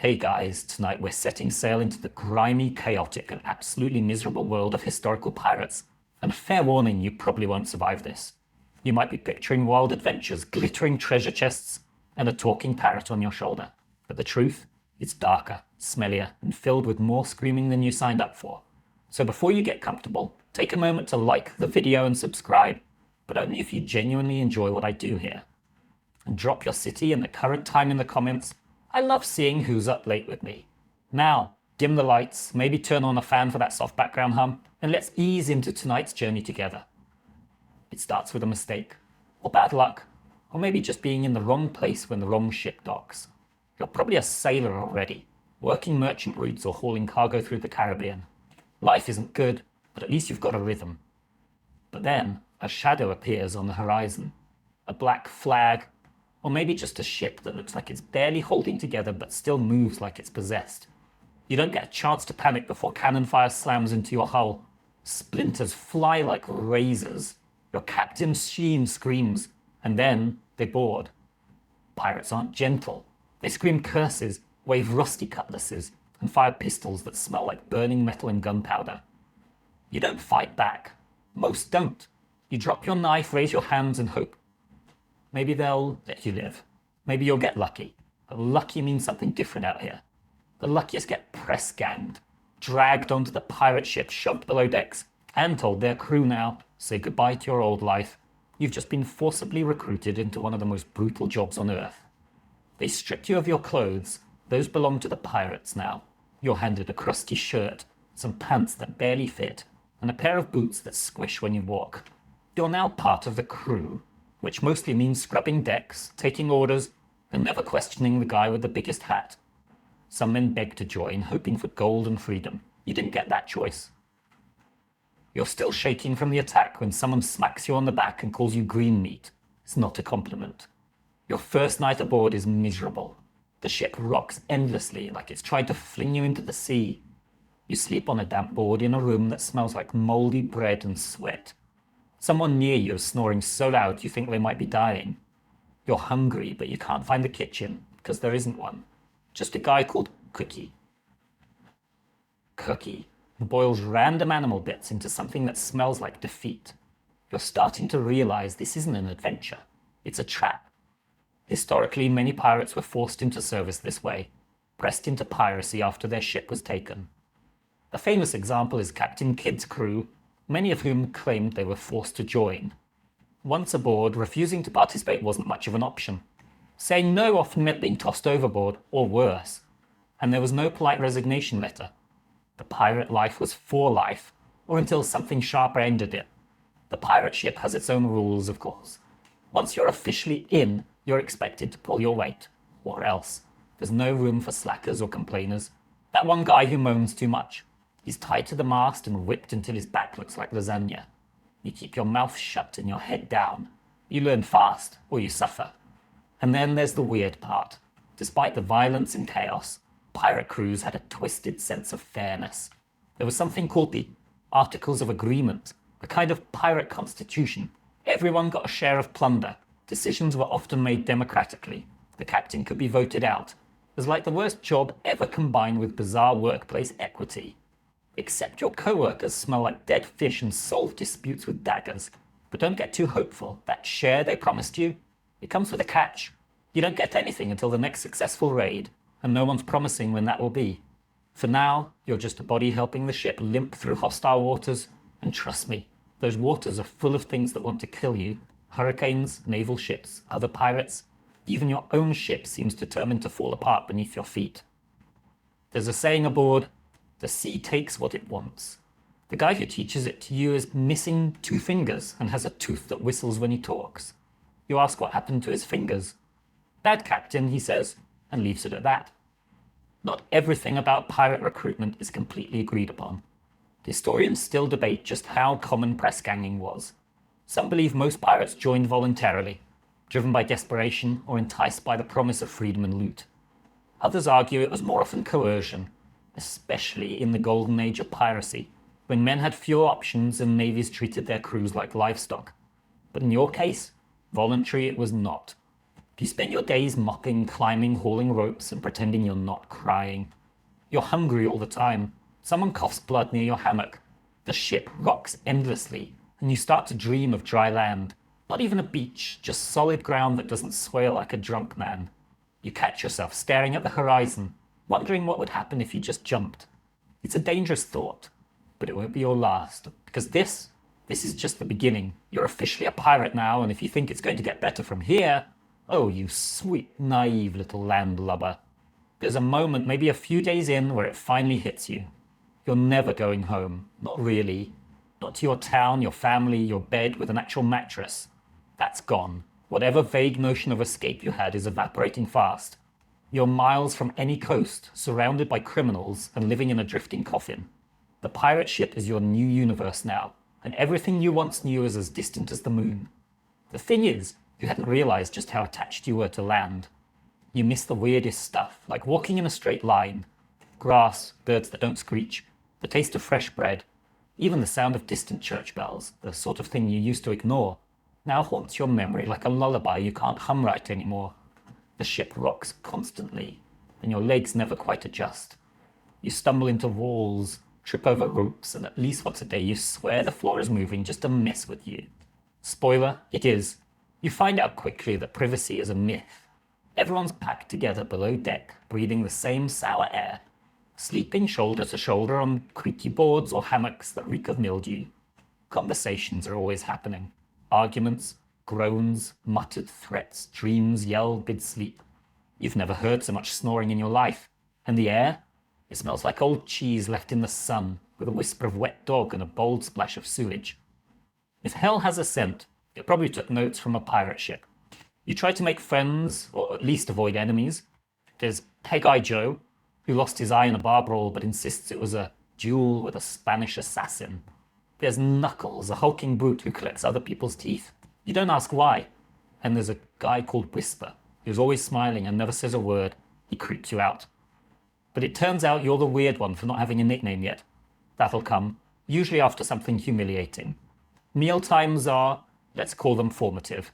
Hey guys, tonight we're setting sail into the grimy, chaotic, and absolutely miserable world of historical pirates. And fair warning, you probably won't survive this. You might be picturing wild adventures, glittering treasure chests, and a talking parrot on your shoulder. But the truth? It's darker, smellier, and filled with more screaming than you signed up for. So before you get comfortable, take a moment to like the video and subscribe, but only if you genuinely enjoy what I do here. And drop your city and the current time in the comments. I love seeing who's up late with me. Now, dim the lights, maybe turn on a fan for that soft background hum, and let's ease into tonight's journey together. It starts with a mistake, or bad luck, or maybe just being in the wrong place when the wrong ship docks. You're probably a sailor already, working merchant routes or hauling cargo through the Caribbean. Life isn't good, but at least you've got a rhythm. But then, a shadow appears on the horizon. A black flag, or maybe just a ship that looks like it's barely holding together but still moves like it's possessed. You don't get a chance to panic before cannon fire slams into your hull. Splinters fly like razors. Your captain's sheen screams, and then they board. Pirates aren't gentle. They scream curses, wave rusty cutlasses, and fire pistols that smell like burning metal and gunpowder. You don't fight back. Most don't. You drop your knife, raise your hands, and hope. Maybe they'll let you live. Maybe you'll get lucky. But lucky means something different out here. The luckiest get press ganged, dragged onto the pirate ship, shoved below decks, and told their crew now, say goodbye to your old life. You've just been forcibly recruited into one of the most brutal jobs on Earth. They stripped you of your clothes. Those belong to the pirates now. You're handed a crusty shirt, some pants that barely fit, and a pair of boots that squish when you walk. You're now part of the crew, which mostly means scrubbing decks, taking orders, and never questioning the guy with the biggest hat. Some men beg to join, hoping for gold and freedom. You didn't get that choice. You're still shaking from the attack when someone smacks you on the back and calls you green meat. It's not a compliment. Your first night aboard is miserable. The ship rocks endlessly like it's trying to fling you into the sea. You sleep on a damp board in a room that smells like moldy bread and sweat. Someone near you is snoring so loud you think they might be dying. You're hungry, but you can't find the kitchen, because there isn't one. Just a guy called Cookie. Cookie boils random animal bits into something that smells like defeat. You're starting to realize this isn't an adventure. It's a trap. Historically, many pirates were forced into service this way, pressed into piracy after their ship was taken. A famous example is Captain Kidd's crew, many of whom claimed they were forced to join. Once aboard, refusing to participate wasn't much of an option. Saying no often meant being tossed overboard, or worse. And there was no polite resignation letter. The pirate life was for life, or until something sharper ended it. The pirate ship has its own rules, of course. Once you're officially in, you're expected to pull your weight, or else. There's no room for slackers or complainers. That one guy who moans too much. He's tied to the mast and whipped until his back looks like lasagna. You keep your mouth shut and your head down. You learn fast, or you suffer. And then there's the weird part. Despite the violence and chaos, pirate crews had a twisted sense of fairness. There was something called the Articles of Agreement, a kind of pirate constitution. Everyone got a share of plunder. Decisions were often made democratically. The captain could be voted out. It was like the worst job ever combined with bizarre workplace equity. Except your co-workers smell like dead fish and solve disputes with daggers. But don't get too hopeful. That share they promised you, it comes with a catch. You don't get anything until the next successful raid, and no one's promising when that will be. For now, you're just a body helping the ship limp through hostile waters, and trust me, those waters are full of things that want to kill you. Hurricanes, naval ships, other pirates. Even your own ship seems determined to fall apart beneath your feet. There's a saying aboard, the sea takes what it wants. The guy who teaches it to you is missing 2 fingers and has a tooth that whistles when he talks. You ask what happened to his fingers. Bad captain, he says, and leaves it at that. Not everything about pirate recruitment is completely agreed upon. Historians still debate just how common press ganging was. Some believe most pirates joined voluntarily, driven by desperation or enticed by the promise of freedom and loot. Others argue it was more often coercion, especially in the golden age of piracy, when men had fewer options and navies treated their crews like livestock. But in your case, voluntary it was not. You spend your days mopping, climbing, hauling ropes, and pretending you're not crying. You're hungry all the time. Someone coughs blood near your hammock. The ship rocks endlessly, and you start to dream of dry land. Not even a beach, just solid ground that doesn't sway like a drunk man. You catch yourself staring at the horizon, wondering what would happen if you just jumped. It's a dangerous thought, but it won't be your last, because this is just the beginning. You're officially a pirate now, and if you think it's going to get better from here, oh, you sweet, naive little landlubber. There's a moment, maybe a few days in, where it finally hits you. You're never going home. Not really. Not to your town, your family, your bed with an actual mattress. That's gone. Whatever vague notion of escape you had is evaporating fast. You're miles from any coast, surrounded by criminals and living in a drifting coffin. The pirate ship is your new universe now, and everything you once knew is as distant as the moon. The thing is, you hadn't realized just how attached you were to land. You miss the weirdest stuff, like walking in a straight line. Grass, birds that don't screech, the taste of fresh bread, even the sound of distant church bells, the sort of thing you used to ignore, now haunts your memory like a lullaby you can't hum right anymore. The ship rocks constantly, and your legs never quite adjust. You stumble into walls, trip over ropes, and at least once a day you swear the floor is moving just to mess with you. Spoiler, it is. You find out quickly that privacy is a myth. Everyone's packed together below deck, breathing the same sour air, sleeping shoulder to shoulder on creaky boards or hammocks that reek of mildew. Conversations are always happening. Arguments, groans, muttered threats, dreams yelled bid sleep. You've never heard so much snoring in your life. And the air? It smells like old cheese left in the sun, with a whisper of wet dog and a bold splash of sewage. If hell has a scent, it probably took notes from a pirate ship. You try to make friends, or at least avoid enemies. There's Peg-Eye Joe, who lost his eye in a bar brawl but insists it was a duel with a Spanish assassin. There's Knuckles, a hulking brute who collects other people's teeth. You don't ask why. And there's a guy called Whisper, who's always smiling and never says a word. He creeps you out. But it turns out you're the weird one for not having a nickname yet. That'll come, usually after something humiliating. Meal times are, let's call them formative.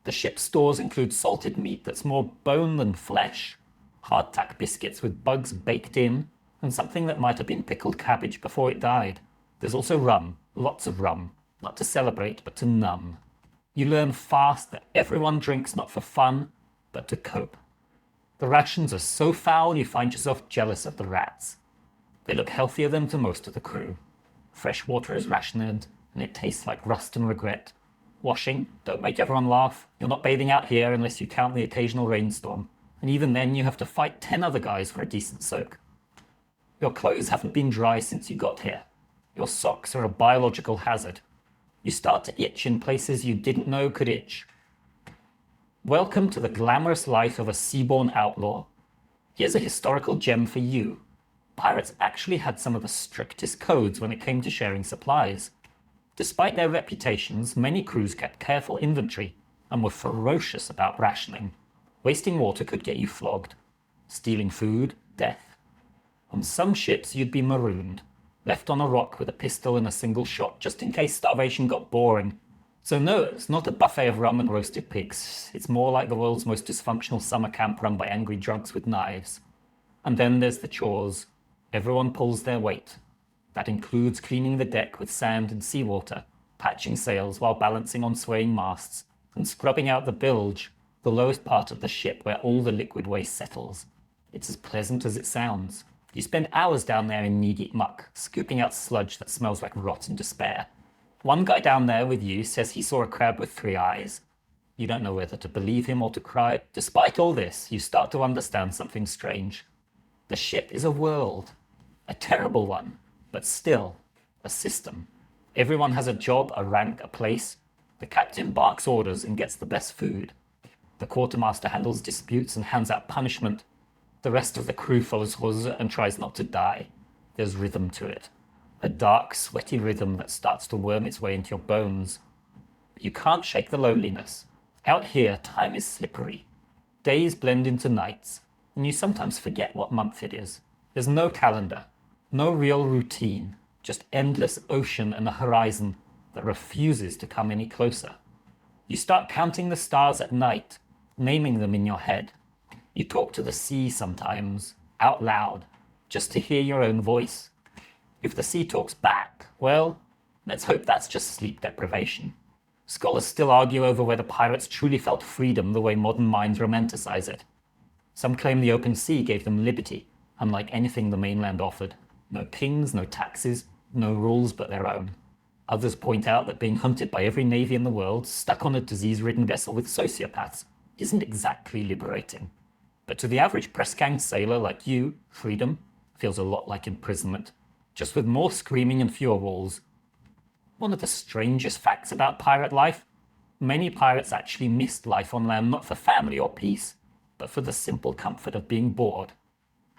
The ship's stores include salted meat that's more bone than flesh, hardtack biscuits with bugs baked in, and something that might have been pickled cabbage before it died. There's also rum, lots of rum, not to celebrate, but to numb. You learn fast that everyone drinks not for fun, but to cope. The rations are so foul you find yourself jealous of the rats. They look healthier than to most of the crew. Fresh water is rationed, and it tastes like rust and regret. Washing, don't make everyone laugh. You're not bathing out here unless you count the occasional rainstorm. And even then you have to fight 10 other guys for a decent soak. Your clothes haven't been dry since you got here. Your socks are a biological hazard. You start to itch in places you didn't know could itch. Welcome to the glamorous life of a seaborne outlaw. Here's a historical gem for you. Pirates actually had some of the strictest codes when it came to sharing supplies. Despite their reputations, many crews kept careful inventory and were ferocious about rationing. Wasting water could get you flogged. Stealing food, death. On some ships, you'd be marooned, left on a rock with a pistol and a single shot, just in case starvation got boring. So no, it's not a buffet of rum and roasted pigs. It's more like the world's most dysfunctional summer camp run by angry drunks with knives. And then there's the chores. Everyone pulls their weight. That includes cleaning the deck with sand and seawater, patching sails while balancing on swaying masts, and scrubbing out the bilge, the lowest part of the ship where all the liquid waste settles. It's as pleasant as it sounds. You spend hours down there in knee-deep muck, scooping out sludge that smells like rotten despair. One guy down there with you says he saw a crab with 3 eyes. You don't know whether to believe him or to cry. Despite all this, you start to understand something strange. The ship is a world. A terrible one. But still, a system. Everyone has a job, a rank, a place. The captain barks orders and gets the best food. The quartermaster handles disputes and hands out punishment. The rest of the crew follows Hose and tries not to die. There's rhythm to it. A dark, sweaty rhythm that starts to worm its way into your bones. But you can't shake the loneliness. Out here, time is slippery. Days blend into nights, and you sometimes forget what month it is. There's no calendar. No real routine, just endless ocean and a horizon that refuses to come any closer. You start counting the stars at night, naming them in your head. You talk to the sea sometimes, out loud, just to hear your own voice. If the sea talks back, well, let's hope that's just sleep deprivation. Scholars still argue over whether pirates truly felt freedom the way modern minds romanticize it. Some claim the open sea gave them liberty, unlike anything the mainland offered. No kings, no taxes, no rules but their own. Others point out that being hunted by every navy in the world, stuck on a disease-ridden vessel with sociopaths, isn't exactly liberating. But to the average press-ganged sailor like you, freedom feels a lot like imprisonment, just with more screaming and fewer walls. One of the strangest facts about pirate life, many pirates actually missed life on land not for family or peace, but for the simple comfort of being bored.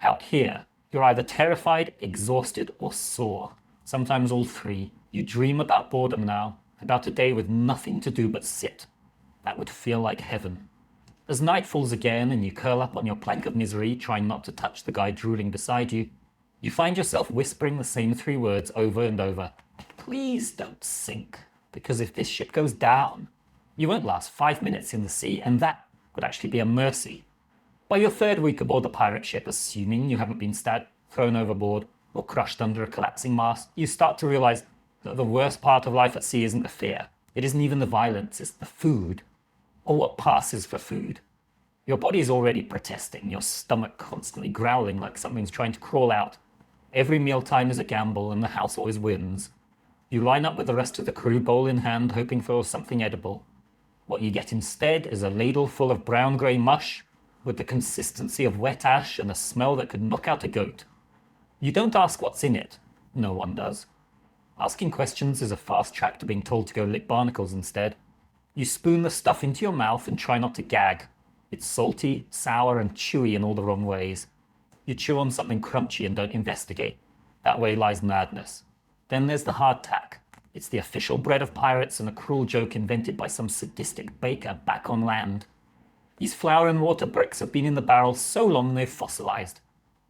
Out here, you're either terrified, exhausted, or sore. Sometimes all three. You dream about boredom now, about a day with nothing to do but sit. That would feel like heaven. As night falls again and you curl up on your plank of misery, trying not to touch the guy drooling beside you, you find yourself whispering the same three words over and over. Please don't sink, because if this ship goes down, you won't last 5 minutes in the sea, and that would actually be a mercy. By your third week aboard the pirate ship, assuming you haven't been stabbed, thrown overboard, or crushed under a collapsing mast, you start to realize that the worst part of life at sea isn't the fear. It isn't even the violence, it's the food, or what passes for food. Your body is already protesting, your stomach constantly growling like something's trying to crawl out. Every mealtime is a gamble and the house always wins. You line up with the rest of the crew, bowl in hand, hoping for something edible. What you get instead is a ladle full of brown-grey mush with the consistency of wet ash and a smell that could knock out a goat. You don't ask what's in it. No one does. Asking questions is a fast track to being told to go lick barnacles instead. You spoon the stuff into your mouth and try not to gag. It's salty, sour, and chewy in all the wrong ways. You chew on something crunchy and don't investigate. That way lies madness. Then there's the hardtack. It's the official bread of pirates and a cruel joke invented by some sadistic baker back on land. These flour and water bricks have been in the barrel so long they've fossilized.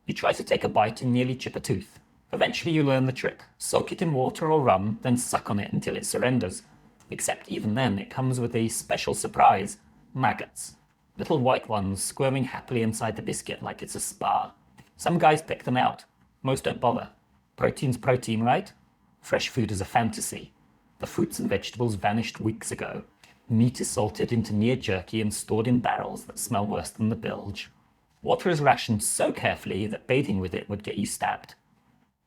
You try to take a bite and nearly chip a tooth. Eventually you learn the trick. Soak it in water or rum, then suck on it until it surrenders. Except even then, it comes with a special surprise. Maggots. Little white ones squirming happily inside the biscuit like it's a spa. Some guys pick them out. Most don't bother. Protein's protein, right? Fresh food is a fantasy. The fruits and vegetables vanished weeks ago. Meat is salted into near jerky and stored in barrels that smell worse than the bilge. Water is rationed so carefully that bathing with it would get you stabbed.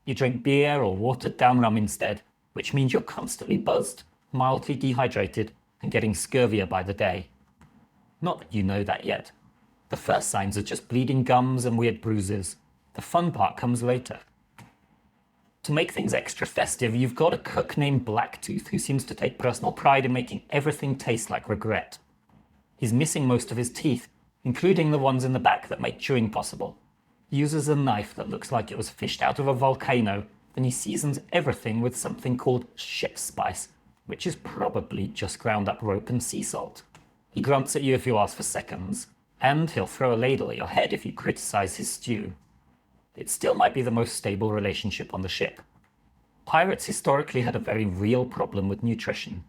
You drink beer or watered-down rum instead, which means you're constantly buzzed, mildly dehydrated, and getting scurvier by the day. Not that you know that yet. The first signs are just bleeding gums and weird bruises. The fun part comes later. To make things extra festive, you've got a cook named Blacktooth who seems to take personal pride in making everything taste like regret. He's missing most of his teeth, including the ones in the back that make chewing possible. He uses a knife that looks like it was fished out of a volcano, and he seasons everything with something called ship's spice, which is probably just ground up rope and sea salt. He grunts at you if you ask for seconds, and he'll throw a ladle at your head if you criticize his stew. It still might be the most stable relationship on the ship. Pirates historically had a very real problem with nutrition.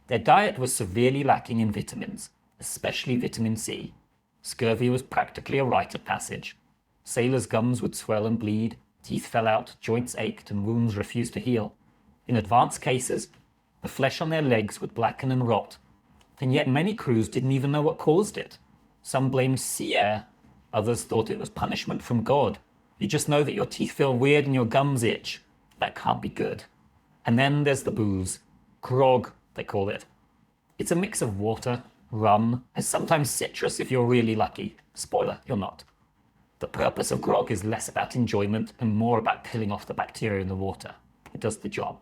Their diet was severely lacking in vitamins, especially vitamin C. Scurvy was practically a rite of passage. Sailors' gums would swell and bleed, teeth fell out, joints ached, and wounds refused to heal. In advanced cases, the flesh on their legs would blacken and rot, and yet many crews didn't even know what caused it. Some blamed sea air, others thought it was punishment from God. You just know that your teeth feel weird and your gums itch. That can't be good. And then there's the booze. Grog, they call it. It's a mix of water, rum, and sometimes citrus if you're really lucky. Spoiler, you're not. The purpose of grog is less about enjoyment and more about killing off the bacteria in the water. It does the job.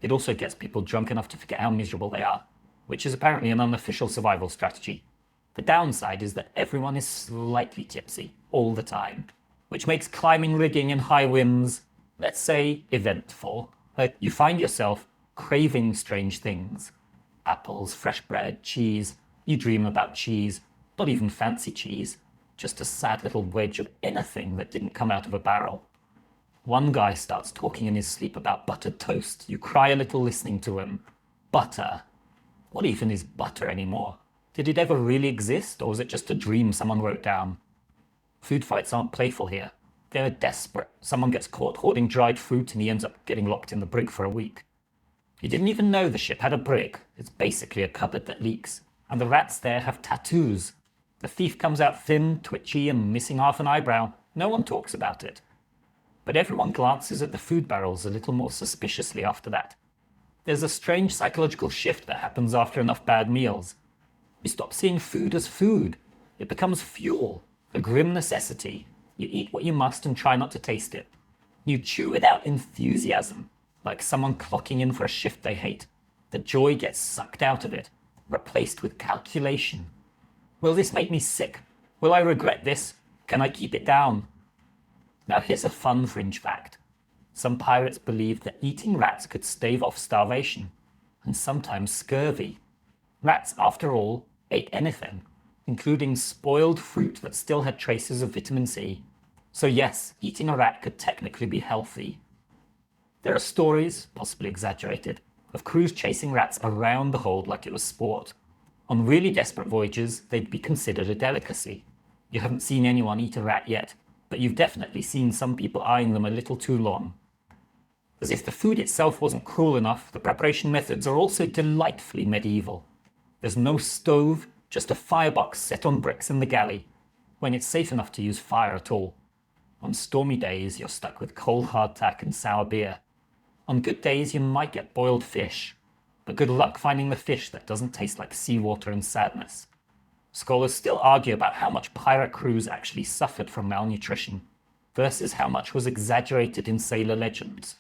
It also gets people drunk enough to forget how miserable they are, which is apparently an unofficial survival strategy. The downside is that everyone is slightly tipsy all the time, which makes climbing rigging in high winds, let's say, eventful. You find yourself craving strange things. Apples, fresh bread, cheese. You dream about cheese, not even fancy cheese, just a sad little wedge of anything that didn't come out of a barrel. One guy starts talking in his sleep about buttered toast. You cry a little listening to him. Butter. What even is butter anymore? Did it ever really exist, or was it just a dream someone wrote down? Food fights aren't playful here. They're desperate. Someone gets caught hoarding dried fruit and he ends up getting locked in the brig for a week. You didn't even know the ship had a brig. It's basically a cupboard that leaks. And the rats there have tattoos. The thief comes out thin, twitchy, and missing half an eyebrow. No one talks about it. But everyone glances at the food barrels a little more suspiciously after that. There's a strange psychological shift that happens after enough bad meals. You stop seeing food as food. It becomes fuel, a grim necessity. You eat what you must and try not to taste it. You chew without enthusiasm, like someone clocking in for a shift they hate. The joy gets sucked out of it, replaced with calculation. Will this make me sick? Will I regret this? Can I keep it down? Now here's a fun fringe fact. Some pirates believed that eating rats could stave off starvation, and sometimes scurvy. Rats, after all, ate anything, including spoiled fruit that still had traces of vitamin C. So yes, eating a rat could technically be healthy. There are stories, possibly exaggerated, of crews chasing rats around the hold like it was sport. On really desperate voyages, they'd be considered a delicacy. You haven't seen anyone eat a rat yet, but you've definitely seen some people eyeing them a little too long. As if the food itself wasn't cruel enough, the preparation methods are also delightfully medieval. There's no stove, just a firebox set on bricks in the galley, when it's safe enough to use fire at all. On stormy days, you're stuck with cold hardtack and sour beer. On good days, you might get boiled fish, but good luck finding the fish that doesn't taste like seawater and sadness. Scholars still argue about how much pirate crews actually suffered from malnutrition, versus how much was exaggerated in sailor legends.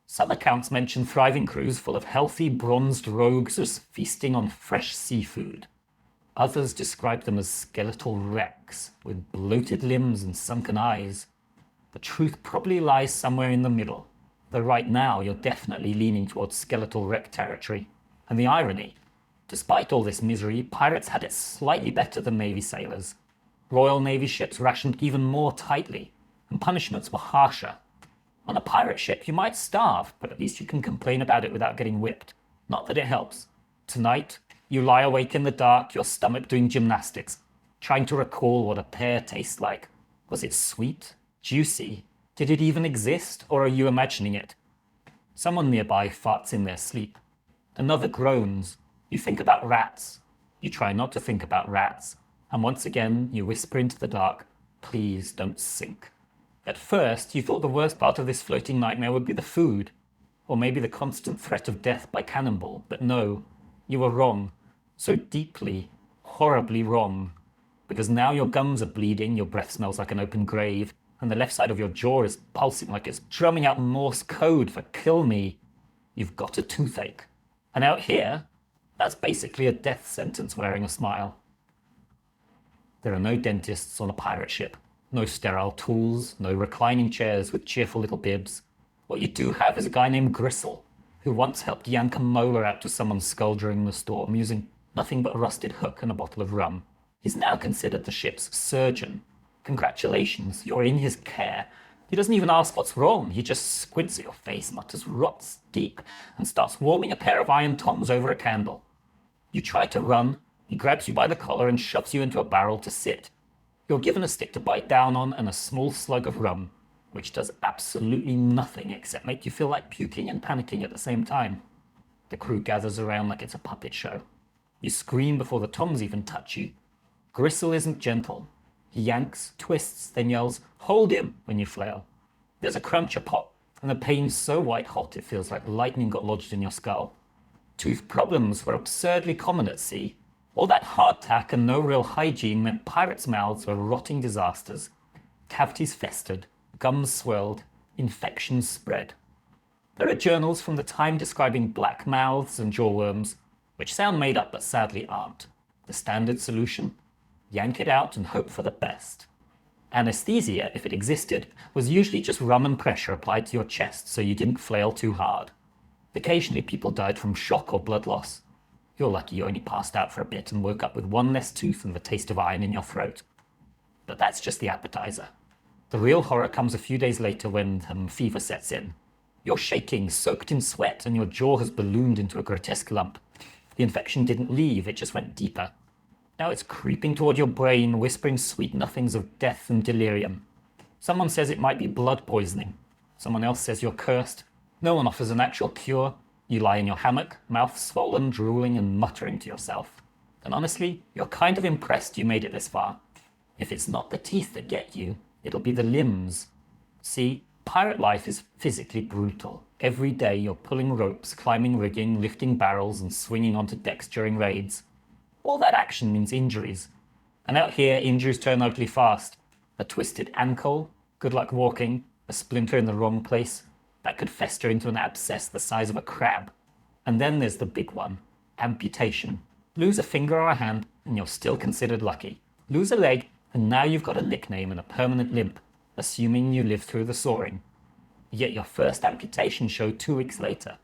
Some accounts mention thriving crews full of healthy, bronzed rogues as feasting on fresh seafood. Others describe them as skeletal wrecks, with bloated limbs and sunken eyes. The truth probably lies somewhere in the middle, though right now you're definitely leaning towards skeletal wreck territory. And the irony, despite all this misery, pirates had it slightly better than Navy sailors. Royal Navy ships rationed even more tightly, and punishments were harsher. On a pirate ship, you might starve, but at least you can complain about it without getting whipped. Not that it helps. Tonight, you lie awake in the dark, your stomach doing gymnastics, trying to recall what a pear tastes like. Was it sweet? Juicy? Did it even exist, or are you imagining it? Someone nearby farts in their sleep. Another groans. You think about rats. You try not to think about rats. And once again, you whisper into the dark, please don't sink. At first, you thought the worst part of this floating nightmare would be the food, or maybe the constant threat of death by cannonball, but no, you were wrong. So deeply, horribly wrong. Because now your gums are bleeding, your breath smells like an open grave, and the left side of your jaw is pulsing like it's drumming out Morse code for kill me. You've got a toothache. And out here, that's basically a death sentence wearing a smile. There are no dentists on a pirate ship. No sterile tools, no reclining chairs with cheerful little bibs. What you do have is a guy named Gristle, who once helped yank a molar out to someone's skull during the storm using nothing but a rusted hook and a bottle of rum. He's now considered the ship's surgeon. Congratulations, you're in his care. He doesn't even ask what's wrong. He just squints at your face, mutters rots deep, and starts warming a pair of iron tongs over a candle. You try to run. He grabs you by the collar and shoves you into a barrel to sit. You're given a stick to bite down on and a small slug of rum, which does absolutely nothing except make you feel like puking and panicking at the same time. The crew gathers around like it's a puppet show. You scream before the tongs even touch you. Gristle isn't gentle. He yanks, twists, then yells, "Hold him!" when you flail. There's a cruncher pop, and the pain's so white hot it feels like lightning got lodged in your skull. Tooth problems were absurdly common at sea. All that hardtack and no real hygiene meant pirates' mouths were rotting disasters. Cavities festered, gums swelled, infections spread. There are journals from the time describing black mouths and jawworms, which sound made up but sadly aren't. The standard solution? Yank it out and hope for the best. Anesthesia, if it existed, was usually just rum and pressure applied to your chest so you didn't flail too hard. Occasionally people died from shock or blood loss. You're lucky you only passed out for a bit and woke up with one less tooth and the taste of iron in your throat. But that's just the appetizer. The real horror comes a few days later when fever sets in. You're shaking, soaked in sweat, and your jaw has ballooned into a grotesque lump. The infection didn't leave, it just went deeper. Now it's creeping toward your brain, whispering sweet nothings of death and delirium. Someone says it might be blood poisoning. Someone else says you're cursed. No one offers an actual cure. You lie in your hammock, mouth swollen, drooling and muttering to yourself. And honestly, you're kind of impressed you made it this far. If it's not the teeth that get you, it'll be the limbs. See, pirate life is physically brutal. Every day you're pulling ropes, climbing rigging, lifting barrels and swinging onto decks during raids. All that action means injuries. And out here, injuries turn ugly fast. A twisted ankle, good luck walking, a splinter in the wrong place, that could fester into an abscess the size of a crab. And then there's the big one, amputation. Lose a finger or a hand, and you're still considered lucky. Lose a leg, and now you've got a nickname and a permanent limp, assuming you live through the soaring. Yet your first amputation showed 2 weeks later.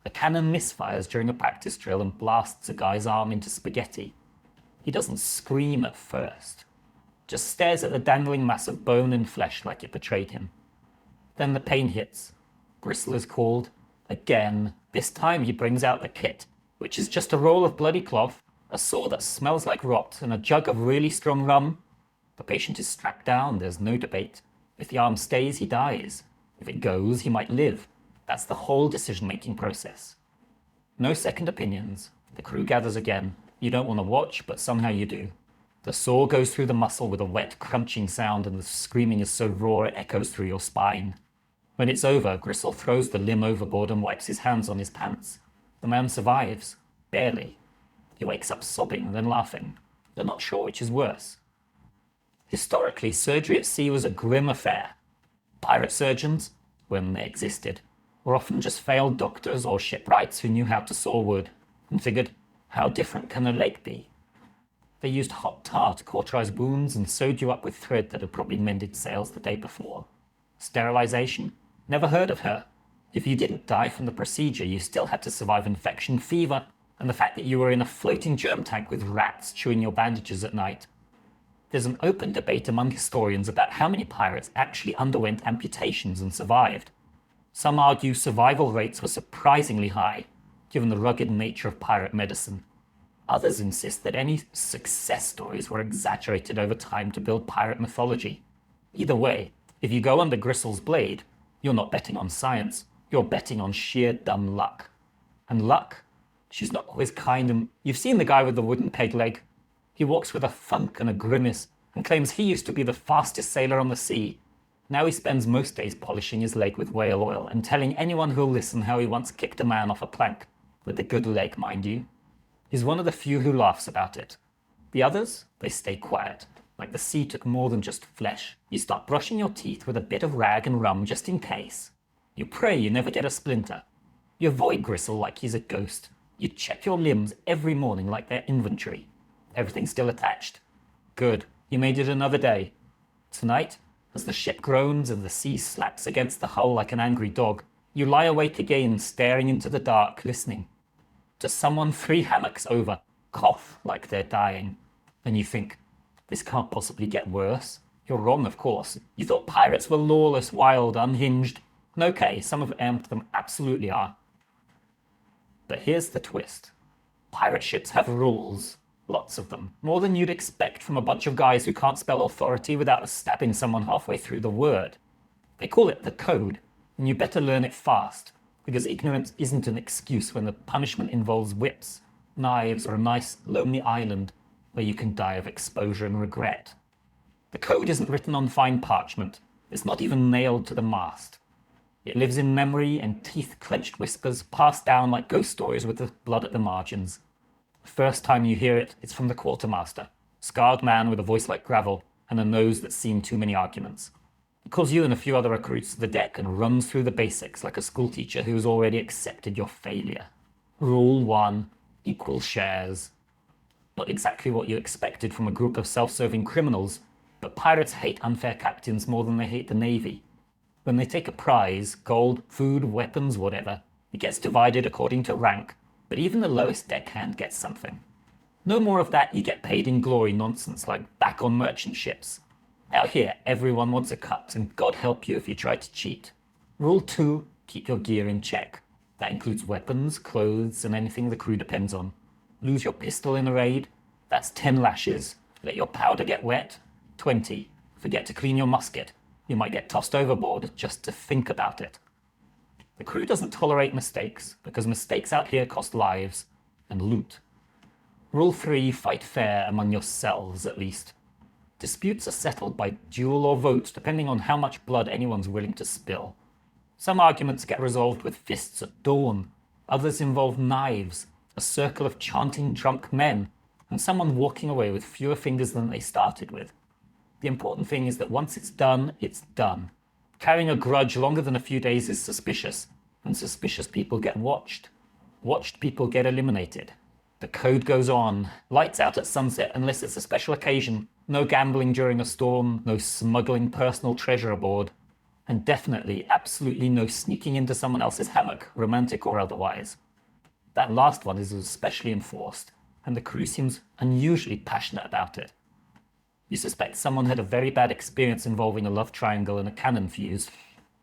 A cannon misfires during a practice drill and blasts a guy's arm into spaghetti. He doesn't scream at first, just stares at the dangling mass of bone and flesh like it betrayed him. Then the pain hits. Gristle is called. Again, this time he brings out the kit, which is just a roll of bloody cloth, a saw that smells like rot, and a jug of really strong rum. The patient is strapped down, there's no debate. If the arm stays, he dies. If it goes, he might live. That's the whole decision-making process. No second opinions. The crew gathers again. You don't want to watch, but somehow you do. The saw goes through the muscle with a wet, crunching sound, and the screaming is so raw it echoes through your spine. When it's over, Gristle throws the limb overboard and wipes his hands on his pants. The man survives. Barely. He wakes up sobbing, then laughing. They're not sure which is worse. Historically, surgery at sea was a grim affair. Pirate surgeons, when they existed, were often just failed doctors or shipwrights who knew how to saw wood, and figured, how different can a leg be? They used hot tar to cauterize wounds and sewed you up with thread that had probably mended sails the day before. Sterilization? Never heard of her. If you didn't die from the procedure, you still had to survive infection, fever, and the fact that you were in a floating germ tank with rats chewing your bandages at night. There's an open debate among historians about how many pirates actually underwent amputations and survived. Some argue survival rates were surprisingly high, given the rugged nature of pirate medicine. Others insist that any success stories were exaggerated over time to build pirate mythology. Either way, if you go under Gristle's blade, you're not betting on science, you're betting on sheer dumb luck. And luck? She's not always kind, and you've seen the guy with the wooden peg leg. He walks with a thunk and a grimace, and claims he used to be the fastest sailor on the sea. Now he spends most days polishing his leg with whale oil and telling anyone who'll listen how he once kicked a man off a plank, with a good leg, mind you. He's one of the few who laughs about it. The others, they stay quiet, like the sea took more than just flesh. You start brushing your teeth with a bit of rag and rum just in case. You pray you never get a splinter. You avoid Gristle like he's a ghost. You check your limbs every morning like their inventory. Everything's still attached. Good, you made it another day. Tonight, as the ship groans and the sea slaps against the hull like an angry dog, you lie awake again, staring into the dark, listening. Does someone 3 hammocks over cough like they're dying? And you think, this can't possibly get worse. You're wrong, of course. You thought pirates were lawless, wild, unhinged. And okay, some of them absolutely are. But here's the twist. Pirate ships have rules. Lots of them. More than you'd expect from a bunch of guys who can't spell authority without stabbing someone halfway through the word. They call it the code, and you better learn it fast, because ignorance isn't an excuse when the punishment involves whips, knives, or a nice, lonely island where you can die of exposure and regret. The code isn't written on fine parchment. It's not even nailed to the mast. It lives in memory and teeth-clenched whispers passed down like ghost stories with the blood at the margins. The first time you hear it, it's from the quartermaster, scarred man with a voice like gravel and a nose that's seen too many arguments. He calls you and a few other recruits to the deck and runs through the basics like a schoolteacher who's already accepted your failure. Rule 1, equal shares. Not exactly what you expected from a group of self-serving criminals, but pirates hate unfair captains more than they hate the Navy. When they take a prize, gold, food, weapons, whatever, it gets divided according to rank, but even the lowest deckhand gets something. No more of that you get paid in glory nonsense like back on merchant ships. Out here, everyone wants a cut, and God help you if you try to cheat. Rule 2, keep your gear in check. That includes weapons, clothes, and anything the crew depends on. Lose your pistol in a raid? That's 10 lashes. Let your powder get wet. 20. Forget to clean your musket. You might get tossed overboard just to think about it. The crew doesn't tolerate mistakes, because mistakes out here cost lives and loot. Rule 3, fight fair among yourselves, at least. Disputes are settled by duel or vote, depending on how much blood anyone's willing to spill. Some arguments get resolved with fists at dawn. Others involve knives, a circle of chanting drunk men, and someone walking away with fewer fingers than they started with. The important thing is that once it's done, it's done. Carrying a grudge longer than a few days is suspicious, and suspicious people get watched. Watched people get eliminated. The code goes on. Lights out at sunset unless it's a special occasion. No gambling during a storm. No smuggling personal treasure aboard. And definitely, absolutely no sneaking into someone else's hammock, romantic or otherwise. That last one is especially enforced, and the crew seems unusually passionate about it. You suspect someone had a very bad experience involving a love triangle and a cannon fuse.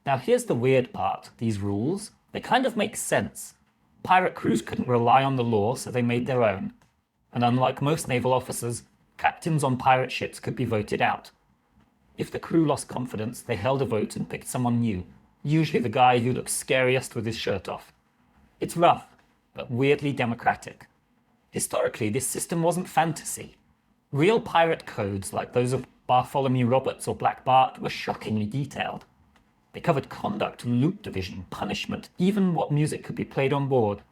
Now here's the weird part. These rules, they kind of make sense. Pirate crews couldn't rely on the law, so they made their own. And unlike most naval officers, captains on pirate ships could be voted out. If the crew lost confidence, they held a vote and picked someone new, usually the guy who looked scariest with his shirt off. It's rough, but weirdly democratic. Historically, this system wasn't fantasy. Real pirate codes, like those of Bartholomew Roberts or Black Bart, were shockingly detailed. They covered conduct, loot division, punishment, even what music could be played on board.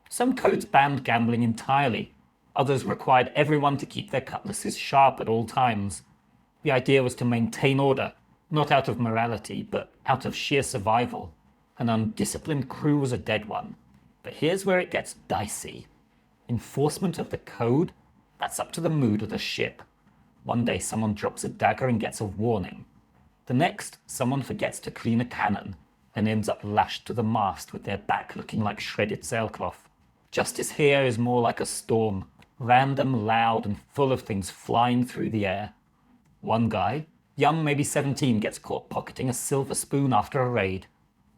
Some codes banned gambling entirely. Others required everyone to keep their cutlasses sharp at all times. The idea was to maintain order, not out of morality, but out of sheer survival. An undisciplined crew was a dead one. But here's where it gets dicey. Enforcement of the code? That's up to the mood of the ship. One day someone drops a dagger and gets a warning. The next, someone forgets to clean a cannon and ends up lashed to the mast with their back looking like shredded sailcloth. Justice here is more like a storm, random, loud, and full of things flying through the air. One guy, young, maybe 17, gets caught pocketing a silver spoon after a raid.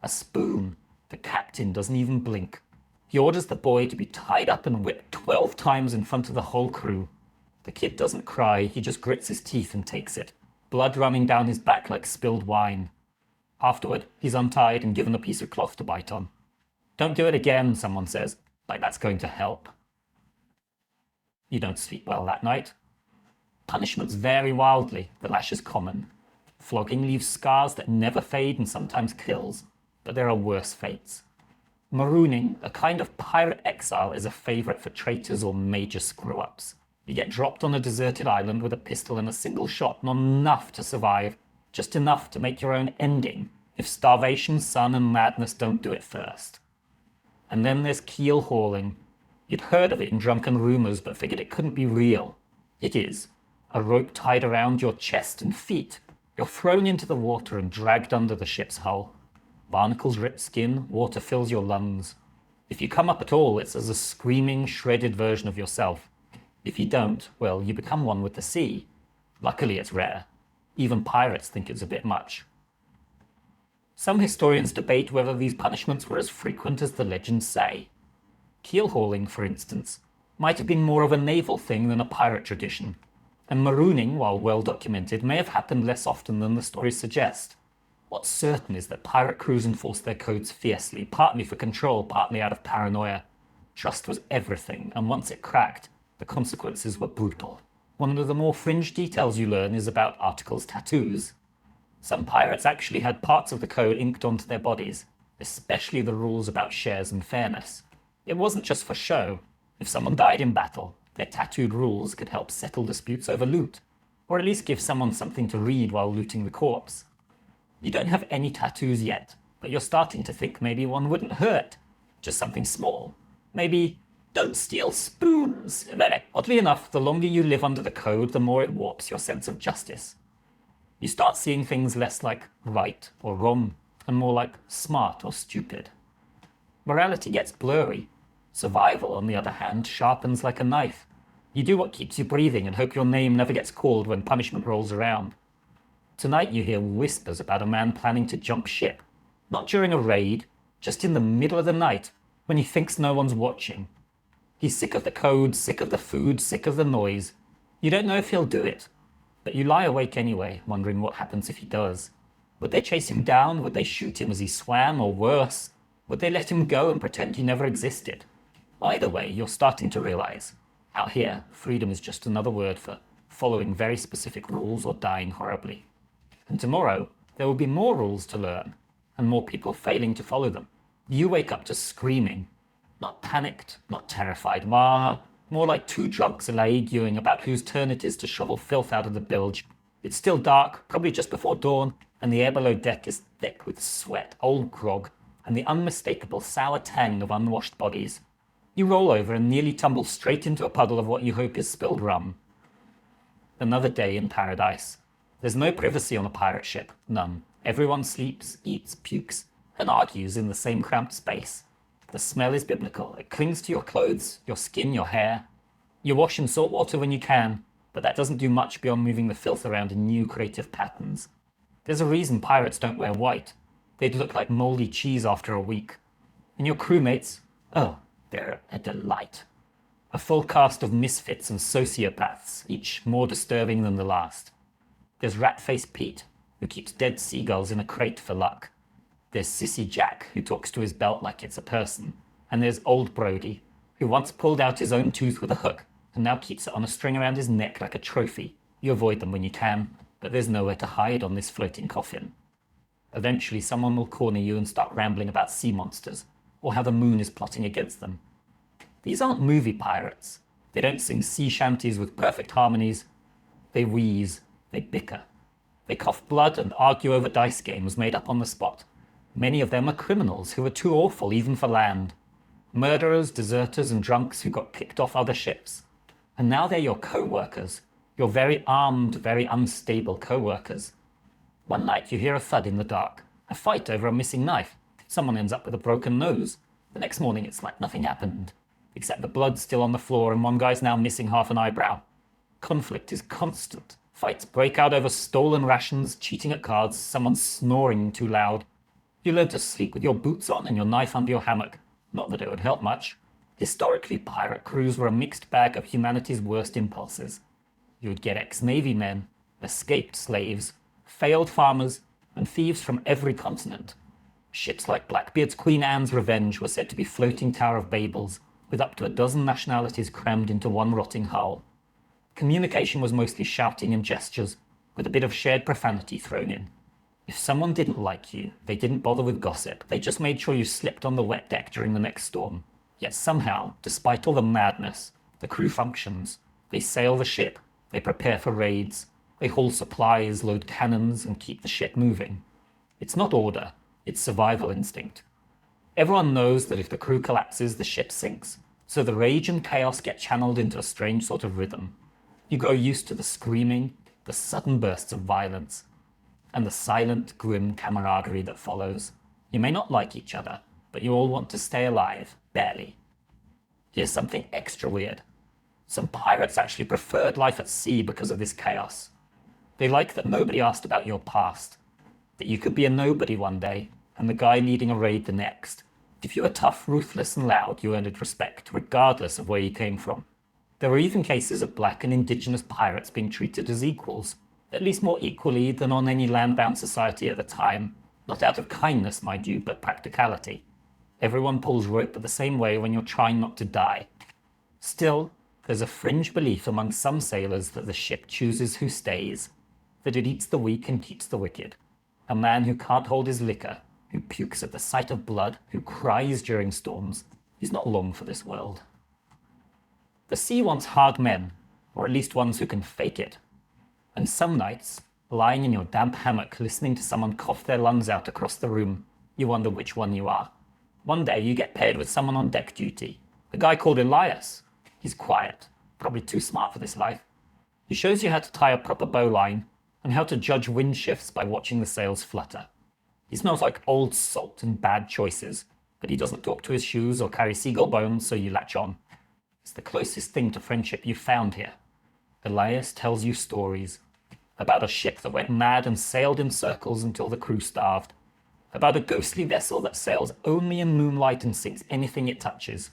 A spoon. The captain doesn't even blink. He orders the boy to be tied up and whipped 12 times in front of the whole crew. The kid doesn't cry, he just grits his teeth and takes it, blood running down his back like spilled wine. Afterward, he's untied and given a piece of cloth to bite on. Don't do it again, someone says, like that's going to help. You don't sleep well that night. Punishments vary wildly, the lash is common. Flogging leaves scars that never fade and sometimes kills, but there are worse fates. Marooning, a kind of pirate exile, is a favourite for traitors or major screw-ups. You get dropped on a deserted island with a pistol and a single shot, not enough to survive, just enough to make your own ending, if starvation, sun, and madness don't do it first. And then there's keel hauling. You'd heard of it in drunken rumours, but figured it couldn't be real. It is. A rope tied around your chest and feet. You're thrown into the water and dragged under the ship's hull. Barnacles rip skin, water fills your lungs. If you come up at all, it's as a screaming, shredded version of yourself. If you don't, well, you become one with the sea. Luckily, it's rare. Even pirates think it's a bit much. Some historians debate whether these punishments were as frequent as the legends say. Keel hauling, for instance, might have been more of a naval thing than a pirate tradition, and marooning, while well documented, may have happened less often than the stories suggest. What's certain is that pirate crews enforced their codes fiercely, partly for control, partly out of paranoia. Trust was everything, and once it cracked, the consequences were brutal. One of the more fringe details you learn is about articles' tattoos. Some pirates actually had parts of the code inked onto their bodies, especially the rules about shares and fairness. It wasn't just for show. If someone died in battle, their tattooed rules could help settle disputes over loot, or at least give someone something to read while looting the corpse. You don't have any tattoos yet, but you're starting to think maybe one wouldn't hurt. Just something small. Maybe, don't steal spoons. But oddly enough, the longer you live under the code, the more it warps your sense of justice. You start seeing things less like right or wrong, and more like smart or stupid. Morality gets blurry. Survival, on the other hand, sharpens like a knife. You do what keeps you breathing and hope your name never gets called when punishment rolls around. Tonight you hear whispers about a man planning to jump ship. Not during a raid, just in the middle of the night, when he thinks no one's watching. He's sick of the code, sick of the food, sick of the noise. You don't know if he'll do it, but you lie awake anyway, wondering what happens if he does. Would they chase him down? Would they shoot him as he swam? Or worse, would they let him go and pretend he never existed? Either way, you're starting to realize, out here, freedom is just another word for following very specific rules or dying horribly. And tomorrow, there will be more rules to learn, and more people failing to follow them. You wake up to screaming, not panicked, not terrified, more like two drunks arguing about whose turn it is to shovel filth out of the bilge. It's still dark, probably just before dawn, and the air below deck is thick with sweat, old grog, and the unmistakable sour tang of unwashed bodies. You roll over and nearly tumble straight into a puddle of what you hope is spilled rum. Another day in paradise. There's no privacy on a pirate ship, none. Everyone sleeps, eats, pukes, and argues in the same cramped space. The smell is biblical. It clings to your clothes, your skin, your hair. You wash in salt water when you can, but that doesn't do much beyond moving the filth around in new creative patterns. There's a reason pirates don't wear white. They'd look like moldy cheese after a week. And your crewmates, oh, they're a delight. A full cast of misfits and sociopaths, each more disturbing than the last. There's Rat-Faced Pete, who keeps dead seagulls in a crate for luck. There's Sissy Jack, who talks to his belt like it's a person. And there's Old Brody, who once pulled out his own tooth with a hook, and now keeps it on a string around his neck like a trophy. You avoid them when you can, but there's nowhere to hide on this floating coffin. Eventually someone will corner you and start rambling about sea monsters, or how the moon is plotting against them. These aren't movie pirates. They don't sing sea shanties with perfect harmonies. They wheeze, they bicker. They cough blood and argue over dice games made up on the spot. Many of them are criminals who are too awful even for land. Murderers, deserters, and drunks who got kicked off other ships. And now they're your co-workers. Your very armed, very unstable co-workers. One night you hear a thud in the dark. A fight over a missing knife. Someone ends up with a broken nose. The next morning it's like nothing happened. Except the blood's still on the floor and one guy's now missing half an eyebrow. Conflict is constant. Fights break out over stolen rations, cheating at cards, someone snoring too loud. You learn to sleep with your boots on and your knife under your hammock. Not that it would help much. Historically, pirate crews were a mixed bag of humanity's worst impulses. You would get ex-Navy men, escaped slaves, failed farmers, and thieves from every continent. Ships like Blackbeard's Queen Anne's Revenge were said to be floating Tower of Babels, with up to a dozen nationalities crammed into one rotting hull. Communication was mostly shouting and gestures, with a bit of shared profanity thrown in. If someone didn't like you, they didn't bother with gossip. They just made sure you slipped on the wet deck during the next storm. Yet somehow, despite all the madness, the crew functions. They sail the ship, they prepare for raids, they haul supplies, load cannons, and keep the ship moving. It's not order, it's survival instinct. Everyone knows that if the crew collapses, the ship sinks, so the rage and chaos get channeled into a strange sort of rhythm. You grow used to the screaming, the sudden bursts of violence, and the silent, grim camaraderie that follows. You may not like each other, but you all want to stay alive, barely. Here's something extra weird. Some pirates actually preferred life at sea because of this chaos. They like that nobody asked about your past, that you could be a nobody one day, and the guy needing a raid the next. If you were tough, ruthless, and loud, you earned respect, regardless of where you came from. There were even cases of black and indigenous pirates being treated as equals, at least more equally than on any land-bound society at the time. Not out of kindness, mind you, but practicality. Everyone pulls rope the same way when you're trying not to die. Still, there's a fringe belief among some sailors that the ship chooses who stays, that it eats the weak and keeps the wicked. A man who can't hold his liquor, who pukes at the sight of blood, who cries during storms, is not long for this world. The sea wants hard men, or at least ones who can fake it. And some nights, lying in your damp hammock listening to someone cough their lungs out across the room, you wonder which one you are. One day you get paired with someone on deck duty, a guy called Elias. He's quiet, probably too smart for this life. He shows you how to tie a proper bowline and how to judge wind shifts by watching the sails flutter. He smells like old salt and bad choices, but he doesn't talk to his shoes or carry seagull bones, so you latch on. It's the closest thing to friendship you've found here. Elias tells you stories about a ship that went mad and sailed in circles until the crew starved, about a ghostly vessel that sails only in moonlight and sinks anything it touches.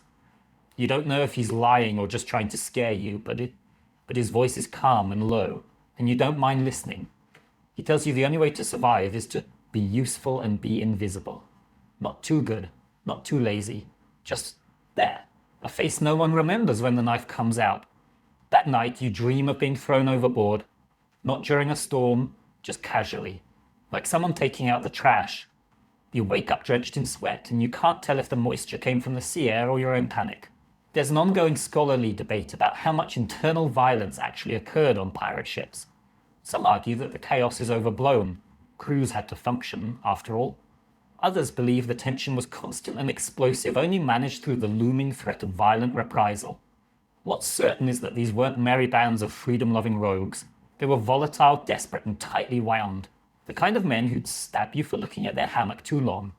You don't know if he's lying or just trying to scare you, but his voice is calm and low, and you don't mind listening. He tells you the only way to survive is to be useful and be invisible. Not too good, not too lazy, just there. A face no one remembers when the knife comes out. That night you dream of being thrown overboard, not during a storm, just casually, like someone taking out the trash. You wake up drenched in sweat, and you can't tell if the moisture came from the sea air or your own panic. There's an ongoing scholarly debate about how much internal violence actually occurred on pirate ships. Some argue that the chaos is overblown. Crews had to function, after all. Others believe the tension was constant and explosive, only managed through the looming threat of violent reprisal. What's certain is that these weren't merry bands of freedom-loving rogues. They were volatile, desperate, and tightly wound. The kind of men who'd stab you for looking at their hammock too long.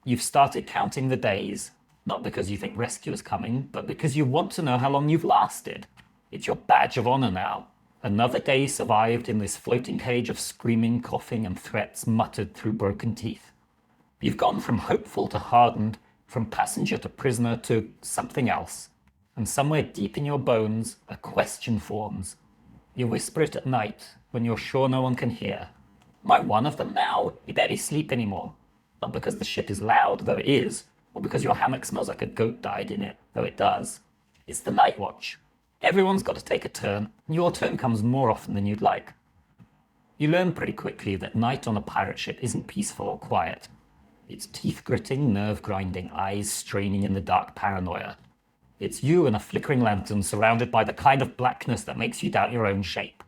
You've started counting the days, not because you think rescue is coming, but because you want to know how long you've lasted. It's your badge of honor now. Another day survived in this floating cage of screaming, coughing, and threats muttered through broken teeth. You've gone from hopeful to hardened, from passenger to prisoner to something else. And somewhere deep in your bones, a question forms. You whisper it at night, when you're sure no one can hear. Am I one of them now? You barely sleep anymore. Not because the shit is loud, though it is, or because your hammock smells like a goat died in it, though it does. It's the night watch. Everyone's got to take a turn, and your turn comes more often than you'd like. You learn pretty quickly that night on a pirate ship isn't peaceful or quiet. It's teeth-gritting, nerve-grinding, eyes straining in the dark paranoia. It's you and a flickering lantern surrounded by the kind of blackness that makes you doubt your own shape.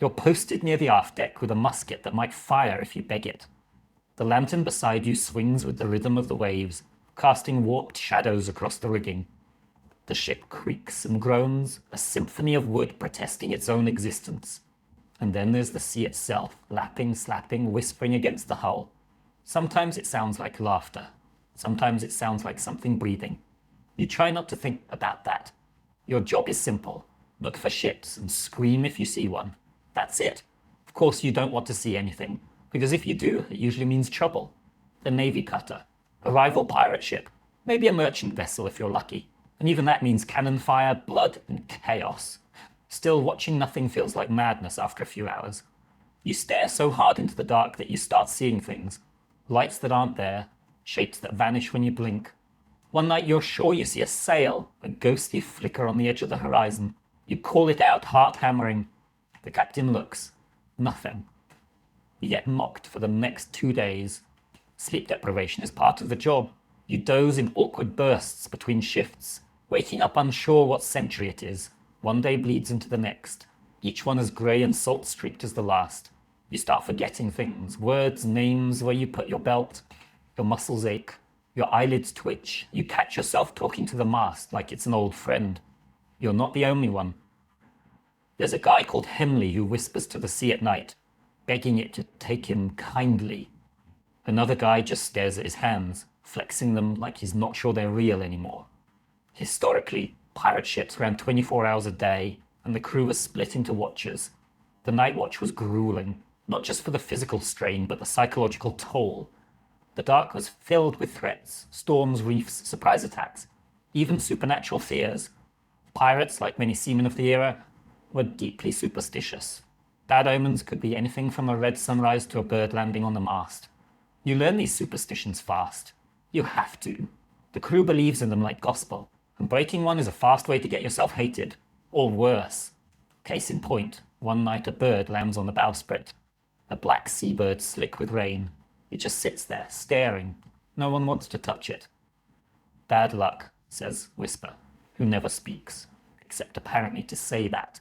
You're posted near the aft deck with a musket that might fire if you beg it. The lantern beside you swings with the rhythm of the waves, casting warped shadows across the rigging. The ship creaks and groans, a symphony of wood protesting its own existence. And then there's the sea itself, lapping, slapping, whispering against the hull. Sometimes it sounds like laughter. Sometimes it sounds like something breathing. You try not to think about that. Your job is simple. Look for ships and scream if you see one. That's it. Of course you don't want to see anything, because if you do, it usually means trouble. A navy cutter, a rival pirate ship, maybe a merchant vessel if you're lucky. And even that means cannon fire, blood, and chaos. Still, watching nothing feels like madness after a few hours. You stare so hard into the dark that you start seeing things. Lights that aren't there, shapes that vanish when you blink. One night you're sure you see a sail, a ghostly flicker on the edge of the horizon. You call it out, heart hammering. The captain looks. Nothing. You get mocked for the next 2 days. Sleep deprivation is part of the job. You doze in awkward bursts between shifts, waking up unsure what century it is. One day bleeds into the next, each one as grey and salt-streaked as the last. You start forgetting things, words, names, where you put your belt. Your muscles ache, your eyelids twitch. You catch yourself talking to the mast like it's an old friend. You're not the only one. There's a guy called Henley who whispers to the sea at night, begging it to take him kindly. Another guy just stares at his hands, flexing them like he's not sure they're real anymore. Historically, pirate ships ran 24 hours a day, and the crew was split into watches. The night watch was grueling, not just for the physical strain, but the psychological toll. The dark was filled with threats, storms, reefs, surprise attacks, even supernatural fears. Pirates, like many seamen of the era, were deeply superstitious. Bad omens could be anything from a red sunrise to a bird landing on the mast. You learn these superstitions fast. You have to. The crew believes in them like gospel, and breaking one is a fast way to get yourself hated, or worse. Case in point, one night a bird lands on the bowsprit. A black seabird slick with rain. It just sits there, staring. No one wants to touch it. Bad luck, says Whisper, who never speaks, except apparently to say that.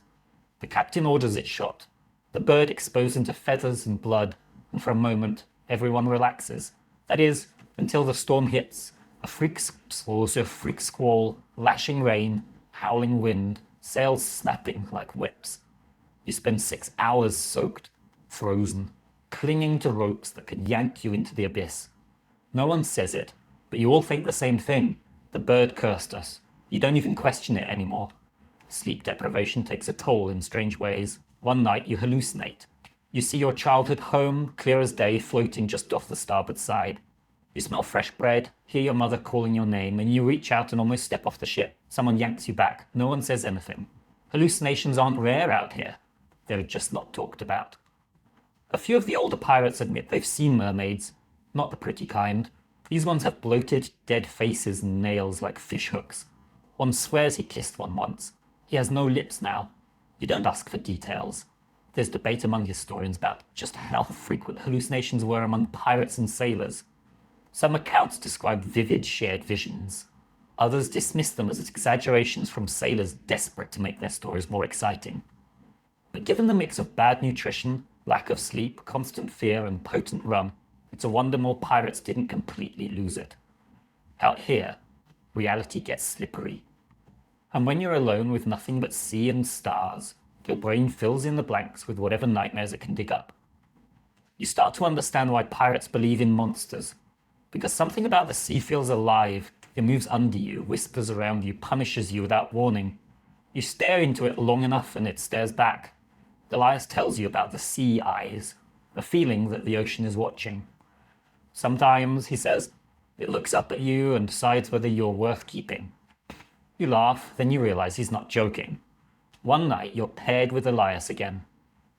The captain orders it shot. The bird explodes into feathers and blood, and for a moment, everyone relaxes. That is, until the storm hits. A freak squall, lashing rain, howling wind, sails snapping like whips. You spend 6 hours soaked, frozen, clinging to ropes that could yank you into the abyss. No one says it, but you all think the same thing. The bird cursed us. You don't even question it anymore. Sleep deprivation takes a toll in strange ways. One night you hallucinate. You see your childhood home, clear as day, floating just off the starboard side. You smell fresh bread, hear your mother calling your name, and you reach out and almost step off the ship. Someone yanks you back. No one says anything. Hallucinations aren't rare out here. They're just not talked about. A few of the older pirates admit they've seen mermaids, not the pretty kind. These ones have bloated, dead faces and nails like fish hooks. One swears he kissed one once. He has no lips now. You don't ask for details. There's debate among historians about just how frequent hallucinations were among pirates and sailors. Some accounts describe vivid shared visions. Others dismiss them as exaggerations from sailors desperate to make their stories more exciting. But given the mix of bad nutrition, lack of sleep, constant fear, and potent rum, it's a wonder more pirates didn't completely lose it. Out here, reality gets slippery. And when you're alone with nothing but sea and stars, your brain fills in the blanks with whatever nightmares it can dig up. You start to understand why pirates believe in monsters. Because something about the sea feels alive. It moves under you, whispers around you, punishes you without warning. You stare into it long enough and it stares back. Elias tells you about the sea eyes, a feeling that the ocean is watching. Sometimes, he says, it looks up at you and decides whether you're worth keeping. You laugh, then you realize he's not joking. One night, you're paired with Elias again.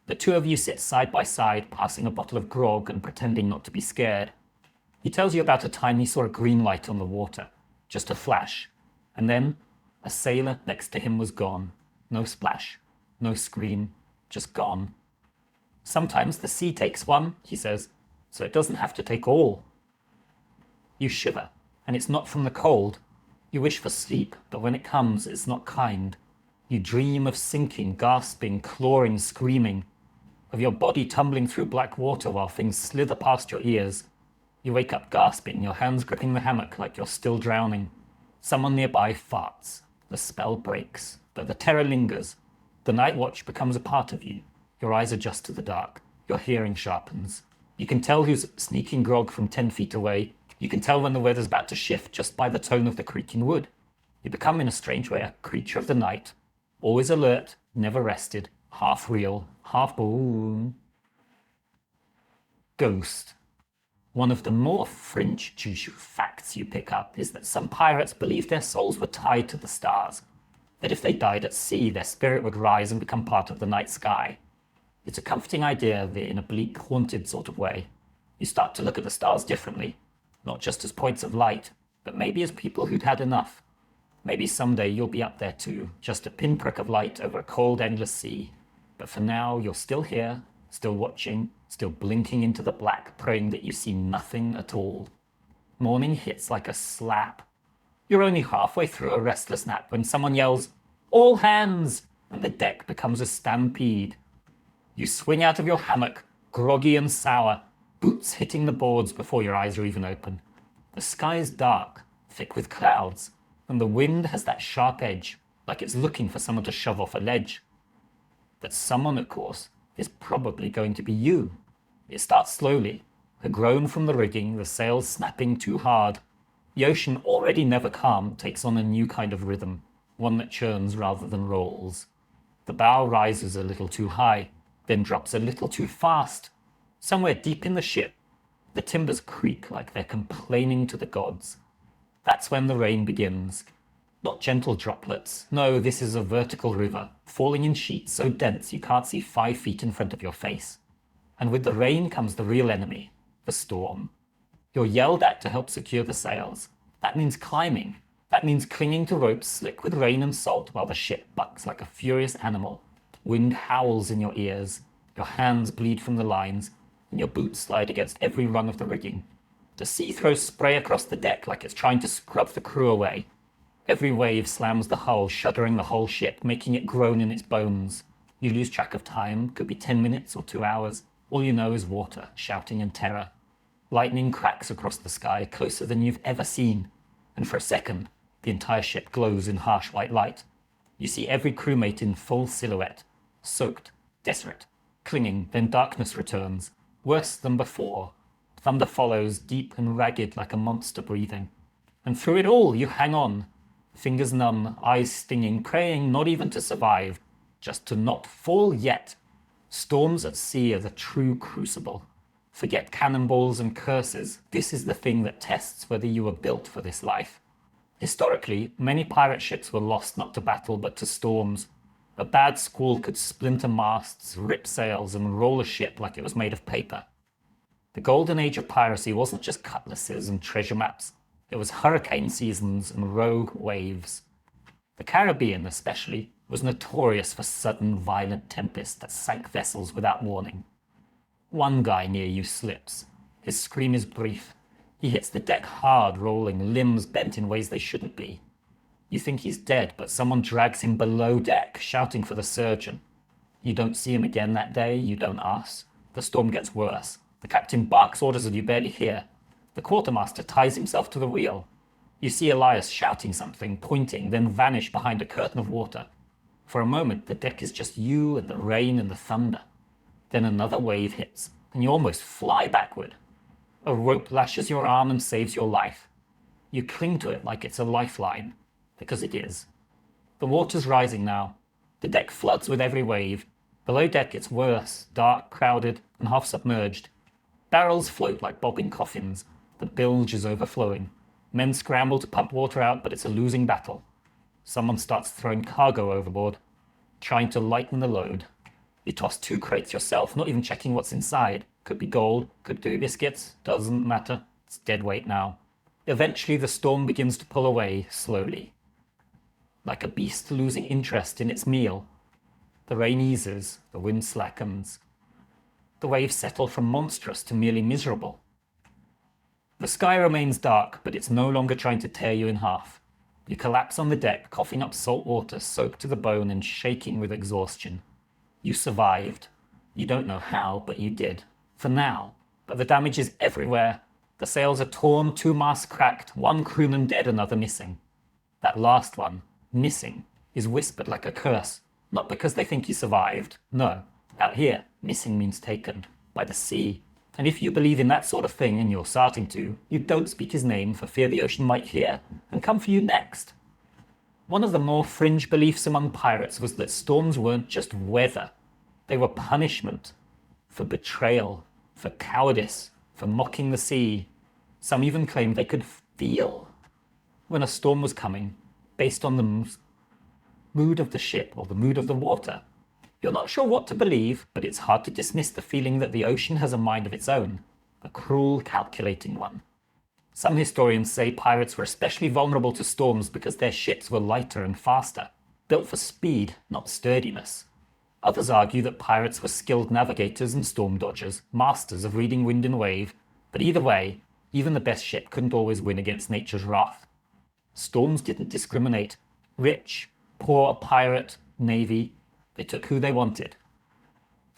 The two of you sit side by side, passing a bottle of grog and pretending not to be scared. He tells you about a time he saw a green light on the water, just a flash, and then a sailor next to him was gone. No splash, no scream, just gone. Sometimes the sea takes one, he says, so it doesn't have to take all. You shiver, and it's not from the cold. You wish for sleep, but when it comes, it's not kind. You dream of sinking, gasping, clawing, screaming, of your body tumbling through black water while things slither past your ears. You wake up gasping, your hands gripping the hammock like you're still drowning. Someone nearby farts. The spell breaks, but the terror lingers. The night watch becomes a part of you. Your eyes adjust to the dark. Your hearing sharpens. You can tell who's sneaking grog from 10 feet away. You can tell when the weather's about to shift just by the tone of the creaking wood. You become, in a strange way, a creature of the night. Always alert, never rested, half real, half boom. Ghost. One of the more fringe facts you pick up is that some pirates believed their souls were tied to the stars, that if they died at sea, their spirit would rise and become part of the night sky. It's a comforting idea in a bleak, haunted sort of way. You start to look at the stars differently, not just as points of light, but maybe as people who'd had enough. Maybe someday you'll be up there too, just a pinprick of light over a cold, endless sea. But for now, you're still here, still watching, still blinking into the black, praying that you see nothing at all. Morning hits like a slap. You're only halfway through a restless nap when someone yells, "All hands!" and the deck becomes a stampede. You swing out of your hammock, groggy and sour, boots hitting the boards before your eyes are even open. The sky is dark, thick with clouds, and the wind has that sharp edge, like it's looking for someone to shove off a ledge. That someone, of course, is probably going to be you. It starts slowly, a groan from the rigging, the sails snapping too hard. The ocean, already never calm, takes on a new kind of rhythm, one that churns rather than rolls. The bow rises a little too high, then drops a little too fast. Somewhere deep in the ship, the timbers creak like they're complaining to the gods. That's when the rain begins. Not gentle droplets. No, this is a vertical river, falling in sheets so dense you can't see 5 feet in front of your face. And with the rain comes the real enemy, the storm. You're yelled at to help secure the sails. That means climbing. That means clinging to ropes slick with rain and salt while the ship bucks like a furious animal. Wind howls in your ears. Your hands bleed from the lines, and your boots slide against every rung of the rigging. The sea throws spray across the deck like it's trying to scrub the crew away. Every wave slams the hull, shuddering the whole ship, making it groan in its bones. You lose track of time, could be 10 minutes or 2 hours. All you know is water, shouting and terror. Lightning cracks across the sky, closer than you've ever seen. And for a second, the entire ship glows in harsh white light. You see every crewmate in full silhouette, soaked, desperate, clinging, then darkness returns, worse than before. Thunder follows, deep and ragged like a monster breathing. And through it all, you hang on. Fingers numb, eyes stinging, praying not even to survive, just to not fall yet. Storms at sea are the true crucible. Forget cannonballs and curses. This is the thing that tests whether you were built for this life. Historically, many pirate ships were lost not to battle but to storms. A bad squall could splinter masts, rip sails, and roll a ship like it was made of paper. The golden age of piracy wasn't just cutlasses and treasure maps. It was hurricane seasons and rogue waves. The Caribbean, especially, was notorious for sudden, violent tempests that sank vessels without warning. One guy near you slips. His scream is brief. He hits the deck hard, rolling, limbs bent in ways they shouldn't be. You think he's dead, but someone drags him below deck, shouting for the surgeon. You don't see him again that day, you don't ask. The storm gets worse. The captain barks orders that you barely hear. The quartermaster ties himself to the wheel. You see Elias shouting something, pointing, then vanish behind a curtain of water. For a moment, the deck is just you and the rain and the thunder. Then another wave hits, and you almost fly backward. A rope lashes your arm and saves your life. You cling to it like it's a lifeline, because it is. The water's rising now. The deck floods with every wave. Below deck it's worse, dark, crowded, and half submerged. Barrels float like bobbing coffins. The bilge is overflowing. Men scramble to pump water out, but it's a losing battle. Someone starts throwing cargo overboard, trying to lighten the load. You toss 2 crates yourself, not even checking what's inside. Could be gold, could be biscuits, doesn't matter. It's dead weight now. Eventually the storm begins to pull away, slowly. Like a beast losing interest in its meal. The rain eases, the wind slackens. The waves settle from monstrous to merely miserable. The sky remains dark, but it's no longer trying to tear you in half. You collapse on the deck, coughing up salt water, soaked to the bone and shaking with exhaustion. You survived. You don't know how, but you did. For now. But the damage is everywhere. The sails are torn, 2 masts cracked, 1 crewman dead, another missing. That last one, missing, is whispered like a curse. Not because they think you survived. No. Out here, missing means taken. By the sea. And if you believe in that sort of thing, and you're starting to, you don't speak his name for fear the ocean might hear and come for you next. One of the more fringe beliefs among pirates was that storms weren't just weather. They were punishment. For betrayal. For cowardice. For mocking the sea. Some even claimed they could feel when a storm was coming, based on the mood of the ship or the mood of the water. You're not sure what to believe, but it's hard to dismiss the feeling that the ocean has a mind of its own, a cruel, calculating one. Some historians say pirates were especially vulnerable to storms because their ships were lighter and faster, built for speed, not sturdiness. Others argue that pirates were skilled navigators and storm dodgers, masters of reading wind and wave, but either way, even the best ship couldn't always win against nature's wrath. Storms didn't discriminate. Rich, poor, pirate, navy, they took who they wanted.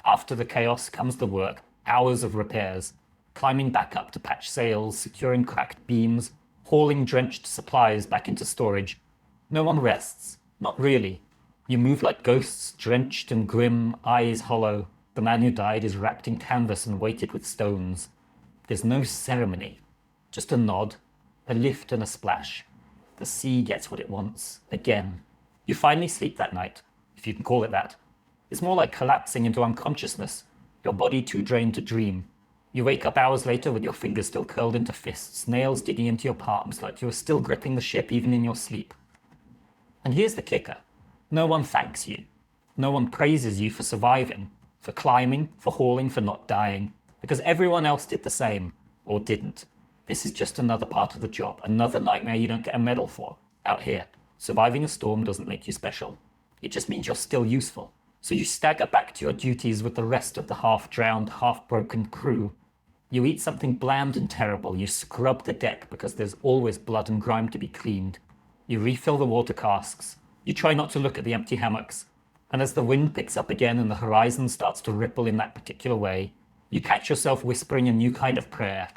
After the chaos comes the work, hours of repairs, climbing back up to patch sails, securing cracked beams, hauling drenched supplies back into storage. No one rests. Not really. You move like ghosts, drenched and grim, eyes hollow. The man who died is wrapped in canvas and weighted with stones. There's no ceremony. Just a nod, a lift and a splash. The sea gets what it wants. Again. You finally sleep that night, if you can call it that. It's more like collapsing into unconsciousness, your body too drained to dream. You wake up hours later with your fingers still curled into fists, nails digging into your palms like you were still gripping the ship even in your sleep. And here's the kicker. No one thanks you. No one praises you for surviving, for climbing, for hauling, for not dying, because everyone else did the same, or didn't. This is just another part of the job, another nightmare you don't get a medal for. Out here, surviving a storm doesn't make you special. It just means you're still useful. So you stagger back to your duties with the rest of the half-drowned, half-broken crew. You eat something bland and terrible. You scrub the deck because there's always blood and grime to be cleaned. You refill the water casks. You try not to look at the empty hammocks. And as the wind picks up again and the horizon starts to ripple in that particular way, you catch yourself whispering a new kind of prayer.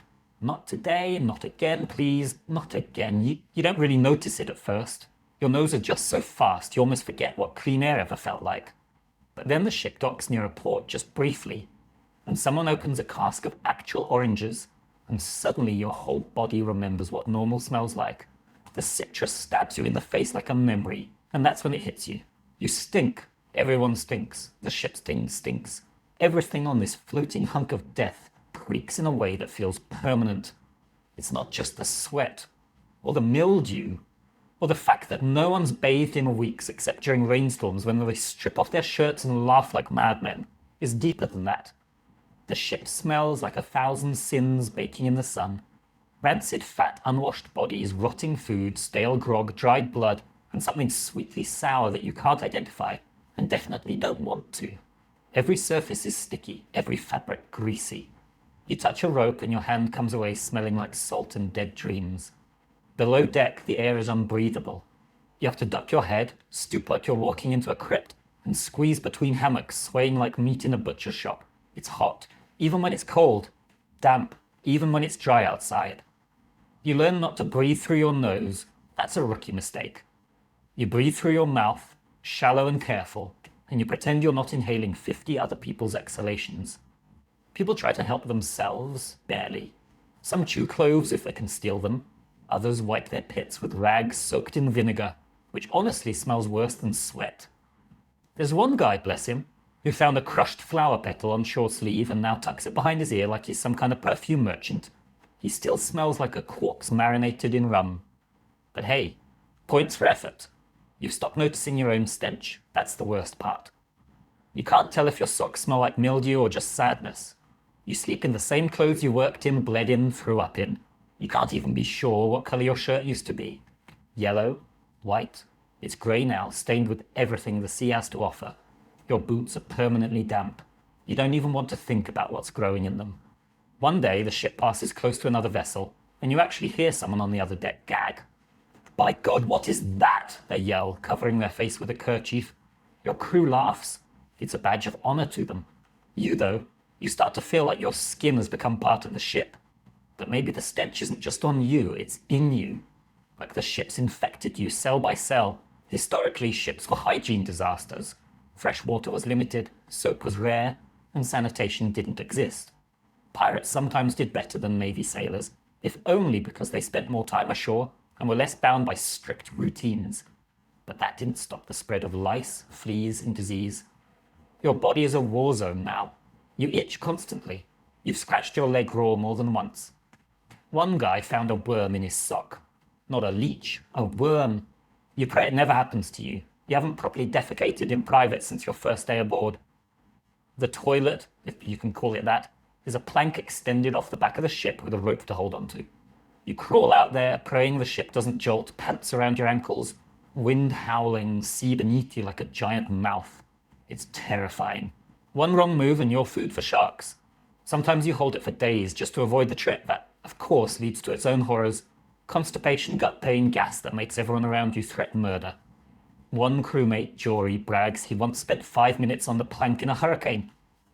Not today, not again, please, not again. You don't really notice it at first. Your nose adjusts so fast you almost forget what clean air ever felt like. But then the ship docks near a port just briefly, and someone opens a cask of actual oranges, and suddenly your whole body remembers what normal smells like. The citrus stabs you in the face like a memory, and that's when it hits you. You stink. Everyone stinks. The ship's thing stinks. Everything on this floating hunk of death creaks in a way that feels permanent. It's not just the sweat, or the mildew, or the fact that no one's bathed in weeks except during rainstorms when they strip off their shirts and laugh like madmen, is deeper than that. The ship smells like 1,000 sins baking in the sun. Rancid fat, unwashed bodies, rotting food, stale grog, dried blood, and something sweetly sour that you can't identify, and definitely don't want to. Every surface is sticky, every fabric greasy. You touch a rope and your hand comes away smelling like salt and dead dreams. Below deck, the air is unbreathable. You have to duck your head, stoop like you're walking into a crypt, and squeeze between hammocks, swaying like meat in a butcher shop. It's hot, even when it's cold. Damp, even when it's dry outside. You learn not to breathe through your nose. That's a rookie mistake. You breathe through your mouth, shallow and careful, and you pretend you're not inhaling 50 other people's exhalations. People try to help themselves, barely. Some chew cloves if they can steal them. Others wipe their pits with rags soaked in vinegar, which honestly smells worse than sweat. There's one guy, bless him, who found a crushed flower petal on short sleeve and now tucks it behind his ear like he's some kind of perfume merchant. He still smells like a corpse marinated in rum. But hey, points for effort. You've stopped noticing your own stench. That's the worst part. You can't tell if your socks smell like mildew or just sadness. You sleep in the same clothes you worked in, bled in, threw up in. You can't even be sure what color your shirt used to be. Yellow? White? It's grey now, stained with everything the sea has to offer. Your boots are permanently damp. You don't even want to think about what's growing in them. One day, the ship passes close to another vessel, and you actually hear someone on the other deck gag. "By God, what is that?" they yell, covering their face with a kerchief. Your crew laughs. It's a badge of honor to them. You, though, you start to feel like your skin has become part of the ship. But maybe the stench isn't just on you, it's in you. Like the ship's infected you cell by cell. Historically, ships were hygiene disasters. Fresh water was limited, soap was rare, and sanitation didn't exist. Pirates sometimes did better than Navy sailors, if only because they spent more time ashore and were less bound by strict routines. But that didn't stop the spread of lice, fleas, and disease. Your body is a war zone now. You itch constantly. You've scratched your leg raw more than once. One guy found a worm in his sock. Not a leech, a worm. You pray it never happens to you. You haven't properly defecated in private since your first day aboard. The toilet, if you can call it that, is a plank extended off the back of the ship with a rope to hold onto. You crawl out there, praying the ship doesn't jolt, pants around your ankles, wind howling, sea beneath you like a giant mouth. It's terrifying. One wrong move and you're food for sharks. Sometimes you hold it for days just to avoid the trip that, of course, leads to its own horrors. Constipation, gut pain, gas that makes everyone around you threaten murder. One crewmate, Jory, brags he once spent 5 minutes on the plank in a hurricane.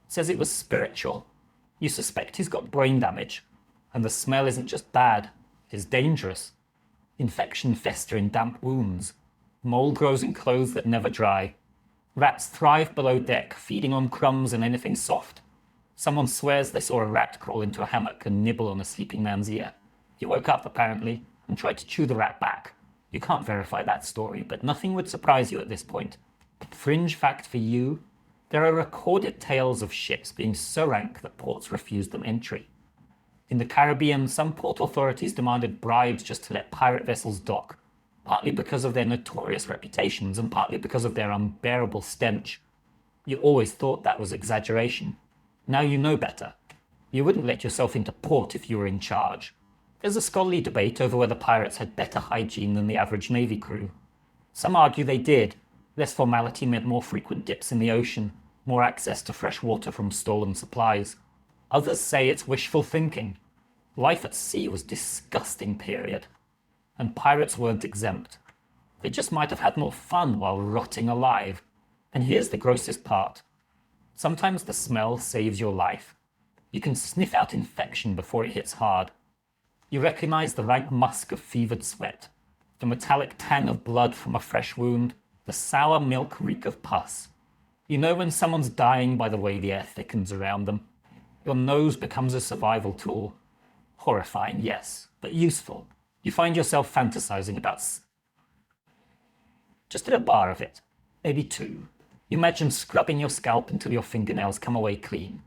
Says it was spiritual. You suspect he's got brain damage. And the smell isn't just bad, it's dangerous. Infection fester in damp wounds. Mold grows in clothes that never dry. Rats thrive below deck, feeding on crumbs and anything soft. Someone swears they saw a rat crawl into a hammock and nibble on a sleeping man's ear. He woke up, apparently, and tried to chew the rat back. You can't verify that story, but nothing would surprise you at this point. Fringe fact for you, there are recorded tales of ships being so rank that ports refused them entry. In the Caribbean, some port authorities demanded bribes just to let pirate vessels dock, partly because of their notorious reputations and partly because of their unbearable stench. You always thought that was exaggeration. Now you know better. You wouldn't let yourself into port if you were in charge. There's a scholarly debate over whether pirates had better hygiene than the average Navy crew. Some argue they did. Less formality meant more frequent dips in the ocean, more access to fresh water from stolen supplies. Others say it's wishful thinking. Life at sea was disgusting, period. And pirates weren't exempt. They just might have had more fun while rotting alive. And here's the grossest part. Sometimes the smell saves your life. You can sniff out infection before it hits hard. You recognize the rank musk of fevered sweat, the metallic tang of blood from a fresh wound, the sour milk reek of pus. You know when someone's dying by the way the air thickens around them. Your nose becomes a survival tool. Horrifying, yes, but useful. You find yourself fantasizing about just at a bar of it, maybe two. You imagine scrubbing your scalp until your fingernails come away clean.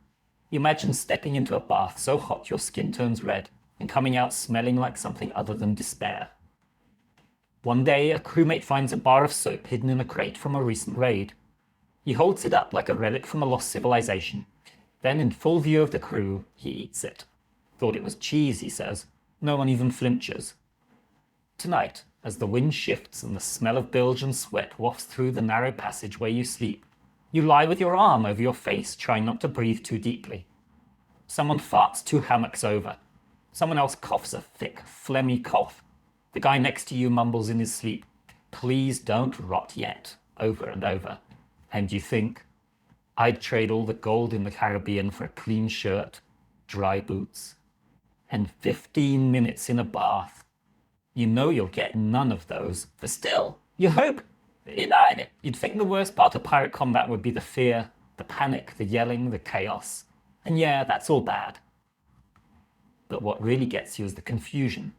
Imagine stepping into a bath so hot your skin turns red and coming out smelling like something other than despair. One day, a crewmate finds a bar of soap hidden in a crate from a recent raid. He holds it up like a relic from a lost civilization. Then, in full view of the crew, he eats it. Thought it was cheese, he says. No one even flinches. Tonight, as the wind shifts and the smell of bilge and sweat wafts through the narrow passage where you sleep, you lie with your arm over your face, trying not to breathe too deeply. Someone farts 2 hammocks over. Someone else coughs a thick, phlegmy cough. The guy next to you mumbles in his sleep, "Please don't rot yet," over and over. And you think, I'd trade all the gold in the Caribbean for a clean shirt, dry boots, and 15 minutes in a bath. You know you'll get none of those, but still, you hope. You'd think the worst part of pirate combat would be the fear, the panic, the yelling, the chaos. And yeah, that's all bad. But what really gets you is the confusion.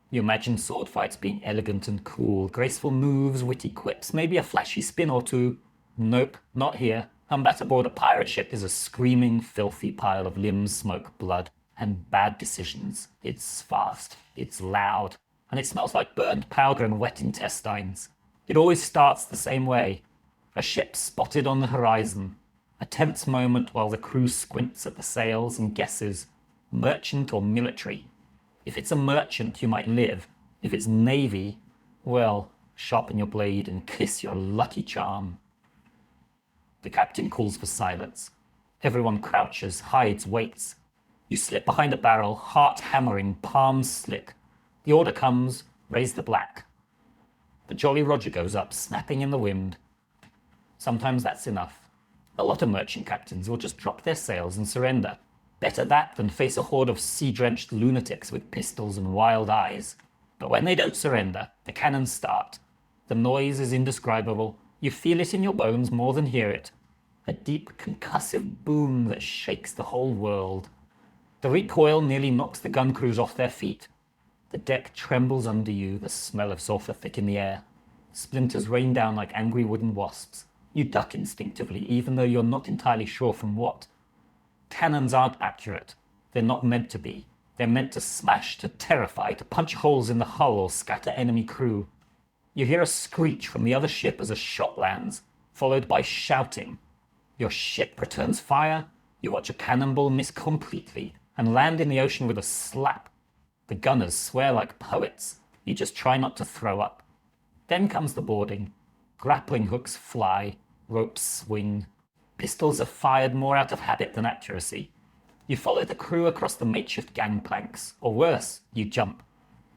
You imagine sword fights being elegant and cool, graceful moves, witty quips, maybe a flashy spin or two. Nope, not here. Combat aboard a pirate ship is a screaming, filthy pile of limbs, smoke, blood, and bad decisions. It's fast, it's loud, and it smells like burned powder and wet intestines. It always starts the same way. A ship spotted on the horizon. A tense moment while the crew squints at the sails and guesses, merchant or military. If it's a merchant, you might live. If it's navy, well, sharpen your blade and kiss your lucky charm. The captain calls for silence. Everyone crouches, hides, waits. You slip behind a barrel, heart hammering, palms slick. The order comes, raise the black. The Jolly Roger goes up, snapping in the wind. Sometimes that's enough. A lot of merchant captains will just drop their sails and surrender. Better that than face a horde of sea-drenched lunatics with pistols and wild eyes. But when they don't surrender, the cannons start. The noise is indescribable. You feel it in your bones more than hear it. A deep, concussive boom that shakes the whole world. The recoil nearly knocks the gun crews off their feet. The deck trembles under you, the smell of sulfur thick in the air. Splinters rain down like angry wooden wasps. You duck instinctively, even though you're not entirely sure from what. Cannons aren't accurate. They're not meant to be. They're meant to smash, to terrify, to punch holes in the hull or scatter enemy crew. You hear a screech from the other ship as a shot lands, followed by shouting. Your ship returns fire. You watch a cannonball miss completely and land in the ocean with a slap. The gunners swear like poets. You just try not to throw up. Then comes the boarding. Grappling hooks fly, ropes swing. Pistols are fired more out of habit than accuracy. You follow the crew across the makeshift gangplanks, or worse, you jump.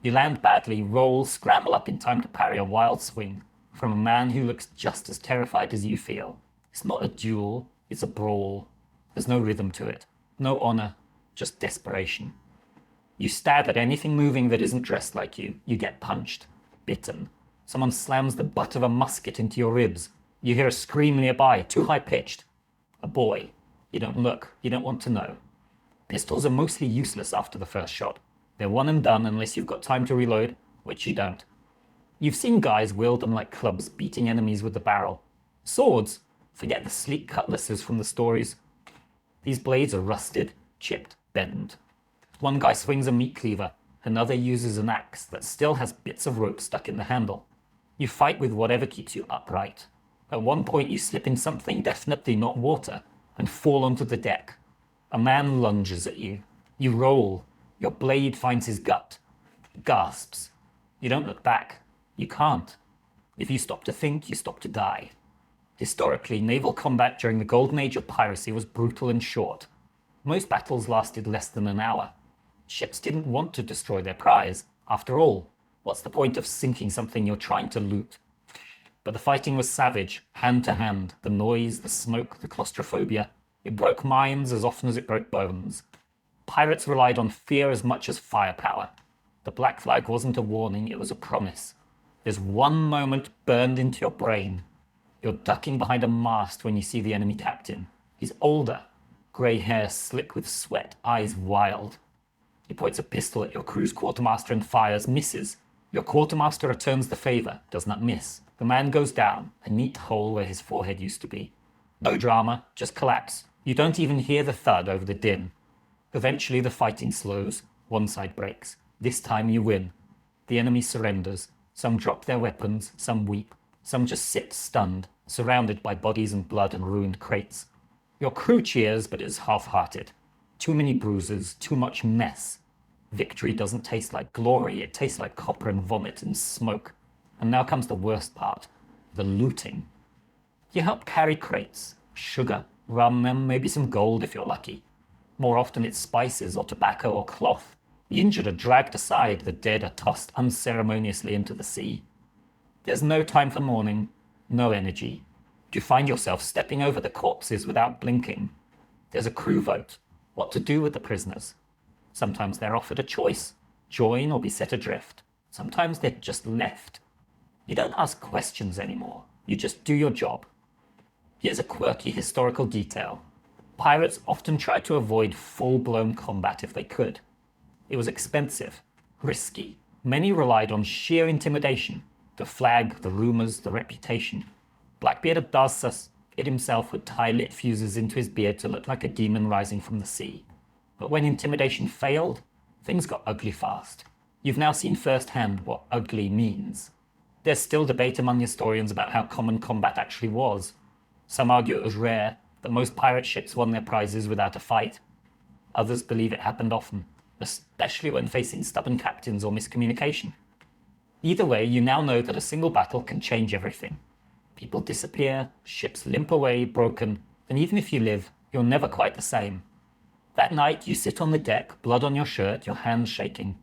You land badly, roll, scramble up in time to parry a wild swing from a man who looks just as terrified as you feel. It's not a duel, it's a brawl. There's no rhythm to it, no honor, just desperation. You stab at anything moving that isn't dressed like you. You get punched, bitten. Someone slams the butt of a musket into your ribs. You hear a scream nearby, too high-pitched. A boy. You don't look. You don't want to know. Pistols are mostly useless after the first shot. They're one and done unless you've got time to reload, which you don't. You've seen guys wield them like clubs, beating enemies with the barrel. Swords? Forget the sleek cutlasses from the stories. These blades are rusted, chipped, bent. One guy swings a meat cleaver, another uses an axe that still has bits of rope stuck in the handle. You fight with whatever keeps you upright. At one point you slip in something definitely not water and fall onto the deck. A man lunges at you. You roll. Your blade finds his gut. Gasps. You don't look back. You can't. If you stop to think, you stop to die. Historically, naval combat during the golden age of piracy was brutal and short. Most battles lasted less than an hour. Ships didn't want to destroy their prize. After all, what's the point of sinking something you're trying to loot? But the fighting was savage, hand to hand. The noise, the smoke, the claustrophobia. It broke minds as often as it broke bones. Pirates relied on fear as much as firepower. The black flag wasn't a warning, it was a promise. There's one moment burned into your brain. You're ducking behind a mast when you see the enemy captain. He's older. Grey hair slick with sweat, eyes wild. He points a pistol at your crew's quartermaster and fires, misses. Your quartermaster returns the favor, does not miss. The man goes down, a neat hole where his forehead used to be. No drama, just collapse. You don't even hear the thud over the din. Eventually the fighting slows, one side breaks. This time you win. The enemy surrenders. Some drop their weapons, some weep, some just sit stunned, surrounded by bodies and blood and ruined crates. Your crew cheers, but is half-hearted. Too many bruises, too much mess. Victory doesn't taste like glory, it tastes like copper and vomit and smoke. And now comes the worst part, the looting. You help carry crates, sugar, rum, and maybe some gold if you're lucky. More often it's spices or tobacco or cloth. The injured are dragged aside, the dead are tossed unceremoniously into the sea. There's no time for mourning, no energy. You find yourself stepping over the corpses without blinking. There's a crew vote, what to do with the prisoners. Sometimes they're offered a choice, join or be set adrift. Sometimes they're just left. You don't ask questions anymore, you just do your job. Here's a quirky historical detail. Pirates often tried to avoid full-blown combat if they could. It was expensive, risky. Many relied on sheer intimidation, the flag, the rumors, the reputation. Blackbeard of Darsus himself would tie lit fuses into his beard to look like a demon rising from the sea. But when intimidation failed, things got ugly fast. You've now seen firsthand what ugly means. There's still debate among historians about how common combat actually was. Some argue it was rare, that most pirate ships won their prizes without a fight. Others believe it happened often, especially when facing stubborn captains or miscommunication. Either way, you now know that a single battle can change everything. People disappear, ships limp away, broken, and even if you live, you're never quite the same. That night, you sit on the deck, blood on your shirt, your hands shaking.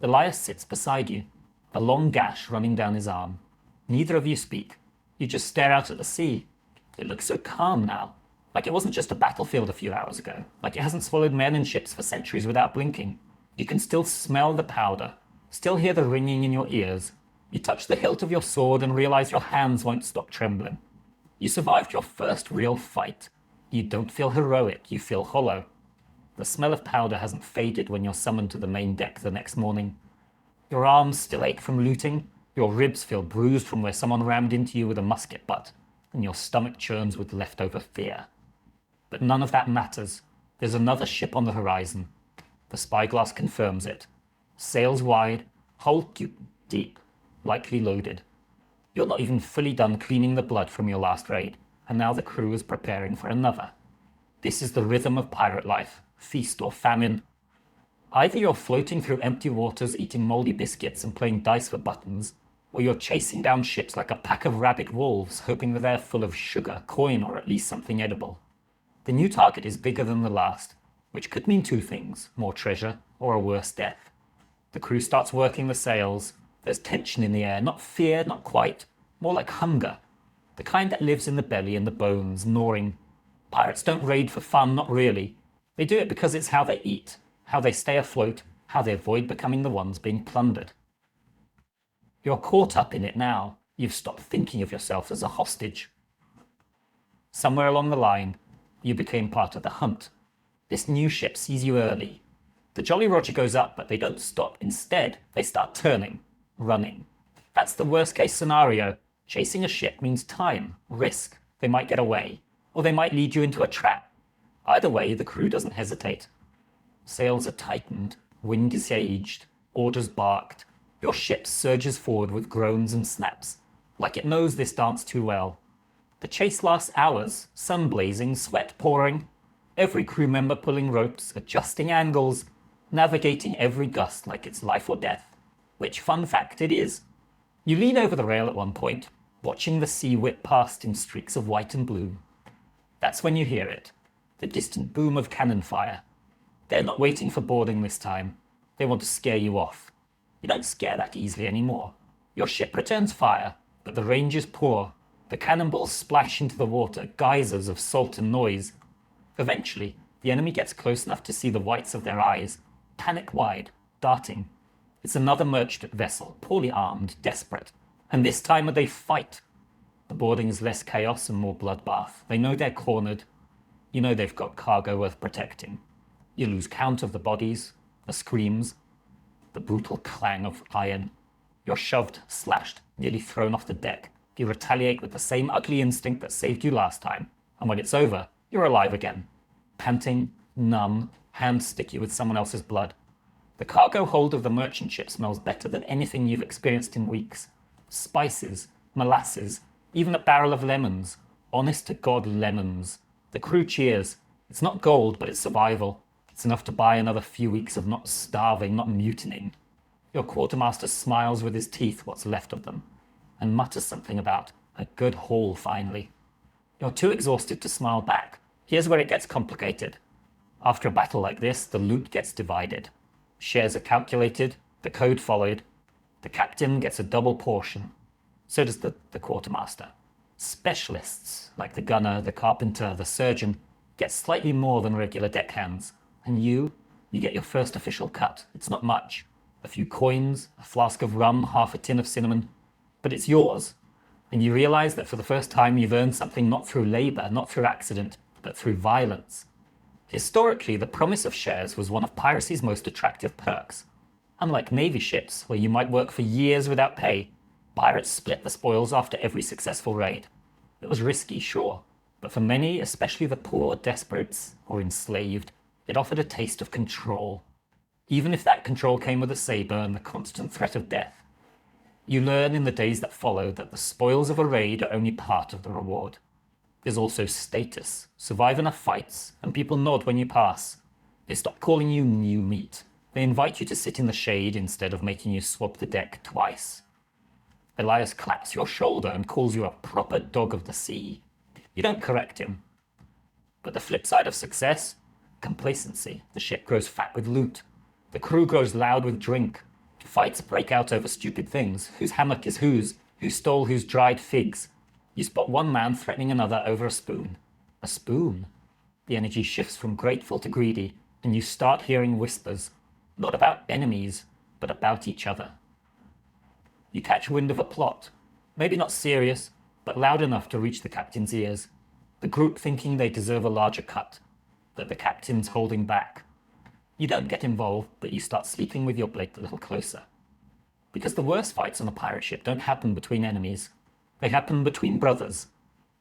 Elias sits beside you, a long gash running down his arm. Neither of you speak. You just stare out at the sea. It looks so calm now, like it wasn't just a battlefield a few hours ago, like it hasn't swallowed men and ships for centuries without blinking. You can still smell the powder, still hear the ringing in your ears. You touch the hilt of your sword and realize your hands won't stop trembling. You survived your first real fight. You don't feel heroic, you feel hollow. The smell of powder hasn't faded when you're summoned to the main deck the next morning. Your arms still ache from looting, your ribs feel bruised from where someone rammed into you with a musket butt, and your stomach churns with leftover fear. But none of that matters. There's another ship on the horizon. The spyglass confirms it. Sails wide, hull deep, likely loaded. You're not even fully done cleaning the blood from your last raid, and now the crew is preparing for another. This is the rhythm of pirate life, feast or famine. Either you're floating through empty waters eating moldy biscuits and playing dice for buttons, or you're chasing down ships like a pack of rabid wolves, hoping that they're full of sugar, coin, or at least something edible. The new target is bigger than the last, which could mean two things, more treasure or a worse death. The crew starts working the sails. There's tension in the air, not fear, not quite, more like hunger. The kind that lives in the belly and the bones, gnawing. Pirates don't raid for fun, not really. They do it because it's how they eat, how they stay afloat, how they avoid becoming the ones being plundered. You're caught up in it now. You've stopped thinking of yourself as a hostage. Somewhere along the line, you became part of the hunt. This new ship sees you early. The Jolly Roger goes up, but they don't stop. Instead, they start turning, running. That's the worst case scenario. Chasing a ship means time, risk. They might get away, or they might lead you into a trap. Either way, the crew doesn't hesitate. Sails are tightened, wind is aged, orders barked. Your ship surges forward with groans and snaps, like it knows this dance too well. The chase lasts hours, sun blazing, sweat pouring. Every crew member pulling ropes, adjusting angles, navigating every gust like it's life or death. Which, fun fact, it is. You lean over the rail at one point, watching the sea whip past in streaks of white and blue. That's when you hear it, the distant boom of cannon fire. They're not waiting for boarding this time. They want to scare you off. You don't scare that easily anymore. Your ship returns fire, but the range is poor. The cannonballs splash into the water, geysers of salt and noise. Eventually, the enemy gets close enough to see the whites of their eyes, panic-wide, darting. It's another merchant vessel, poorly armed, desperate. And this time they fight. The boarding is less chaos and more bloodbath. They know they're cornered. You know they've got cargo worth protecting. You lose count of the bodies, the screams, the brutal clang of iron. You're shoved, slashed, nearly thrown off the deck. You retaliate with the same ugly instinct that saved you last time. And when it's over, you're alive again. panting, numb, hands sticky with someone else's blood. The cargo hold of the merchant ship smells better than anything you've experienced in weeks. Spices, molasses, even a barrel of lemons. Honest to God, lemons. The crew cheers. It's not gold, but it's survival. It's enough to buy another few weeks of not starving, not mutinying. Your quartermaster smiles with his teeth, what's left of them, and mutters something about a good haul finally. You're too exhausted to smile back. Here's where it gets complicated. After a battle like this, the loot gets divided. Shares are calculated, the code followed. The captain gets a double portion. So does the quartermaster. Specialists, like the gunner, the carpenter, the surgeon, get slightly more than regular deckhands. And you get your first official cut. It's not much. A few coins, a flask of rum, half a tin of cinnamon. But it's yours. And you realize that for the first time you've earned something not through labor, not through accident, but through violence. Historically, the promise of shares was one of piracy's most attractive perks. Unlike Navy ships, where you might work for years without pay, pirates split the spoils after every successful raid. It was risky, sure, but for many, especially the poor, desperates, or enslaved, it offered a taste of control. Even if that control came with a saber and the constant threat of death. You learn in the days that follow that the spoils of a raid are only part of the reward. There's also status. Survive enough fights, and people nod when you pass. They stop calling you new meat. They invite you to sit in the shade instead of making you swab the deck twice. Elias claps your shoulder and calls you a proper dog of the sea. You don't correct him. But the flip side of success? Complacency. The ship grows fat with loot. The crew grows loud with drink. Fights break out over stupid things. Whose hammock is whose? Who stole whose dried figs? You spot one man threatening another over a spoon. A spoon? The energy shifts from grateful to greedy, and you start hearing whispers. Not about enemies, but about each other. You catch wind of a plot. Maybe not serious, but loud enough to reach the captain's ears. The group thinking they deserve a larger cut. That the captain's holding back. You don't get involved, but you start sleeping with your blade a little closer. Because the worst fights on a pirate ship don't happen between enemies. They happen between brothers.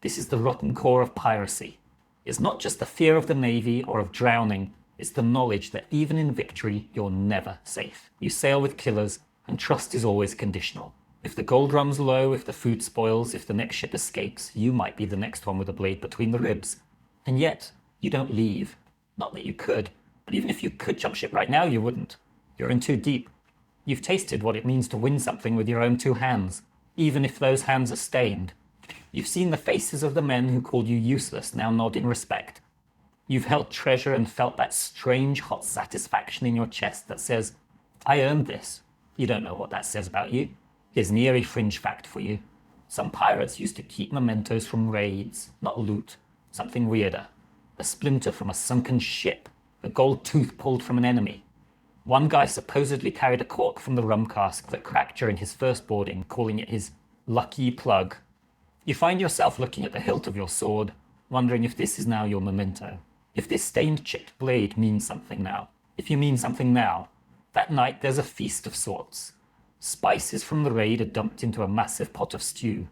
This is the rotten core of piracy. It's not just the fear of the navy or of drowning. It's the knowledge that even in victory, you're never safe. You sail with killers, and trust is always conditional. If the gold runs low, if the food spoils, if the next ship escapes, you might be the next one with a blade between the ribs. And yet, you don't leave. Not that you could. But even if you could jump ship right now, you wouldn't. You're in too deep. You've tasted what it means to win something with your own two hands, even if those hands are stained. You've seen the faces of the men who called you useless now nod in respect. You've held treasure and felt that strange hot satisfaction in your chest that says, I earned this. You don't know what that says about you. Here's an eerie fringe fact for you. Some pirates used to keep mementos from raids, not loot. Something weirder. A splinter from a sunken ship. A gold tooth pulled from an enemy. One guy supposedly carried a cork from the rum cask that cracked during his first boarding, calling it his lucky plug. You find yourself looking at the hilt of your sword, wondering if this is now your memento. If this stained chipped blade means something now. If you mean something now. That night there's a feast of sorts. Spices from the raid are dumped into a massive pot of stew.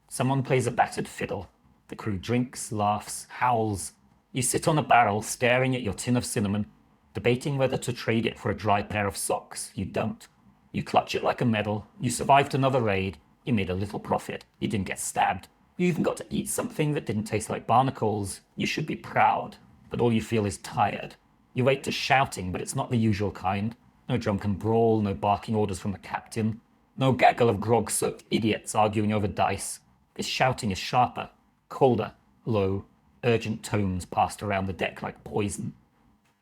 Someone plays a battered fiddle. The crew drinks, laughs, howls. You sit on a barrel staring at your tin of cinnamon, debating whether to trade it for a dry pair of socks. You don't. You clutch it like a medal. You survived another raid. You made a little profit. You didn't get stabbed. You even got to eat something that didn't taste like barnacles. You should be proud, but all you feel is tired. You wake to shouting, but it's not the usual kind. No drunken brawl, no barking orders from the captain. No gaggle of grog-soaked idiots arguing over dice. This shouting is sharper, colder, low. Urgent tones passed around the deck like poison.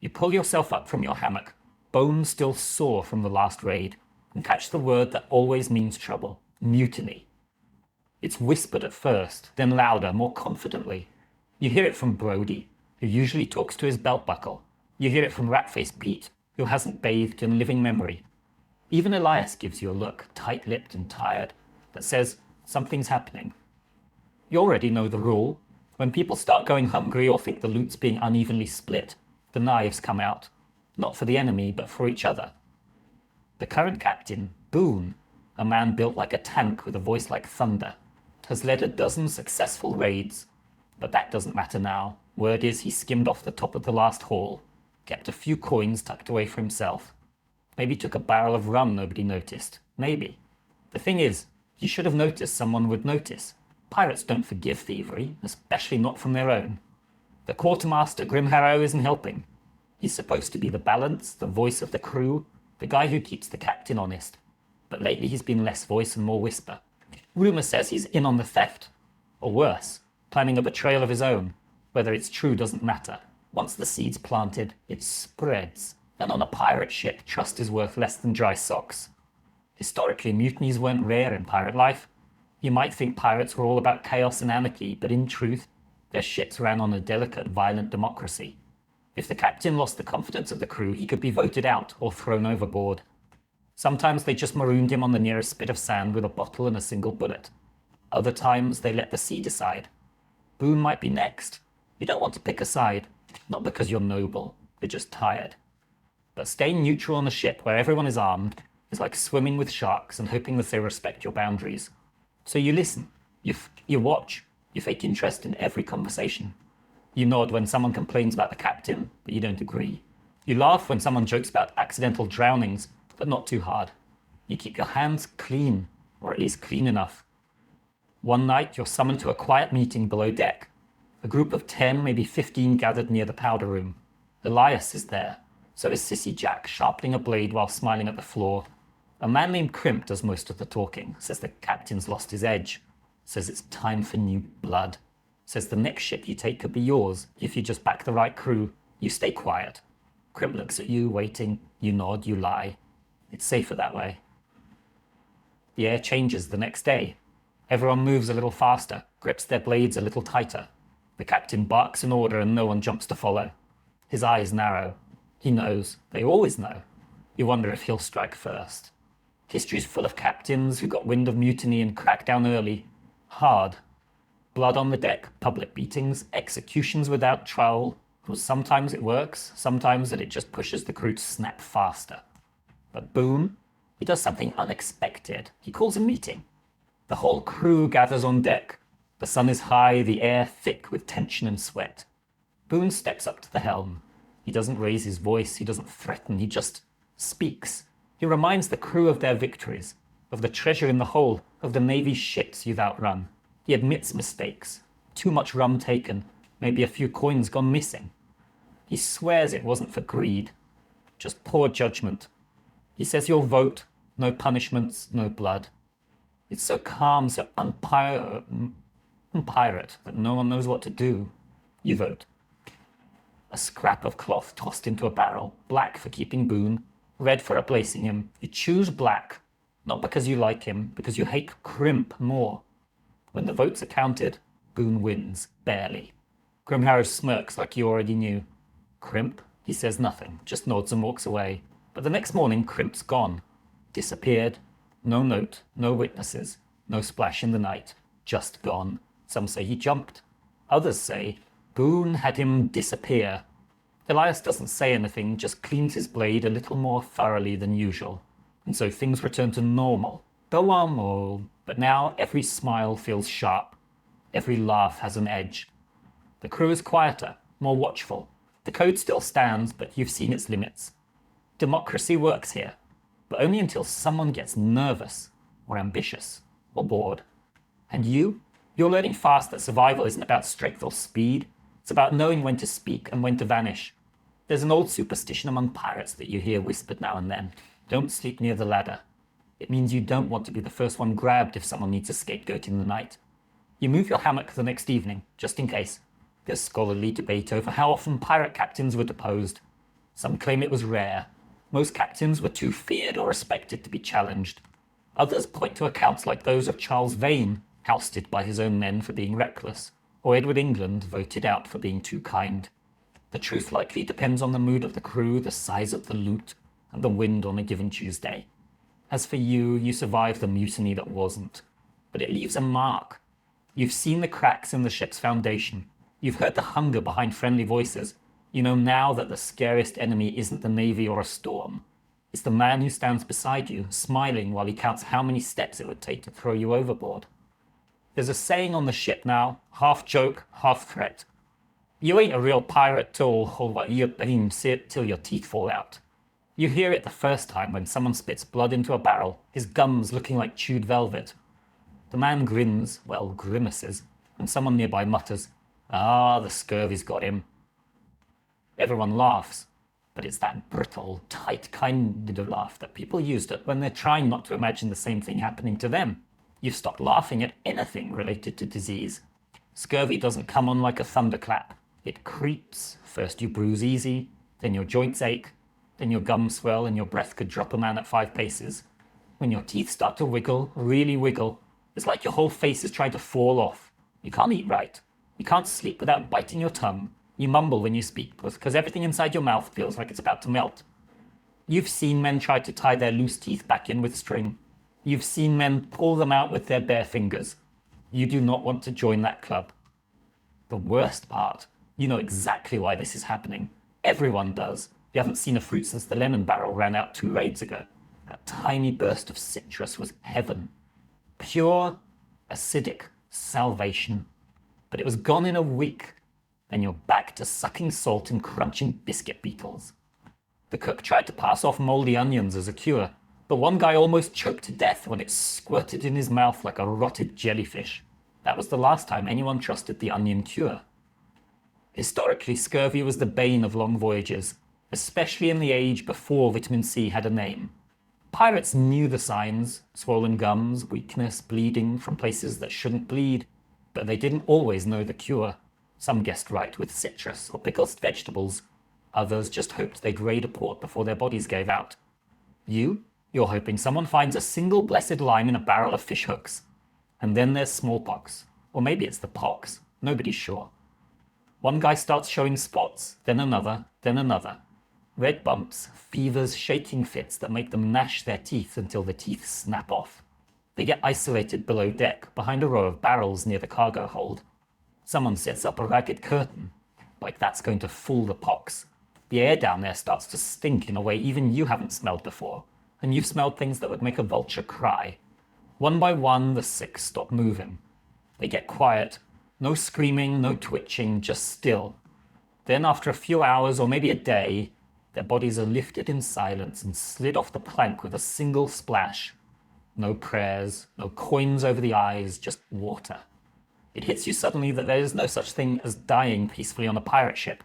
You pull yourself up from your hammock, bones still sore from the last raid, and catch the word that always means trouble. Mutiny. It's whispered at first, then louder, more confidently. You hear it from Brody, who usually talks to his belt buckle. You hear it from Rat-Faced Pete, who hasn't bathed in living memory. Even Elias gives you a look, tight-lipped and tired, that says something's happening. You already know the rule. When people start going hungry or think the loot's being unevenly split, the knives come out. Not for the enemy, but for each other. The current captain, Boone, a man built like a tank with a voice like thunder, has led a dozen successful raids. But that doesn't matter now. Word is he skimmed off the top of the last haul, kept a few coins tucked away for himself. Maybe took a barrel of rum nobody noticed. Maybe. The thing is, you should have noticed someone would notice. Pirates don't forgive thievery, especially not from their own. The quartermaster, Grimharrow, isn't helping. He's supposed to be the balance, the voice of the crew, the guy who keeps the captain honest. But lately he's been less voice and more whisper. Rumour says he's in on the theft. Or worse, planning a betrayal of his own. Whether it's true doesn't matter. Once the seed's planted, it spreads. And on a pirate ship, trust is worth less than dry socks. Historically, mutinies weren't rare in pirate life. You might think pirates were all about chaos and anarchy, but in truth, their ships ran on a delicate, violent democracy. If the captain lost the confidence of the crew, he could be voted out or thrown overboard. Sometimes they just marooned him on the nearest spit of sand with a bottle and a single bullet. Other times, they let the sea decide. Boone might be next. You don't want to pick a side, not because you're noble, you're just tired. But staying neutral on a ship where everyone is armed is like swimming with sharks and hoping that they respect your boundaries. So you listen, you watch, you fake interest in every conversation. You nod when someone complains about the captain, but you don't agree. You laugh when someone jokes about accidental drownings, but not too hard. You keep your hands clean, or at least clean enough. One night, you're summoned to a quiet meeting below deck. A group of 10, maybe 15 gathered near the powder room. Elias is there. So is Sissy Jack, sharpening a blade while smiling at the floor. A man named Crimp does most of the talking, says the captain's lost his edge, says it's time for new blood, says the next ship you take could be yours if you just back the right crew. You stay quiet. Crimp looks at you, waiting. You nod, you lie. It's safer that way. The air changes the next day. Everyone moves a little faster, grips their blades a little tighter. The captain barks an order and no one jumps to follow. His eyes narrow. He knows. They always know. You wonder if he'll strike first. History's full of captains who got wind of mutiny and cracked down early. Hard. Blood on the deck, public beatings, executions without trial. Sometimes it works, sometimes that it just pushes the crew to snap faster. But Boone, he does something unexpected. He calls a meeting. The whole crew gathers on deck. The sun is high, the air thick with tension and sweat. Boone steps up to the helm. He doesn't raise his voice, he doesn't threaten, he just speaks. He reminds the crew of their victories, of the treasure in the hold, of the Navy's ships you've outrun. He admits mistakes. Too much rum taken, maybe a few coins gone missing. He swears it wasn't for greed, just poor judgment. He says you'll vote, no punishments, no blood. It's so calm, so unpirate that no one knows what to do. You vote. A scrap of cloth tossed into a barrel, black for keeping Boone, red for replacing him. You choose black, not because you like him, because you hate Crimp more. When the votes are counted, Boone wins, barely. Grimharrow smirks like you already knew. Crimp? He says nothing, just nods and walks away. But the next morning, Crimp's gone. Disappeared. No note, no witnesses, no splash in the night. Just gone. Some say he jumped. Others say Boone had him disappear. Elias doesn't say anything, just cleans his blade a little more thoroughly than usual. And so things return to normal. But now every smile feels sharp. Every laugh has an edge. The crew is quieter, more watchful. The code still stands, but you've seen its limits. Democracy works here, but only until someone gets nervous, or ambitious, or bored. And you're learning fast that survival isn't about strength or speed. It's about knowing when to speak and when to vanish. There's an old superstition among pirates that you hear whispered now and then. Don't sleep near the ladder. It means you don't want to be the first one grabbed if someone needs a scapegoat in the night. You move your hammock the next evening, just in case. There's scholarly debate over how often pirate captains were deposed. Some claim it was rare. Most captains were too feared or respected to be challenged. Others point to accounts like those of Charles Vane, ousted by his own men for being reckless, or Edward England voted out for being too kind. The truth likely depends on the mood of the crew, the size of the loot, and the wind on a given Tuesday. As for you, you survived the mutiny that wasn't. But it leaves a mark. You've seen the cracks in the ship's foundation. You've heard the hunger behind friendly voices. You know now that the scariest enemy isn't the Navy or a storm. It's the man who stands beside you, smiling while he counts how many steps it would take to throw you overboard. There's a saying on the ship now, half joke, half threat. You ain't a real pirate till, you see it till your teeth fall out. You hear it the first time when someone spits blood into a barrel, his gums looking like chewed velvet. The man grins, well, grimaces, and someone nearby mutters, "Ah, the scurvy's got him." Everyone laughs, but it's that brittle, tight kind of laugh that people use when they're trying not to imagine the same thing happening to them. You've stopped laughing at anything related to disease. Scurvy doesn't come on like a thunderclap. It creeps. First you bruise easy, then your joints ache, then your gums swell and your breath could drop a man at 5 paces. When your teeth start to wiggle, really wiggle, it's like your whole face is trying to fall off. You can't eat right. You can't sleep without biting your tongue. You mumble when you speak because everything inside your mouth feels like it's about to melt. You've seen men try to tie their loose teeth back in with string. You've seen men pull them out with their bare fingers. You do not want to join that club. The worst part, you know exactly why this is happening. Everyone does. You haven't seen a fruit since the lemon barrel ran out 2 raids ago. That tiny burst of citrus was heaven. Pure, acidic salvation. But it was gone in a week. Then you're back to sucking salt and crunching biscuit beetles. The cook tried to pass off moldy onions as a cure, but one guy almost choked to death when it squirted in his mouth like a rotted jellyfish. That was the last time anyone trusted the onion cure. Historically, scurvy was the bane of long voyages, especially in the age before vitamin C had a name. Pirates knew the signs: swollen gums, weakness, bleeding from places that shouldn't bleed, but they didn't always know the cure. Some guessed right with citrus or pickled vegetables. Others just hoped they'd raid a port before their bodies gave out. You're hoping someone finds a single blessed lime in a barrel of fish hooks. And then there's smallpox. Or maybe it's the pox. Nobody's sure. One guy starts showing spots, then another, then another. Red bumps, fevers, shaking fits that make them gnash their teeth until the teeth snap off. They get isolated below deck, behind a row of barrels near the cargo hold. Someone sets up a ragged curtain, like that's going to fool the pox. The air down there starts to stink in a way even you haven't smelled before, and you've smelled things that would make a vulture cry. One by one, the sick stop moving. They get quiet. No screaming, no twitching, just still. Then after a few hours or maybe a day, their bodies are lifted in silence and slid off the plank with a single splash. No prayers, no coins over the eyes, just water. It hits you suddenly that there is no such thing as dying peacefully on a pirate ship.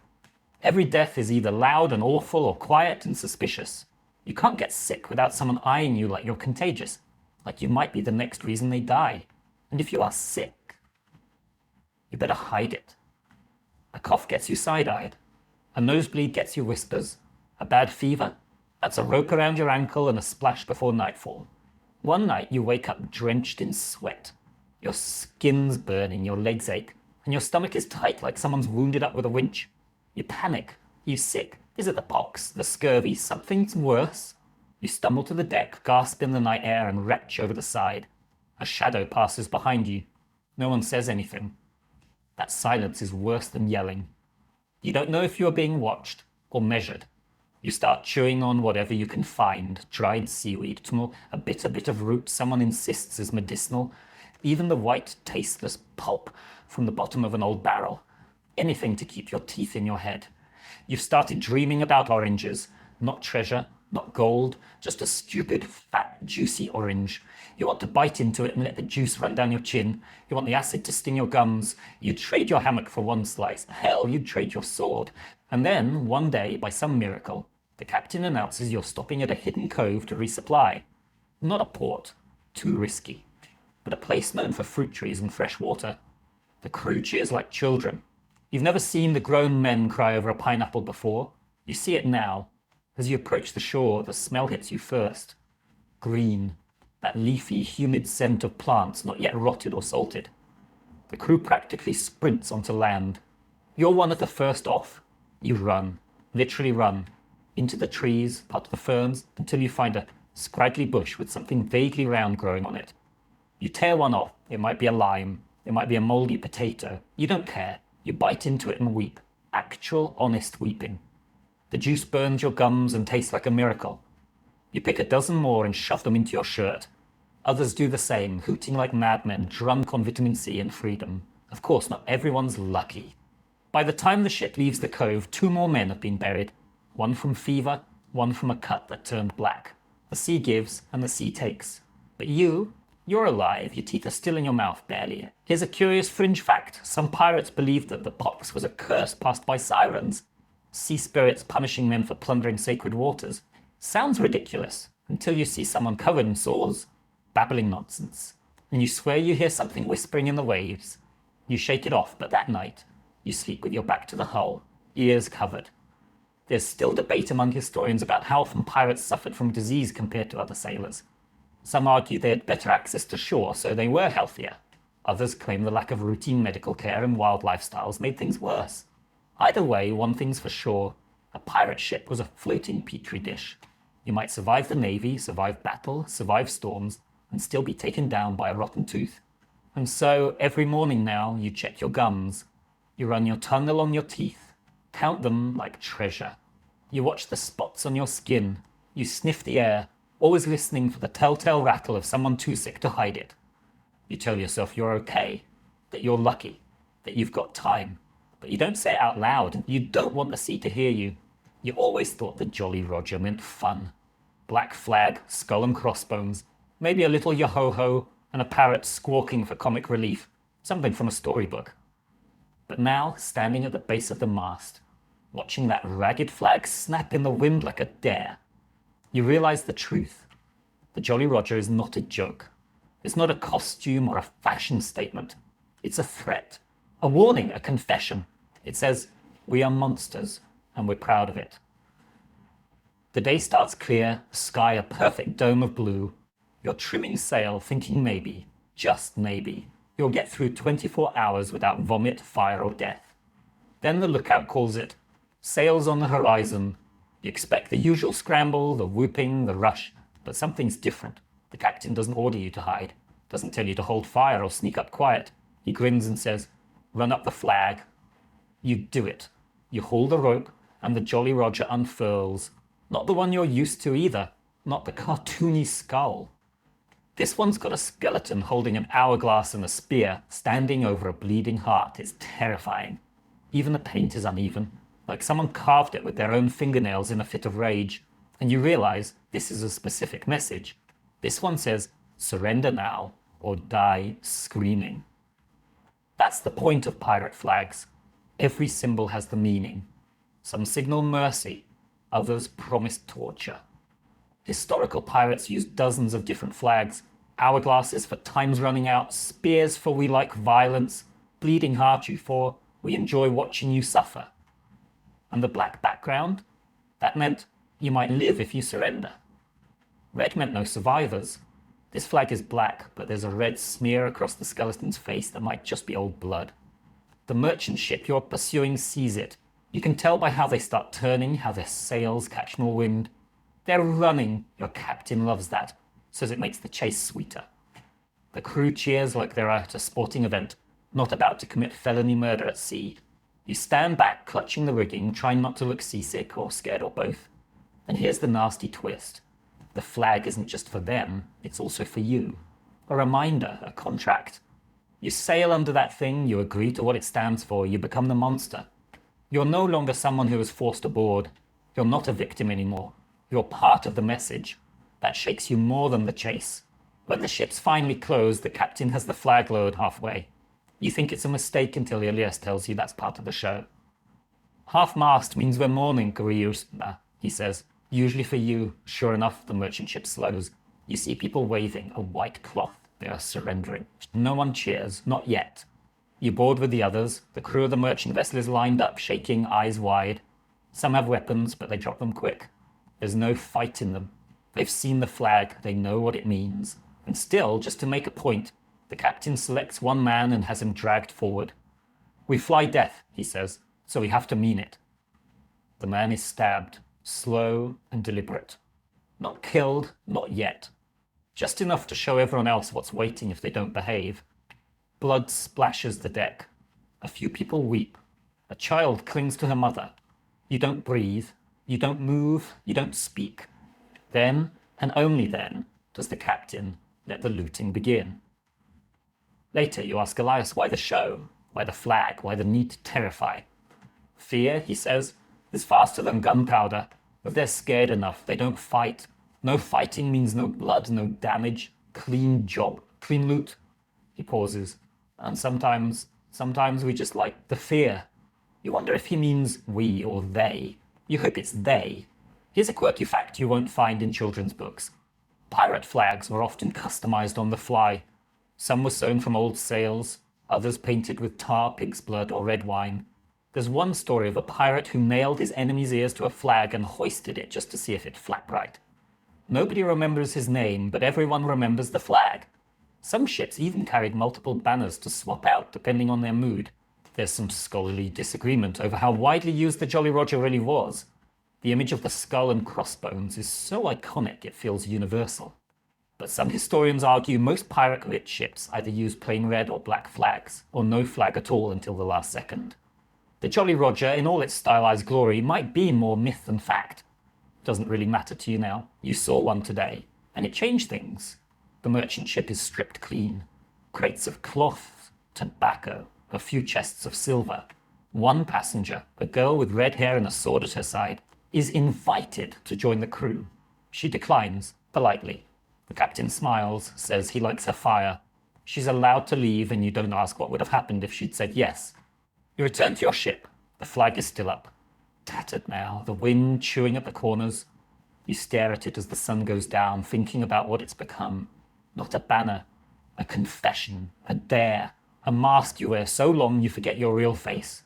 Every death is either loud and awful or quiet and suspicious. You can't get sick without someone eyeing you like you're contagious, like you might be the next reason they die. And if you are sick, you better hide it. A cough gets you side-eyed. A nosebleed gets you whispers. A bad fever? That's a rope around your ankle and a splash before nightfall. One night you wake up drenched in sweat. Your skin's burning, your legs ache, and your stomach is tight like someone's wounded up with a winch. You panic. You sick? Is it the pox, the scurvy, something's worse? You stumble to the deck, gasp in the night air, and retch over the side. A shadow passes behind you. No one says anything. That silence is worse than yelling. You don't know if you are being watched or measured. You start chewing on whatever you can find: dried seaweed, a bitter bit of root someone insists is medicinal, even the white, tasteless pulp from the bottom of an old barrel. Anything to keep your teeth in your head. You've started dreaming about oranges, not treasure, not gold, just a stupid, fat, juicy orange. You want to bite into it and let the juice run down your chin. You want the acid to sting your gums. You'd trade your hammock for one slice. Hell, you'd trade your sword. And then, one day, by some miracle, the captain announces you're stopping at a hidden cove to resupply. Not a port, too risky, but a place known for fruit trees and fresh water. The crew cheers like children. You've never seen the grown men cry over a pineapple before. You see it now. As you approach the shore, the smell hits you first. Green, that leafy, humid scent of plants not yet rotted or salted. The crew practically sprints onto land. You're one of the first off. You run, literally run, into the trees, part of the ferns, until you find a scraggly bush with something vaguely round growing on it. You tear one off. It might be a lime. It might be a moldy potato. You don't care. You bite into it and weep. Actual, honest weeping. The juice burns your gums and tastes like a miracle. You pick a dozen more and shove them into your shirt. Others do the same, hooting like madmen, drunk on vitamin C and freedom. Of course, not everyone's lucky. By the time the ship leaves the cove, 2 more men have been buried. One from fever, one from a cut that turned black. The sea gives and the sea takes. But you're alive, your teeth are still in your mouth, barely. Here's a curious fringe fact. Some pirates believed that the box was a curse passed by sirens. Sea spirits punishing men for plundering sacred waters. Sounds ridiculous, until you see someone covered in sores, babbling nonsense. And you swear you hear something whispering in the waves. You shake it off, but that night, you sleep with your back to the hull, ears covered. There's still debate among historians about how often pirates suffered from disease compared to other sailors. Some argue they had better access to shore, so they were healthier. Others claim the lack of routine medical care and wild lifestyles made things worse. Either way, one thing's for sure, a pirate ship was a floating petri dish. You might survive the navy, survive battle, survive storms, and still be taken down by a rotten tooth. And so, every morning now, you check your gums. You run your tongue along your teeth, count them like treasure. You watch the spots on your skin. You sniff the air, always listening for the telltale rattle of someone too sick to hide it. You tell yourself you're okay, that you're lucky, that you've got time. But you don't say it out loud. You don't want the sea to hear you. You always thought the Jolly Roger meant fun. Black flag, skull and crossbones, maybe a little yo-ho-ho, and a parrot squawking for comic relief. Something from a storybook. But now, standing at the base of the mast, watching that ragged flag snap in the wind like a dare, you realize the truth. The Jolly Roger is not a joke. It's not a costume or a fashion statement. It's a threat, a warning, a confession. It says, we are monsters, and we're proud of it. The day starts clear, the sky a perfect dome of blue. You're trimming sail, thinking maybe, just maybe, you'll get through 24 hours without vomit, fire, or death. Then the lookout calls it, sails on the horizon. You expect the usual scramble, the whooping, the rush, but something's different. The captain doesn't order you to hide, doesn't tell you to hold fire or sneak up quiet. He grins and says, run up the flag. You do it. You haul the rope, and the Jolly Roger unfurls. Not the one you're used to either, not the cartoony skull. This one's got a skeleton holding an hourglass and a spear, standing over a bleeding heart. It's terrifying. Even the paint is uneven, like someone carved it with their own fingernails in a fit of rage. And you realize this is a specific message. This one says, surrender now, or die screaming. That's the point of pirate flags. Every symbol has the meaning. Some signal mercy, others promise torture. Historical pirates used dozens of different flags. Hourglasses for time's running out, spears for we like violence, bleeding heart you for we enjoy watching you suffer. And the black background? That meant you might live if you surrender. Red meant no survivors. This flag is black, but there's a red smear across the skeleton's face that might just be old blood. The merchant ship you're pursuing sees it. You can tell by how they start turning, how their sails catch more wind. They're running. Your captain loves that, says it makes the chase sweeter. The crew cheers like they're at a sporting event, not about to commit felony murder at sea. You stand back, clutching the rigging, trying not to look seasick or scared or both. And here's the nasty twist. The flag isn't just for them, it's also for you. A reminder, a contract. You sail under that thing, you agree to what it stands for, you become the monster. You're no longer someone who was forced aboard. You're not a victim anymore. You're part of the message. That shakes you more than the chase. When the ship's finally closed, the captain has the flag lowered halfway. You think it's a mistake until Elias tells you that's part of the show. Half-mast means we're mourning, Kuriusma, he says. Usually for you, sure enough, the merchant ship slows. You see people waving a white cloth. They are surrendering. No one cheers, not yet. You board with the others. The crew of the merchant vessel is lined up, shaking, eyes wide. Some have weapons, but they drop them quick. There's no fight in them. They've seen the flag, they know what it means. And still, just to make a point, the captain selects one man and has him dragged forward. We fly death, he says, so we have to mean it. The man is stabbed, slow and deliberate. Not killed, not yet. Just enough to show everyone else what's waiting if they don't behave. Blood splashes the deck. A few people weep. A child clings to her mother. You don't breathe. You don't move, you don't speak. Then, and only then, does the captain let the looting begin. Later, you ask Elias why the show, why the flag, why the need to terrify. Fear, he says, is faster than gunpowder. If they're scared enough, they don't fight. No fighting means no blood, no damage. Clean job, clean loot. He pauses. And sometimes we just like the fear. You wonder if he means we or they. You hope it's they. Here's a quirky fact you won't find in children's books. Pirate flags were often customized on the fly. Some were sewn from old sails, others painted with tar, pig's blood, or red wine. There's one story of a pirate who nailed his enemy's ears to a flag and hoisted it just to see if it flapped right. Nobody remembers his name, but everyone remembers the flag. Some ships even carried multiple banners to swap out depending on their mood. There's some scholarly disagreement over how widely used the Jolly Roger really was. The image of the skull and crossbones is so iconic it feels universal. But some historians argue most pirate-lit ships either use plain red or black flags, or no flag at all until the last second. The Jolly Roger, in all its stylized glory, might be more myth than fact. Doesn't really matter to you now. You saw one today, and it changed things. The merchant ship is stripped clean. Crates of cloth, tobacco, a few chests of silver. One passenger, a girl with red hair and a sword at her side, is invited to join the crew. She declines, politely. The captain smiles, says he likes her fire. She's allowed to leave, and you don't ask what would have happened if she'd said yes. You return to your ship. The flag is still up. Tattered now, the wind chewing at the corners. You stare at it as the sun goes down, thinking about what it's become. Not a banner, a confession, a dare, a mask you wear so long you forget your real face.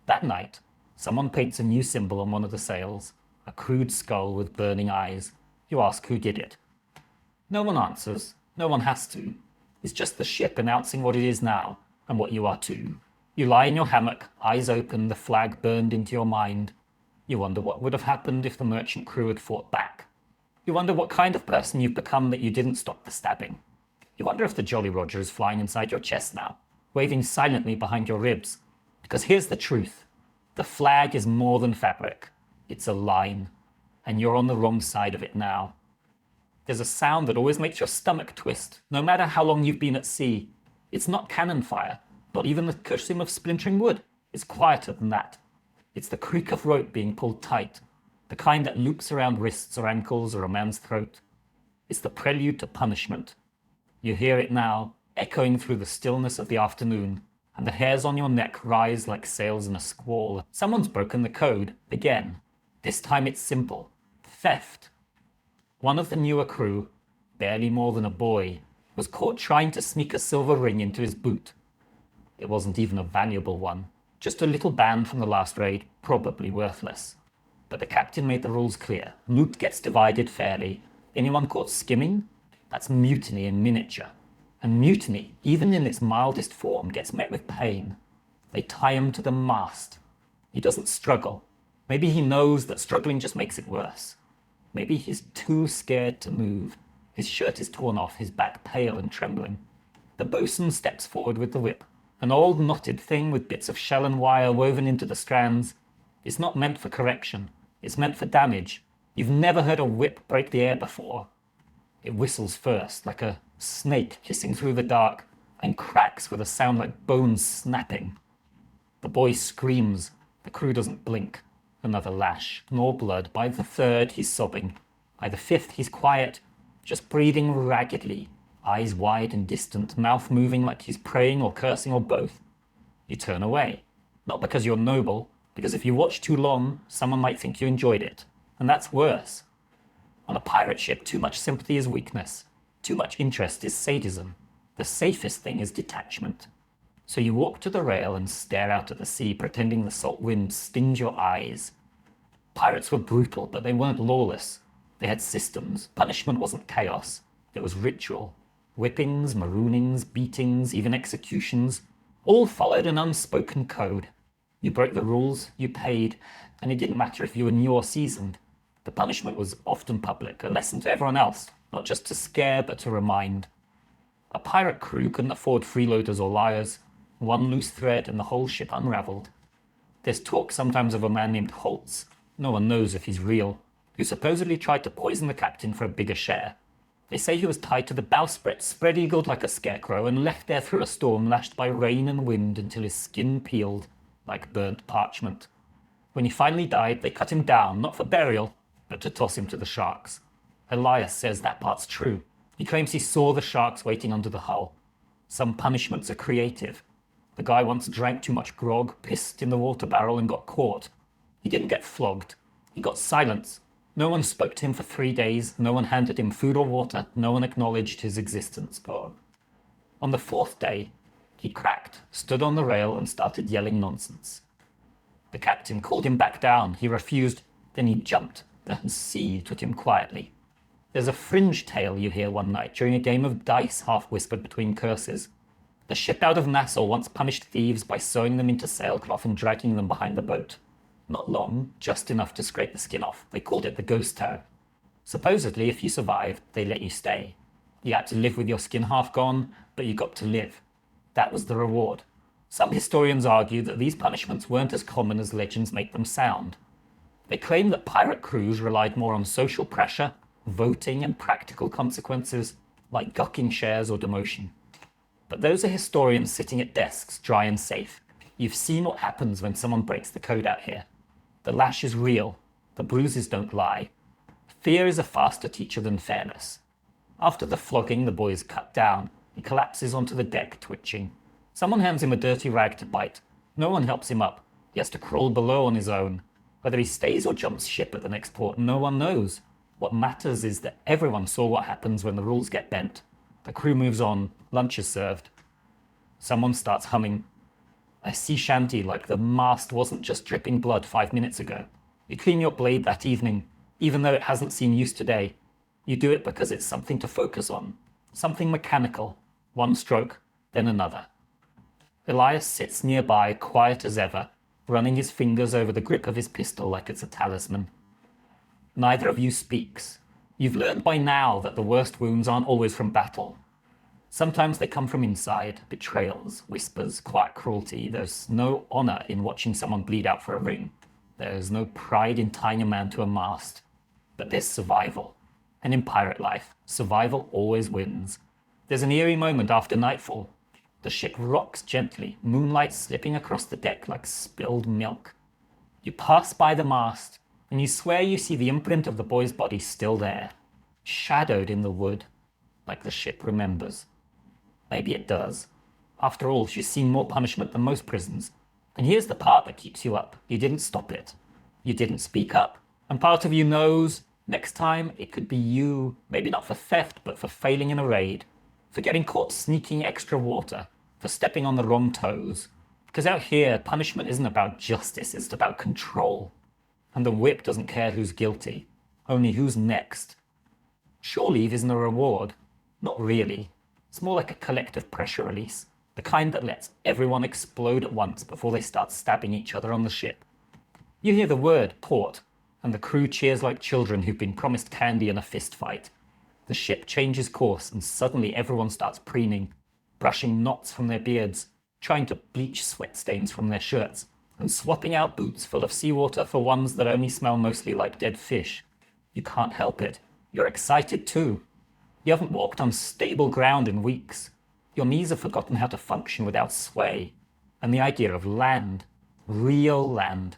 That night, someone paints a new symbol on one of the sails, a crude skull with burning eyes. You ask who did it. No one answers. No one has to. It's just the ship announcing what it is now, and what you are too. You lie in your hammock, eyes open, the flag burned into your mind. You wonder what would have happened if the merchant crew had fought back. You wonder what kind of person you've become that you didn't stop the stabbing. You wonder if the Jolly Roger is flying inside your chest now, waving silently behind your ribs. Because here's the truth. The flag is more than fabric. It's a line. And you're on the wrong side of it now. There's a sound that always makes your stomach twist, no matter how long you've been at sea. It's not cannon fire, not even the cursing of splintering wood. It's quieter than that. It's the creak of rope being pulled tight, the kind that loops around wrists or ankles or a man's throat. It's the prelude to punishment. You hear it now, echoing through the stillness of the afternoon, and the hairs on your neck rise like sails in a squall. Someone's broken the code, again. This time it's simple. Theft. One of the newer crew, barely more than a boy, was caught trying to sneak a silver ring into his boot. It wasn't even a valuable one, just a little band from the last raid, probably worthless. But the captain made the rules clear. Loot gets divided fairly. Anyone caught skimming? That's mutiny in miniature. And mutiny, even in its mildest form, gets met with pain. They tie him to the mast. He doesn't struggle. Maybe he knows that struggling just makes it worse. Maybe he's too scared to move. His shirt is torn off, his back pale and trembling. The bosun steps forward with the whip, an old knotted thing with bits of shell and wire woven into the strands. It's not meant for correction. It's meant for damage. You've never heard a whip break the air before. It whistles first, like a snake hissing through the dark, and cracks with a sound like bones snapping. The boy screams. The crew doesn't blink. Another lash. More blood. By the third, he's sobbing. By the fifth, he's quiet, just breathing raggedly, eyes wide and distant, mouth moving like he's praying or cursing or both. You turn away. Not because you're noble, because if you watch too long, someone might think you enjoyed it. And that's worse. On a pirate ship, too much sympathy is weakness. Too much interest is sadism. The safest thing is detachment. So you walk to the rail and stare out at the sea, pretending the salt wind stings your eyes. Pirates were brutal, but they weren't lawless. They had systems. Punishment wasn't chaos. It was ritual. Whippings, maroonings, beatings, even executions, all followed an unspoken code. You broke the rules, you paid, and it didn't matter if you were new or seasoned. The punishment was often public, a lesson to everyone else, not just to scare, but to remind. A pirate crew couldn't afford freeloaders or liars. One loose thread and the whole ship unraveled. There's talk sometimes of a man named Holtz, no one knows if he's real, who supposedly tried to poison the captain for a bigger share. They say he was tied to the bowsprit, spread-eagled like a scarecrow, and left there through a storm lashed by rain and wind until his skin peeled. like burnt parchment. When he finally died, they cut him down, not for burial, but to toss him to the sharks. Elias says that part's true. He claims he saw the sharks waiting under the hull. Some punishments are creative. The guy once drank too much grog, pissed in the water barrel, and got caught. He didn't get flogged. He got silence. No one spoke to him for 3 days. No one handed him food or water. No one acknowledged his existence. But on the 4th day, he cracked, stood on the rail, and started yelling nonsense. The captain called him back down. He refused. Then he jumped. The sea took him quietly. There's a fringe tale you hear one night during a game of dice, half-whispered between curses. The ship out of Nassau once punished thieves by sewing them into sailcloth and dragging them behind the boat. Not long, just enough to scrape the skin off. They called it the ghost tow. Supposedly, if you survived, they let you stay. You had to live with your skin half gone, but you got to live. That was the reward. Some historians argue that these punishments weren't as common as legends make them sound. They claim that pirate crews relied more on social pressure, voting, and practical consequences, like gucking shares or demotion. But those are historians sitting at desks, dry and safe. You've seen what happens when someone breaks the code out here. The lash is real. The bruises don't lie. Fear is a faster teacher than fairness. After the flogging, the boy is cut down. He collapses onto the deck, twitching. Someone hands him a dirty rag to bite. No one helps him up. He has to crawl below on his own. Whether he stays or jumps ship at the next port, no one knows. What matters is that everyone saw what happens when the rules get bent. The crew moves on. Lunch is served. Someone starts humming a sea shanty like the mast wasn't just dripping blood 5 minutes ago. You clean your blade that evening, even though it hasn't seen use today. You do it because it's something to focus on. Something mechanical. One stroke, then another. Elias sits nearby, quiet as ever, running his fingers over the grip of his pistol like it's a talisman. Neither of you speaks. You've learned by now that the worst wounds aren't always from battle. Sometimes they come from inside, betrayals, whispers, quiet cruelty. There's no honor in watching someone bleed out for a ring. There's no pride in tying a man to a mast. But there's survival. And in pirate life, survival always wins. There's an eerie moment after nightfall. The ship rocks gently, moonlight slipping across the deck like spilled milk. You pass by the mast, and you swear you see the imprint of the boy's body still there, shadowed in the wood, like the ship remembers. Maybe it does. After all, she's seen more punishment than most prisons. And here's the part that keeps you up. You didn't stop it. You didn't speak up. And part of you knows, next time, it could be you, maybe not for theft, but for failing in a raid, for getting caught sneaking extra water, for stepping on the wrong toes. Because out here, punishment isn't about justice, it's about control. And the whip doesn't care who's guilty, only who's next. Shore leave isn't a reward. Not really. It's more like a collective pressure release, the kind that lets everyone explode at once before they start stabbing each other on the ship. You hear the word, port, and the crew cheers like children who've been promised candy in a fist fight. The ship changes course, and suddenly everyone starts preening, brushing knots from their beards, trying to bleach sweat stains from their shirts, and swapping out boots full of seawater for ones that only smell mostly like dead fish. You can't help it. You're excited too. You haven't walked on stable ground in weeks. Your knees have forgotten how to function without sway. And the idea of land, real land,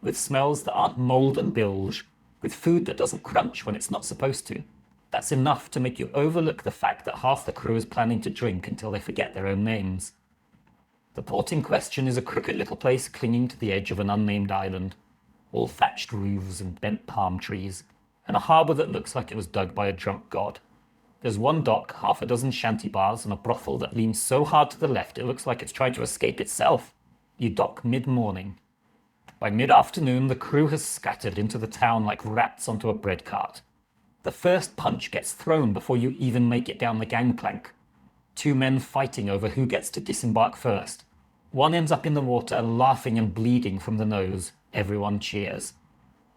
with smells that aren't mold and bilge, with food that doesn't crunch when it's not supposed to, that's enough to make you overlook the fact that half the crew is planning to drink until they forget their own names. The port in question is a crooked little place clinging to the edge of an unnamed island, all thatched roofs and bent palm trees, and a harbour that looks like it was dug by a drunk god. There's one dock, half a dozen shanty bars, and a brothel that leans so hard to the left it looks like it's trying to escape itself. You dock mid-morning. By mid-afternoon, the crew has scattered into the town like rats onto a bread cart. The first punch gets thrown before you even make it down the gangplank. 2 men fighting over who gets to disembark first. One ends up in the water, laughing and bleeding from the nose. Everyone cheers.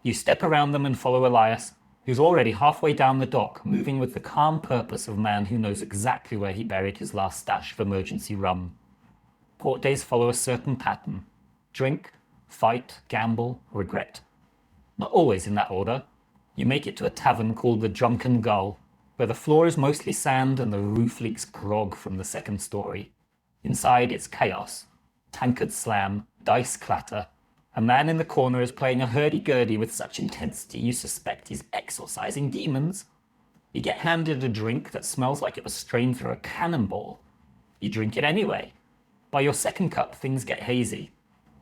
You step around them and follow Elias, who's already halfway down the dock, moving with the calm purpose of a man who knows exactly where he buried his last stash of emergency rum. Port days follow a certain pattern. Drink, fight, gamble, regret. Not always in that order. You make it to a tavern called the Drunken Gull, where the floor is mostly sand and the roof leaks grog from the second story. Inside, it's chaos. Tankards slam, Dice clatter. A man in the corner is playing a hurdy-gurdy with such intensity you suspect he's exorcising demons. You get handed a drink that smells like it was strained through a cannonball. You drink it anyway. By your second cup, things get hazy.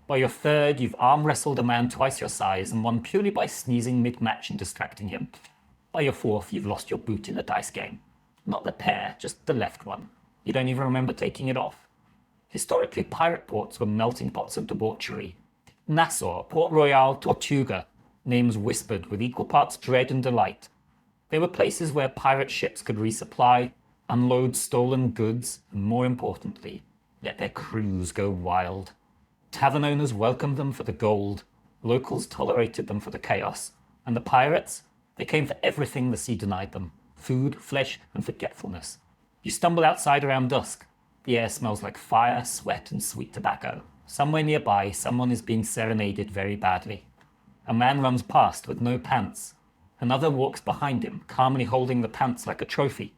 By your third, you've arm-wrestled a man twice your size and won purely by sneezing mid-match and distracting him. By your fourth, you've lost your boot in a dice game. Not the pair, just the left one. You don't even remember taking it off. Historically, pirate ports were melting pots of debauchery. Nassau, Port Royal, Tortuga, names whispered with equal parts dread and delight. They were places where pirate ships could resupply, unload stolen goods, and more importantly, let their crews go wild. Tavern owners welcomed them for the gold, locals tolerated them for the chaos, and the pirates, they came for everything the sea denied them: food, flesh, and forgetfulness. You stumble outside around dusk. The air smells like fire, sweat, and sweet tobacco. Somewhere nearby, someone is being serenaded very badly. A man runs past with no pants. Another walks behind him, calmly holding the pants like a trophy.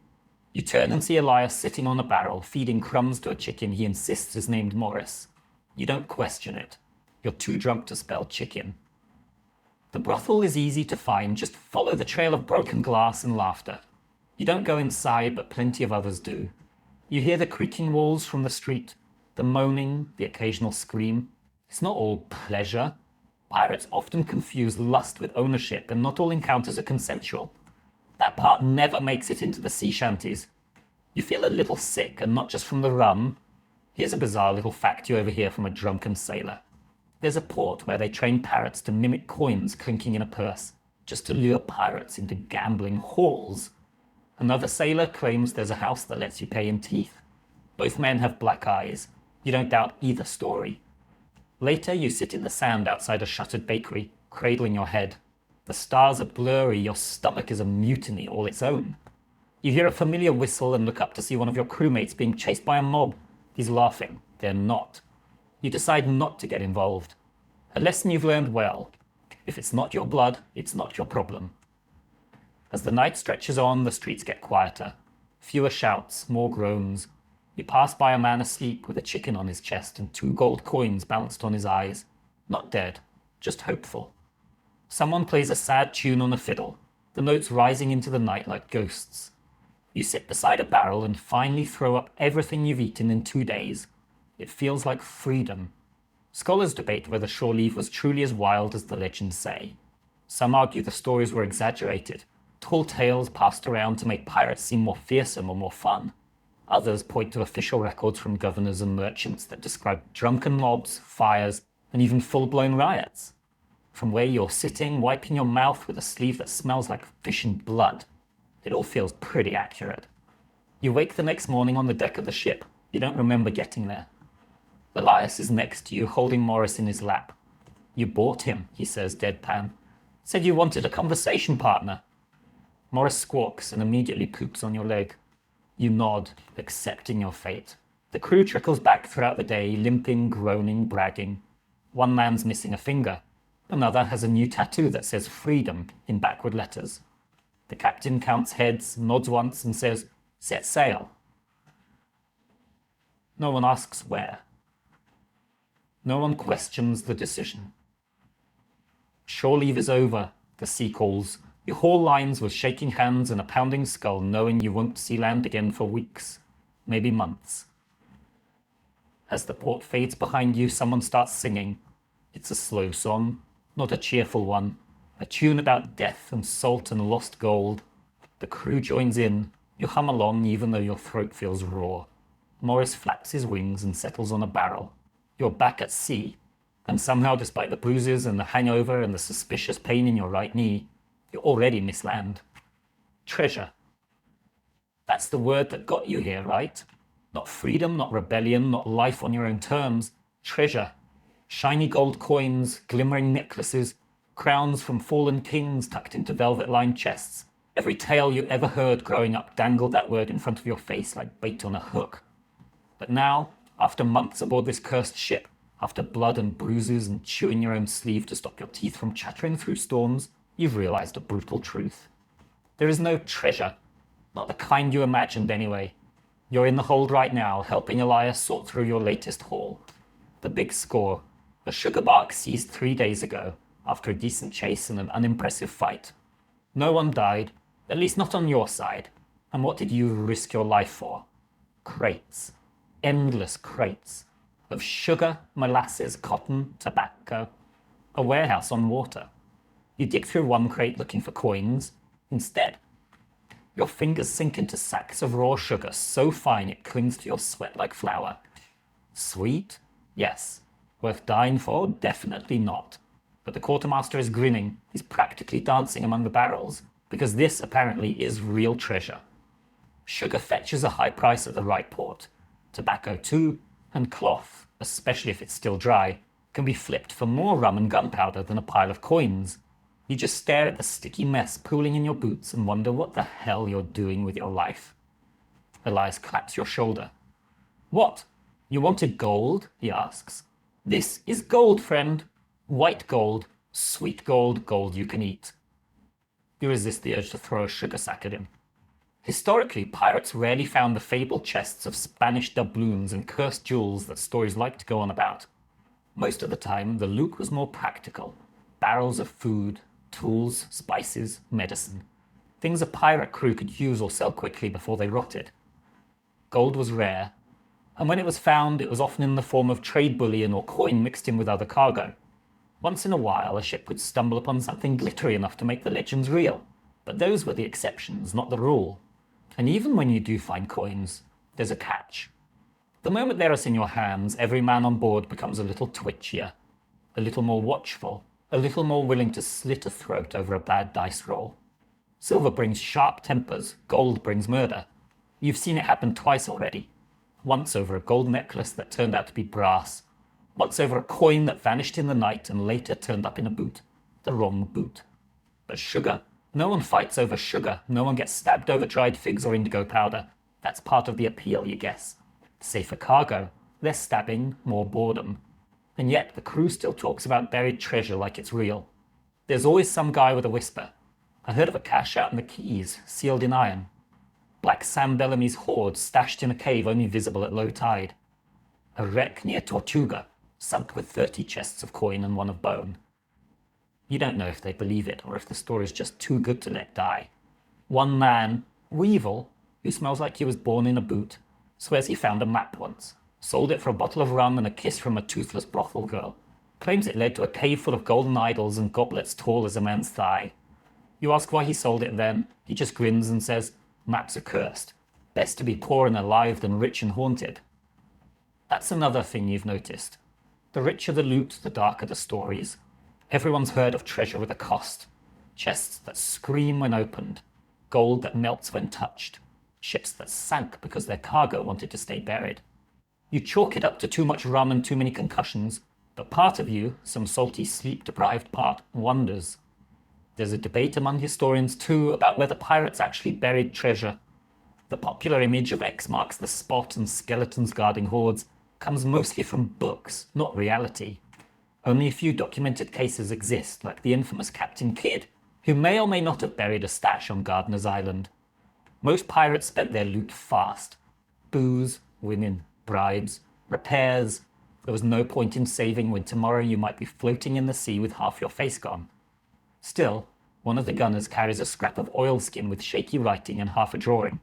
You turn and see Elias sitting on a barrel, feeding crumbs to a chicken he insists is named Morris. You don't question it. You're too drunk to spell chicken. The brothel is easy to find. Just follow the trail of broken glass and laughter. You don't go inside, but plenty of others do. You hear the creaking walls from the street, the moaning, the occasional scream. It's not all pleasure. Pirates often confuse lust with ownership, and not all encounters are consensual. That part never makes it into the sea shanties. You feel a little sick, and not just from the rum. Here's a bizarre little fact you overhear from a drunken sailor. There's a port where they train parrots to mimic coins clinking in a purse, just to lure pirates into gambling halls. Another sailor claims there's a house that lets you pay in teeth. Both men have black eyes. You don't doubt either story. Later, you sit in the sand outside a shuttered bakery, cradling your head. The stars are blurry, your stomach is a mutiny all its own. You hear a familiar whistle and look up to see one of your crewmates being chased by a mob. He's laughing. They're not. You decide not to get involved. A lesson you've learned well. If it's not your blood, it's not your problem. As the night stretches on, the streets get quieter. Fewer shouts, more groans. You pass by a man asleep with a chicken on his chest and 2 gold coins balanced on his eyes. Not dead, just hopeful. Someone plays a sad tune on a fiddle, the notes rising into the night like ghosts. You sit beside a barrel and finally throw up everything you've eaten in 2 days. It feels like freedom. Scholars debate whether shore leave was truly as wild as the legends say. Some argue the stories were exaggerated, tall tales passed around to make pirates seem more fearsome or more fun. Others point to official records from governors and merchants that describe drunken mobs, fires, and even full-blown riots. From where you're sitting, wiping your mouth with a sleeve that smells like fish and blood, it all feels pretty accurate. You wake the next morning on the deck of the ship. You don't remember getting there. Elias is next to you, holding Morris in his lap. You bought him, he says deadpan. Said you wanted a conversation partner. Morris squawks and immediately poops on your leg. You nod, accepting your fate. The crew trickles back throughout the day, limping, groaning, bragging. One man's missing a finger. Another has a new tattoo that says freedom in backward letters. The captain counts heads, nods once, and says, "Set sail." No one asks where. No one questions the decision. Shore leave is over, the sea calls. You haul lines with shaking hands and a pounding skull, knowing you won't see land again for weeks, maybe months. As the port fades behind you, someone starts singing. It's a slow song, not a cheerful one. A tune about death and salt and lost gold. The crew joins in. You hum along even though your throat feels raw. Morris flaps his wings and settles on a barrel. You're back at sea, and somehow, despite the bruises and the hangover and the suspicious pain in your right knee, you already miss land. Treasure. That's the word that got you here, right? Not freedom, not rebellion, not life on your own terms. Treasure. Shiny gold coins, glimmering necklaces, crowns from fallen kings tucked into velvet-lined chests. Every tale you ever heard growing up dangled that word in front of your face like bait on a hook. But now, after months aboard this cursed ship, after blood and bruises and chewing your own sleeve to stop your teeth from chattering through storms, you've realized a brutal truth. There is no treasure. Not the kind you imagined anyway. You're in the hold right now, helping Elias sort through your latest haul. The big score. A sugar bark seized 3 days ago, after a decent chase and an unimpressive fight. No one died, at least not on your side. And what did you risk your life for? Crates. Endless crates. Of sugar, molasses, cotton, tobacco. A warehouse on water. You dig through one crate looking for coins. Instead, your fingers sink into sacks of raw sugar so fine it clings to your sweat like flour. Sweet? Yes. Worth dying for? Definitely not. But the quartermaster is grinning. He's practically dancing among the barrels, because this apparently is real treasure. Sugar fetches a high price at the right port. Tobacco too, and cloth, especially if it's still dry, can be flipped for more rum and gunpowder than a pile of coins. You just stare at the sticky mess pooling in your boots and wonder what the hell you're doing with your life. Elias claps your shoulder. What? You wanted gold? He asks. This is gold, friend. White gold, sweet gold, gold you can eat. You resist the urge to throw a sugar sack at him. Historically, pirates rarely found the fabled chests of Spanish doubloons and cursed jewels that stories like to go on about. Most of the time, the loot was more practical. Barrels of food, tools, spices, medicine. Things a pirate crew could use or sell quickly before they rotted. Gold was rare, and when it was found, it was often in the form of trade bullion or coin mixed in with other cargo. Once in a while, a ship would stumble upon something glittery enough to make the legends real, but those were the exceptions, not the rule. And even when you do find coins, there's a catch. The moment they're in your hands, every man on board becomes a little twitchier, a little more watchful, a little more willing to slit a throat over a bad dice roll. Silver brings sharp tempers, gold brings murder. You've seen it happen twice already. Once over a gold necklace that turned out to be brass. Once over a coin that vanished in the night and later turned up in a boot. The wrong boot. But sugar? No one fights over sugar. No one gets stabbed over dried figs or indigo powder. That's part of the appeal, you guess. Safer cargo. Less stabbing, more boredom. And yet the crew still talks about buried treasure like it's real. There's always some guy with a whisper. I heard of a cache out in the Keys, sealed in iron. Black Sam Bellamy's hoard stashed in a cave only visible at low tide. A wreck near Tortuga, sunk with 30 chests of coin and one of bone. You don't know if they believe it or if the story's just too good to let die. One man, Weevil, who smells like he was born in a boot, swears he found a map once, sold it for a bottle of rum and a kiss from a toothless brothel girl, claims it led to a cave full of golden idols and goblets tall as a man's thigh. You ask why he sold it then, he just grins and says, maps are cursed. Best to be poor and alive than rich and haunted. That's another thing you've noticed. The richer the loot, the darker the stories. Everyone's heard of treasure with a cost. Chests that scream when opened. Gold that melts when touched. Ships that sank because their cargo wanted to stay buried. You chalk it up to too much rum and too many concussions, but part of you, some salty sleep-deprived part, wonders. There's a debate among historians too about whether pirates actually buried treasure. The popular image of X marks the spot and skeletons guarding hoards comes mostly from books, not reality. Only a few documented cases exist, like the infamous Captain Kidd, who may or may not have buried a stash on Gardiner's Island. Most pirates spent their loot fast. Booze, women, bribes, repairs. There was no point in saving when tomorrow you might be floating in the sea with half your face gone. Still, one of the gunners carries a scrap of oilskin with shaky writing and half a drawing.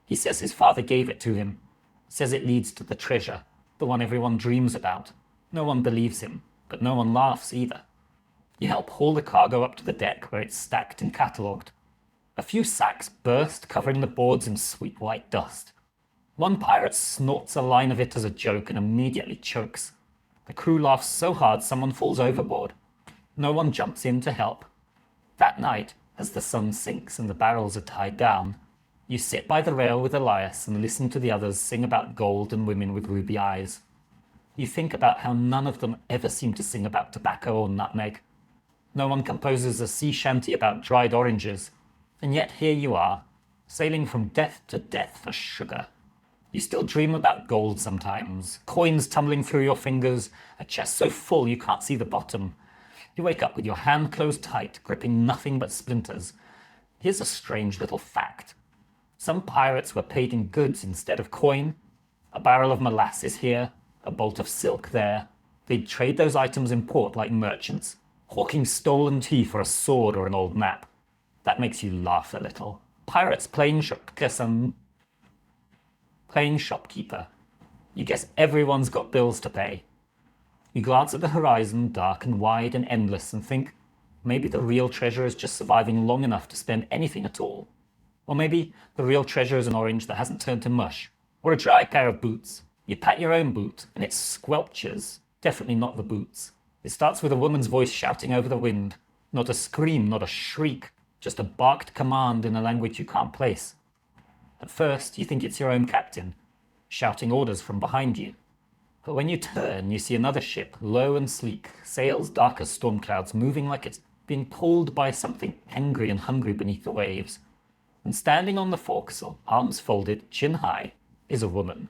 He says his father gave it to him. Says it leads to the treasure, the one everyone dreams about. No one believes him, but no one laughs either. You help haul the cargo up to the deck where it's stacked and catalogued. A few sacks burst, covering the boards in sweet white dust. One pirate snorts a line of it as a joke and immediately chokes. The crew laughs so hard someone falls overboard. No one jumps in to help. That night, as the sun sinks and the barrels are tied down, you sit by the rail with Elias and listen to the others sing about gold and women with ruby eyes. You think about how none of them ever seem to sing about tobacco or nutmeg. No one composes a sea shanty about dried oranges. And yet here you are, sailing from death to death for sugar. You still dream about gold sometimes, coins tumbling through your fingers, a chest so full you can't see the bottom. You wake up with your hand closed tight, gripping nothing but splinters. Here's a strange little fact. Some pirates were paid in goods instead of coin. A barrel of molasses here, a bolt of silk there. They'd trade those items in port like merchants, hawking stolen tea for a sword or an old map. That makes you laugh a little. Pirates playing shopkeeper. You guess everyone's got bills to pay. You glance at the horizon, dark and wide and endless, and think, maybe the real treasure is just surviving long enough to spend anything at all. Or maybe the real treasure is an orange that hasn't turned to mush, or a dry pair of boots. You pat your own boot, and it squelches. Definitely not the boots. It starts with a woman's voice shouting over the wind. Not a scream, not a shriek, just a barked command in a language you can't place. At first, you think it's your own captain, shouting orders from behind you. But when you turn, you see another ship, low and sleek, sails dark as storm clouds, moving like it's being pulled by something angry and hungry beneath the waves. And standing on the forecastle, arms folded, chin high, is a woman.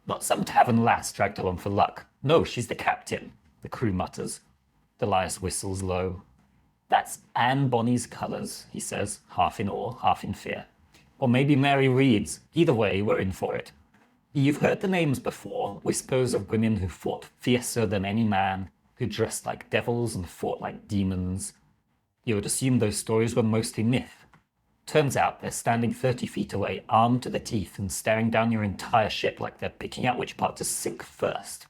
Not some tavern lass dragged along for luck. No, she's the captain, the crew mutters. Delias whistles low. That's Anne Bonny's colours, he says, half in awe, half in fear. Or maybe Mary Reed's. Either way, we're in for it. You've heard the names before, whispers of women who fought fiercer than any man, who dressed like devils and fought like demons. You would assume those stories were mostly myth. Turns out they're standing 30 feet away, armed to the teeth and staring down your entire ship like they're picking out which part to sink first.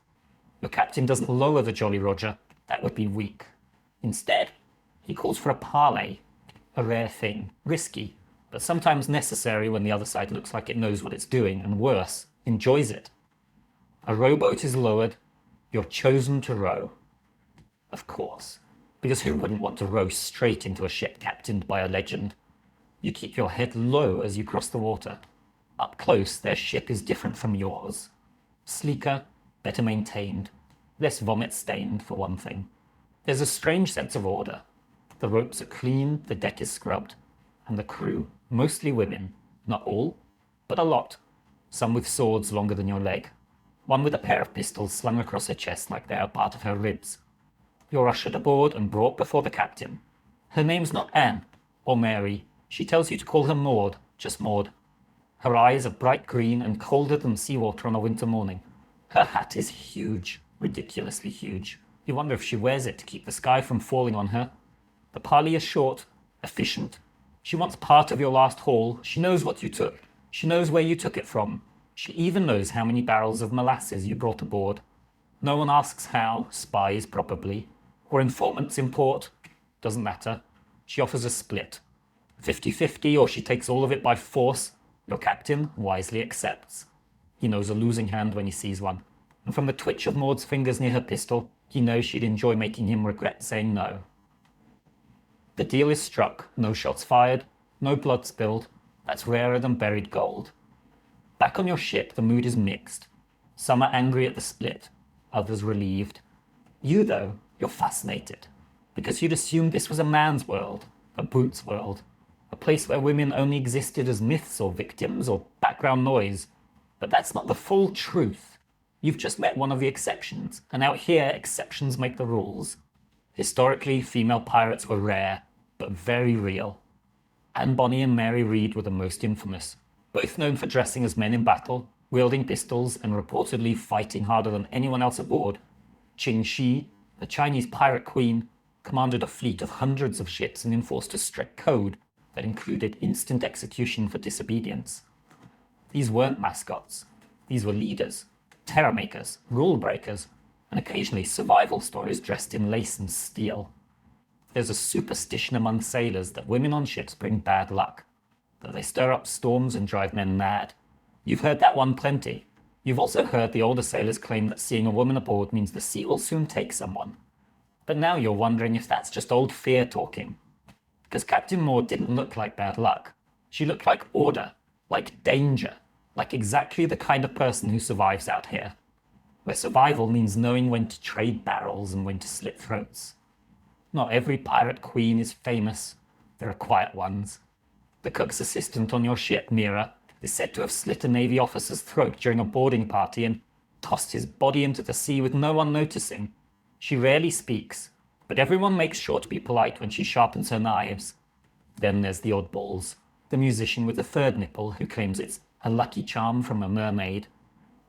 Your captain doesn't lower the Jolly Roger. That would be weak. Instead, he calls for a parley. A rare thing. Risky, but sometimes necessary when the other side looks like it knows what it's doing, and worse, enjoys it. A rowboat is lowered. You're chosen to row. Of course, because who wouldn't want to row straight into a ship captained by a legend? You keep your head low as you cross the water. Up close, their ship is different from yours. Sleeker, better maintained, less vomit-stained, for one thing. There's a strange sense of order. The ropes are clean, the deck is scrubbed, and the crew, mostly women, not all, but a lot. Some with swords longer than your leg. One with a pair of pistols slung across her chest like they are part of her ribs. You're ushered aboard and brought before the captain. Her name's not Anne, or Mary. She tells you to call her Maud, just Maud. Her eyes are bright green and colder than seawater on a winter morning. Her hat is huge, ridiculously huge. You wonder if she wears it to keep the sky from falling on her. The parley is short, efficient. She wants part of your last haul. She knows what you took. She knows where you took it from. She even knows how many barrels of molasses you brought aboard. No one asks how, spies probably, or informants in port. Doesn't matter. She offers a split. 50-50, or she takes all of it by force. Your captain wisely accepts. He knows a losing hand when he sees one. And from the twitch of Maud's fingers near her pistol, he knows she'd enjoy making him regret saying no. The deal is struck. No shots fired. No blood spilled. That's rarer than buried gold. Back on your ship, the mood is mixed. Some are angry at the split. Others relieved. You, though, you're fascinated. Because you'd assumed this was a man's world. A brute's world. A place where women only existed as myths or victims or background noise. But that's not the full truth. You've just met one of the exceptions, and out here, exceptions make the rules. Historically, female pirates were rare, but very real. Anne Bonny and Mary Reed were the most infamous, both known for dressing as men in battle, wielding pistols, and reportedly fighting harder than anyone else aboard. Qing Shi, the Chinese pirate queen, commanded a fleet of hundreds of ships and enforced a strict code that included instant execution for disobedience. These weren't mascots. These were leaders, terror makers, rule breakers, and occasionally survival stories dressed in lace and steel. There's a superstition among sailors that women on ships bring bad luck, that they stir up storms and drive men mad. You've heard that one plenty. You've also heard the older sailors claim that seeing a woman aboard means the sea will soon take someone. But now you're wondering if that's just old fear talking. Because Captain Maud didn't look like bad luck. She looked like order, like danger, like exactly the kind of person who survives out here. Where survival means knowing when to trade barrels and when to slit throats. Not every pirate queen is famous. There are quiet ones. The cook's assistant on your ship, Mira, is said to have slit a Navy officer's throat during a boarding party and tossed his body into the sea with no one noticing. She rarely speaks, but everyone makes sure to be polite when she sharpens her knives. Then there's the oddballs, the musician with the third nipple who claims it's a lucky charm from a mermaid.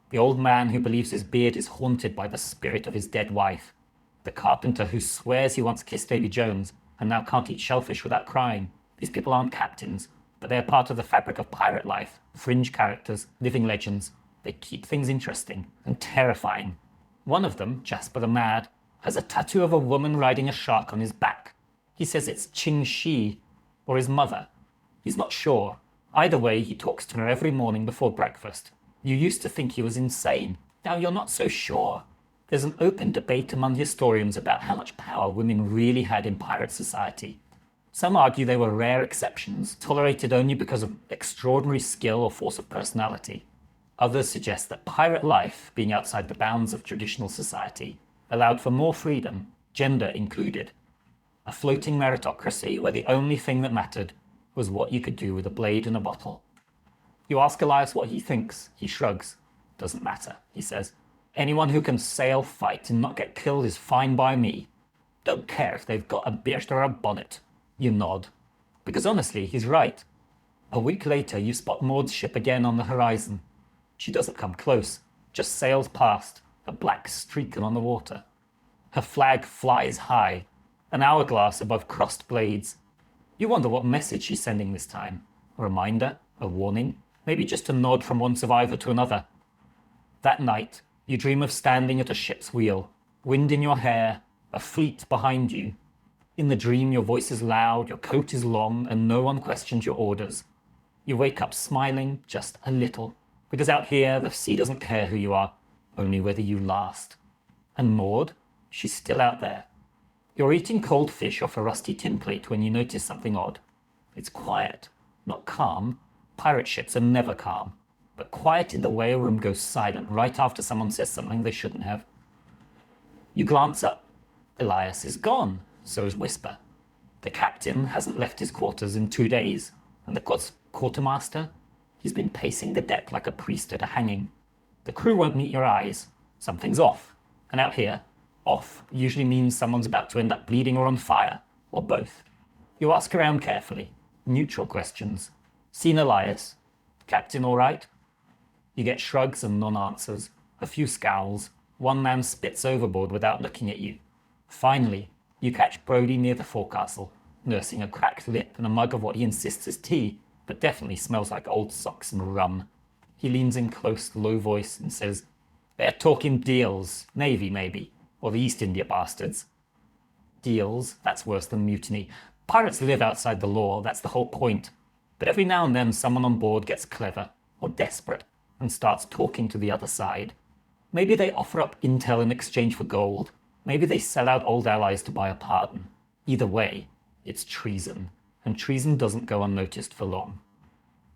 The old man who believes his beard is haunted by the spirit of his dead wife. The carpenter who swears he once kissed Davy Jones and now can't eat shellfish without crying. These people aren't captains, but they're part of the fabric of pirate life, fringe characters, living legends. They keep things interesting and terrifying. One of them, Jasper the Mad, has a tattoo of a woman riding a shark on his back. He says it's Ching Shi, or his mother. He's not sure. Either way, he talks to her every morning before breakfast. You used to think he was insane. Now you're not so sure. There's an open debate among historians about how much power women really had in pirate society. Some argue they were rare exceptions, tolerated only because of extraordinary skill or force of personality. Others suggest that pirate life, being outside the bounds of traditional society, allowed for more freedom, gender included. A floating meritocracy where the only thing that mattered was what you could do with a blade and a bottle. You ask Elias what he thinks. He shrugs. Doesn't matter, he says. Anyone who can sail, fight, and not get killed is fine by me. Don't care if they've got a beard or a bonnet. You nod. Because honestly, he's right. A week later, you spot Maud's ship again on the horizon. She doesn't come close, just sails past, a black streak on the water. Her flag flies high, an hourglass above crossed blades. You wonder what message she's sending this time. A reminder? A warning? Maybe just a nod from one survivor to another. That night, you dream of standing at a ship's wheel, wind in your hair, a fleet behind you. In the dream, your voice is loud, your coat is long, and no one questions your orders. You wake up smiling just a little, because out here, the sea doesn't care who you are, only whether you last. And Maud, she's still out there. You're eating cold fish off a rusty tin plate when you notice something odd. It's quiet, not calm. Pirate ships are never calm, but quiet in the way a room goes silent right after someone says something they shouldn't have. You glance up. Elias is gone, so is Whisper. The captain hasn't left his quarters in 2 days, and the quartermaster? He's been pacing the deck like a priest at a hanging. The crew won't meet your eyes. Something's off. And out here, off usually means someone's about to end up bleeding or on fire, or both. You ask around carefully. Neutral questions. Seen Elias? Captain all right? You get shrugs and non-answers, a few scowls. One man spits overboard without looking at you. Finally, you catch Brody near the forecastle, nursing a cracked lip and a mug of what he insists is tea, but definitely smells like old socks and rum. He leans in close, low voice and says, "They're talking deals. Navy, maybe. Or the East India bastards." Deals? That's worse than mutiny. Pirates live outside the law, that's the whole point. But every now and then someone on board gets clever, or desperate, and starts talking to the other side. Maybe they offer up intel in exchange for gold. Maybe they sell out old allies to buy a pardon. Either way, it's treason, and treason doesn't go unnoticed for long.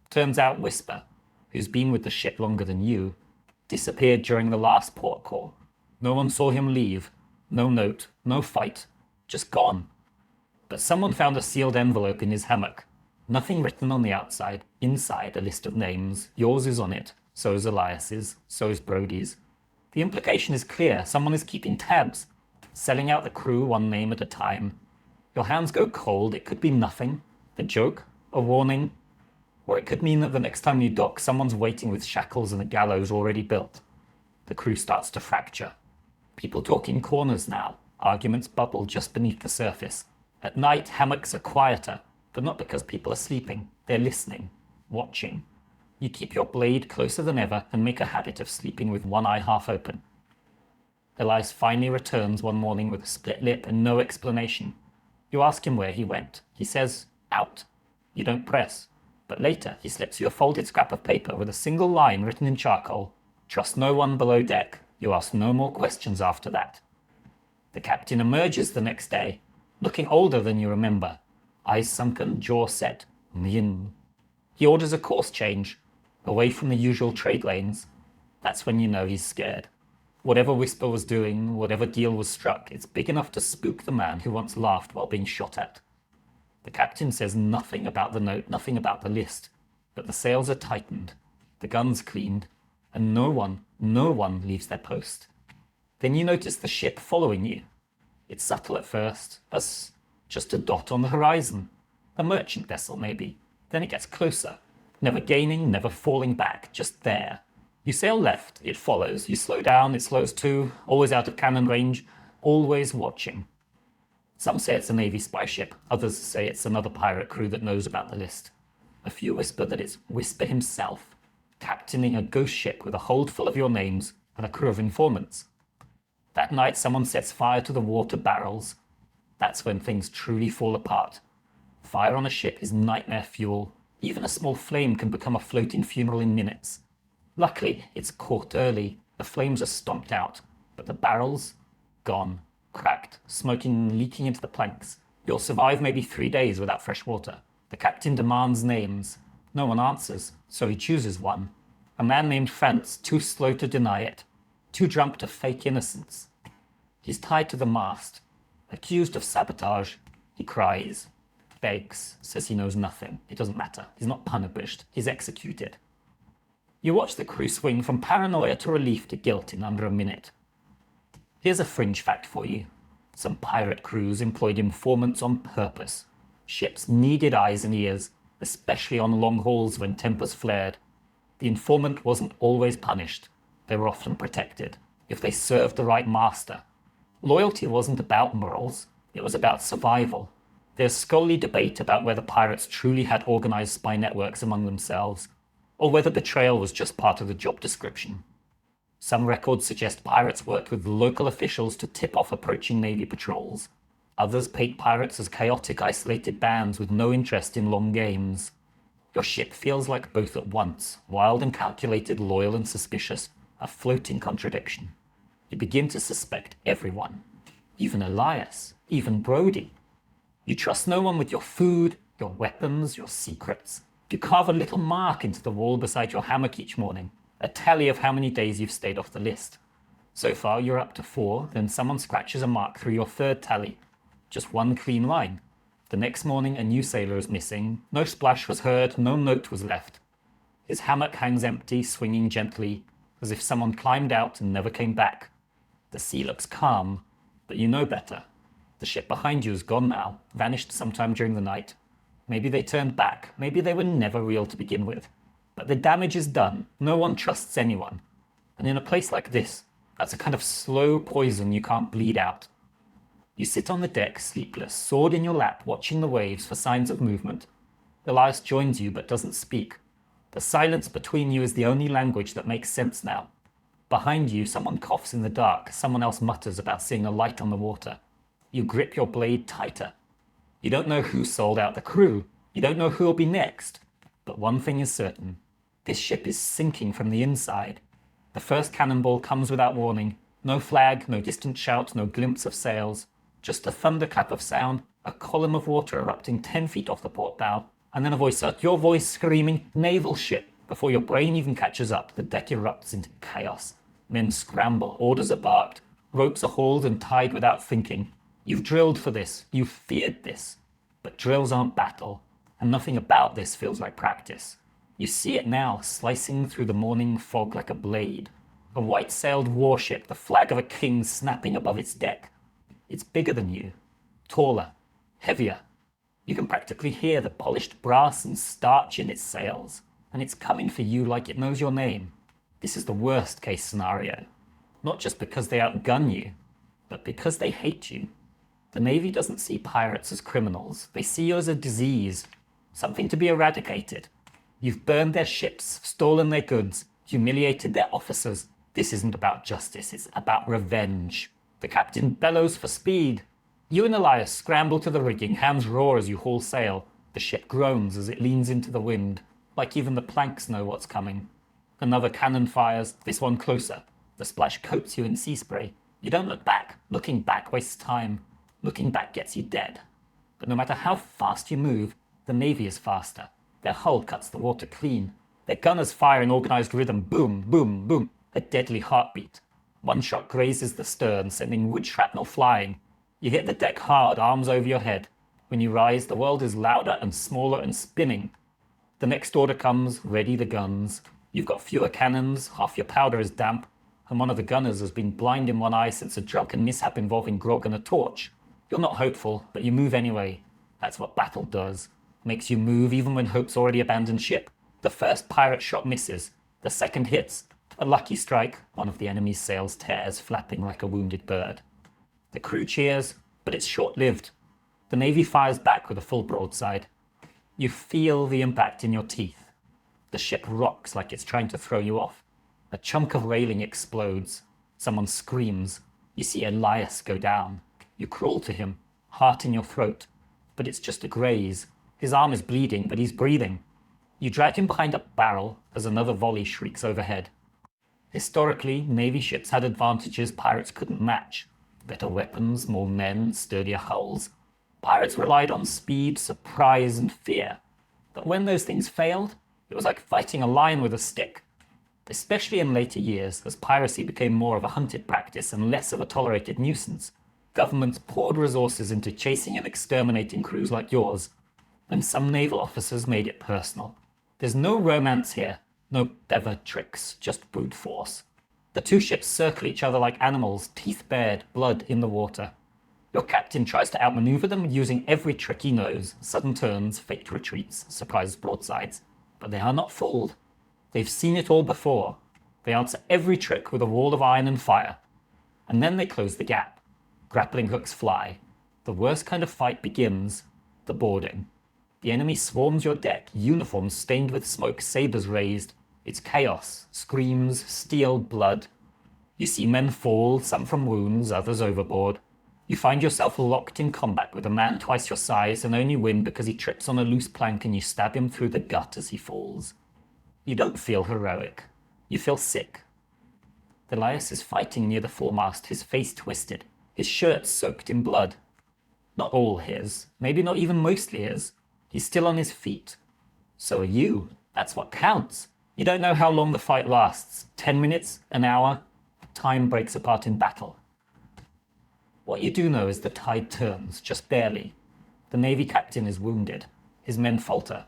Turns out Whisper, who's been with the ship longer than you, disappeared during the last port call. No one saw him leave. No note, no fight, just gone. But someone found a sealed envelope in his hammock. Nothing written on the outside. Inside, a list of names. Yours is on it. So is Elias's. So is Brody's. The implication is clear. Someone is keeping tabs. Selling out the crew one name at a time. Your hands go cold. It could be nothing. A joke. A warning. Or it could mean that the next time you dock, someone's waiting with shackles and a gallows already built. The crew starts to fracture. People talk in corners now. Arguments bubble just beneath the surface. At night, hammocks are quieter. But not because people are sleeping. They're listening, watching. You keep your blade closer than ever and make a habit of sleeping with one eye half open. Elias finally returns one morning with a split lip and no explanation. You ask him where he went. He says, out. You don't press. But later, he slips you a folded scrap of paper with a single line written in charcoal. Trust no one below deck. You ask no more questions after that. The captain emerges the next day, looking older than you remember. Eyes sunken, jaw set. Yin. He orders a course change, away from the usual trade lanes. That's when you know he's scared. Whatever Whisper was doing, whatever deal was struck, it's big enough to spook the man who once laughed while being shot at. The captain says nothing about the note, nothing about the list, but the sails are tightened, the guns cleaned, and no one leaves their post. Then you notice the ship following you. It's subtle at first, as just a dot on the horizon. A merchant vessel, maybe. Then it gets closer. Never gaining, never falling back, just there. You sail left, it follows. You slow down, it slows too, always out of cannon range, always watching. Some say it's a Navy spy ship, others say it's another pirate crew that knows about the list. A few whisper that it's Whisper himself, captaining a ghost ship with a hold full of your names and a crew of informants. That night someone sets fire to the water barrels. That's when things truly fall apart. Fire on a ship is nightmare fuel. Even a small flame can become a floating funeral in minutes. Luckily, it's caught early. The flames are stomped out, but the barrels, gone, cracked, smoking and leaking into the planks. You'll survive maybe 3 days without fresh water. The captain demands names. No one answers, so he chooses one. A man named Franz, too slow to deny it, too drunk to fake innocence. He's tied to the mast, accused of sabotage. He cries, begs, says he knows nothing. It doesn't matter. He's not punished. He's executed. You watch the crew swing from paranoia to relief to guilt in under a minute. Here's a fringe fact for you. Some pirate crews employed informants on purpose. Ships needed eyes and ears, especially on long hauls when tempers flared. The informant wasn't always punished. They were often protected, if they served the right master. Loyalty wasn't about morals. It was about survival. There's scholarly debate about whether pirates truly had organized spy networks among themselves, or whether betrayal was just part of the job description. Some records suggest pirates worked with local officials to tip off approaching Navy patrols. Others paint pirates as chaotic, isolated bands with no interest in long games. Your ship feels like both at once, wild and calculated, loyal and suspicious, a floating contradiction. You begin to suspect everyone, even Elias, even Brody. You trust no one with your food, your weapons, your secrets. You carve a little mark into the wall beside your hammock each morning, a tally of how many days you've stayed off the list. So far, you're up to 4, then someone scratches a mark through your 3rd tally. Just one clean line. The next morning, a new sailor is missing. No splash was heard, no note was left. His hammock hangs empty, swinging gently, as if someone climbed out and never came back. The sea looks calm, but you know better. The ship behind you is gone now, vanished sometime during the night. Maybe they turned back, maybe they were never real to begin with. But the damage is done, no one trusts anyone. And in a place like this, that's a kind of slow poison you can't bleed out. You sit on the deck, sleepless, sword in your lap, watching the waves for signs of movement. Elias joins you but doesn't speak. The silence between you is the only language that makes sense now. Behind you, someone coughs in the dark, someone else mutters about seeing a light on the water. You grip your blade tighter. You don't know who sold out the crew. You don't know who'll be next. But one thing is certain. This ship is sinking from the inside. The first cannonball comes without warning. No flag, no distant shout, no glimpse of sails. Just a thunderclap of sound, a column of water erupting 10 feet off the port bow, and then a voice, your voice screaming, naval ship. Before your brain even catches up, the deck erupts into chaos. Men scramble, orders are barked, ropes are hauled and tied without thinking. You've drilled for this, you've feared this. But drills aren't battle, and nothing about this feels like practice. You see it now, slicing through the morning fog like a blade. A white-sailed warship, the flag of a king snapping above its deck. It's bigger than you, taller, heavier. You can practically hear the polished brass and starch in its sails, and it's coming for you like it knows your name. This is the worst case scenario. Not just because they outgun you, but because they hate you. The Navy doesn't see pirates as criminals. They see you as a disease, something to be eradicated. You've burned their ships, stolen their goods, humiliated their officers. This isn't about justice, it's about revenge. The captain bellows for speed. You and Elias scramble to the rigging, hands roar as you haul sail. The ship groans as it leans into the wind, like even the planks know what's coming. Another cannon fires, this one closer. The splash coats you in sea spray. You don't look back. Looking back wastes time. Looking back gets you dead. But no matter how fast you move, the Navy is faster. Their hull cuts the water clean. Their gunners fire in organized rhythm, boom, boom, boom, a deadly heartbeat. One shot grazes the stern, sending wood shrapnel flying. You hit the deck hard, arms over your head. When you rise, the world is louder and smaller and spinning. The next order comes, ready the guns. You've got fewer cannons, half your powder is damp, and one of the gunners has been blind in one eye since a drunken mishap involving grog and a torch. You're not hopeful, but you move anyway. That's what battle does. Makes you move even when hope's already abandoned ship. The first pirate shot misses. The second hits. A lucky strike, one of the enemy's sails tears, flapping like a wounded bird. The crew cheers, but it's short-lived. The Navy fires back with a full broadside. You feel the impact in your teeth. The ship rocks like it's trying to throw you off. A chunk of railing explodes. Someone screams. You see Elias go down. You crawl to him, heart in your throat. But it's just a graze. His arm is bleeding, but he's breathing. You drag him behind a barrel as another volley shrieks overhead. Historically, Navy ships had advantages pirates couldn't match. Better weapons, more men, sturdier hulls. Pirates relied on speed, surprise, and fear. But when those things failed, it was like fighting a lion with a stick. Especially in later years, as piracy became more of a hunted practice and less of a tolerated nuisance, governments poured resources into chasing and exterminating crews like yours, and some naval officers made it personal. There's no romance here, no clever tricks, just brute force. The two ships circle each other like animals, teeth bared, blood in the water. Your captain tries to outmaneuver them using every trick he knows, sudden turns, faked retreats, surprise broadsides. But they are not fooled. They've seen it all before. They answer every trick with a wall of iron and fire. And then they close the gap. Grappling hooks fly. The worst kind of fight begins, the boarding. The enemy swarms your deck, uniforms stained with smoke, sabers raised. It's chaos, screams, steel, blood. You see men fall, some from wounds, others overboard. You find yourself locked in combat with a man twice your size and only win because he trips on a loose plank and you stab him through the gut as he falls. You don't feel heroic. You feel sick. Elias is fighting near the foremast, his face twisted, his shirt soaked in blood. Not all his, maybe not even mostly his. He's still on his feet. So are you. That's what counts. You don't know how long the fight lasts. 10 minutes? An hour? Time breaks apart in battle. What you do know is the tide turns, just barely. The Navy captain is wounded. His men falter.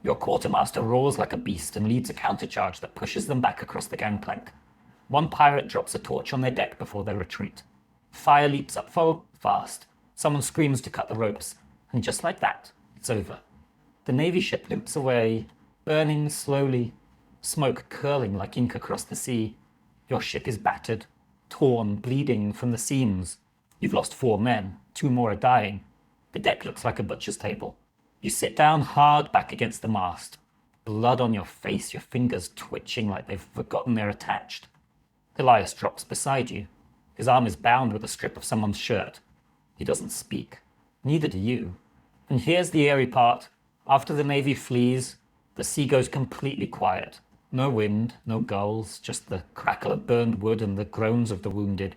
Your quartermaster roars like a beast and leads a countercharge that pushes them back across the gangplank. One pirate drops a torch on their deck before they retreat. Fire leaps up fast. Someone screams to cut the ropes. And just like that, it's over. The Navy ship limps away, burning slowly, smoke curling like ink across the sea. Your ship is battered, torn, bleeding from the seams. You've lost 4 men, 2 more are dying. The deck looks like a butcher's table. You sit down hard back against the mast. Blood on your face, your fingers twitching like they've forgotten they're attached. Elias drops beside you. His arm is bound with a strip of someone's shirt. He doesn't speak. Neither do you. And here's the eerie part. After the Navy flees, the sea goes completely quiet. No wind, no gulls, just the crackle of burned wood and the groans of the wounded.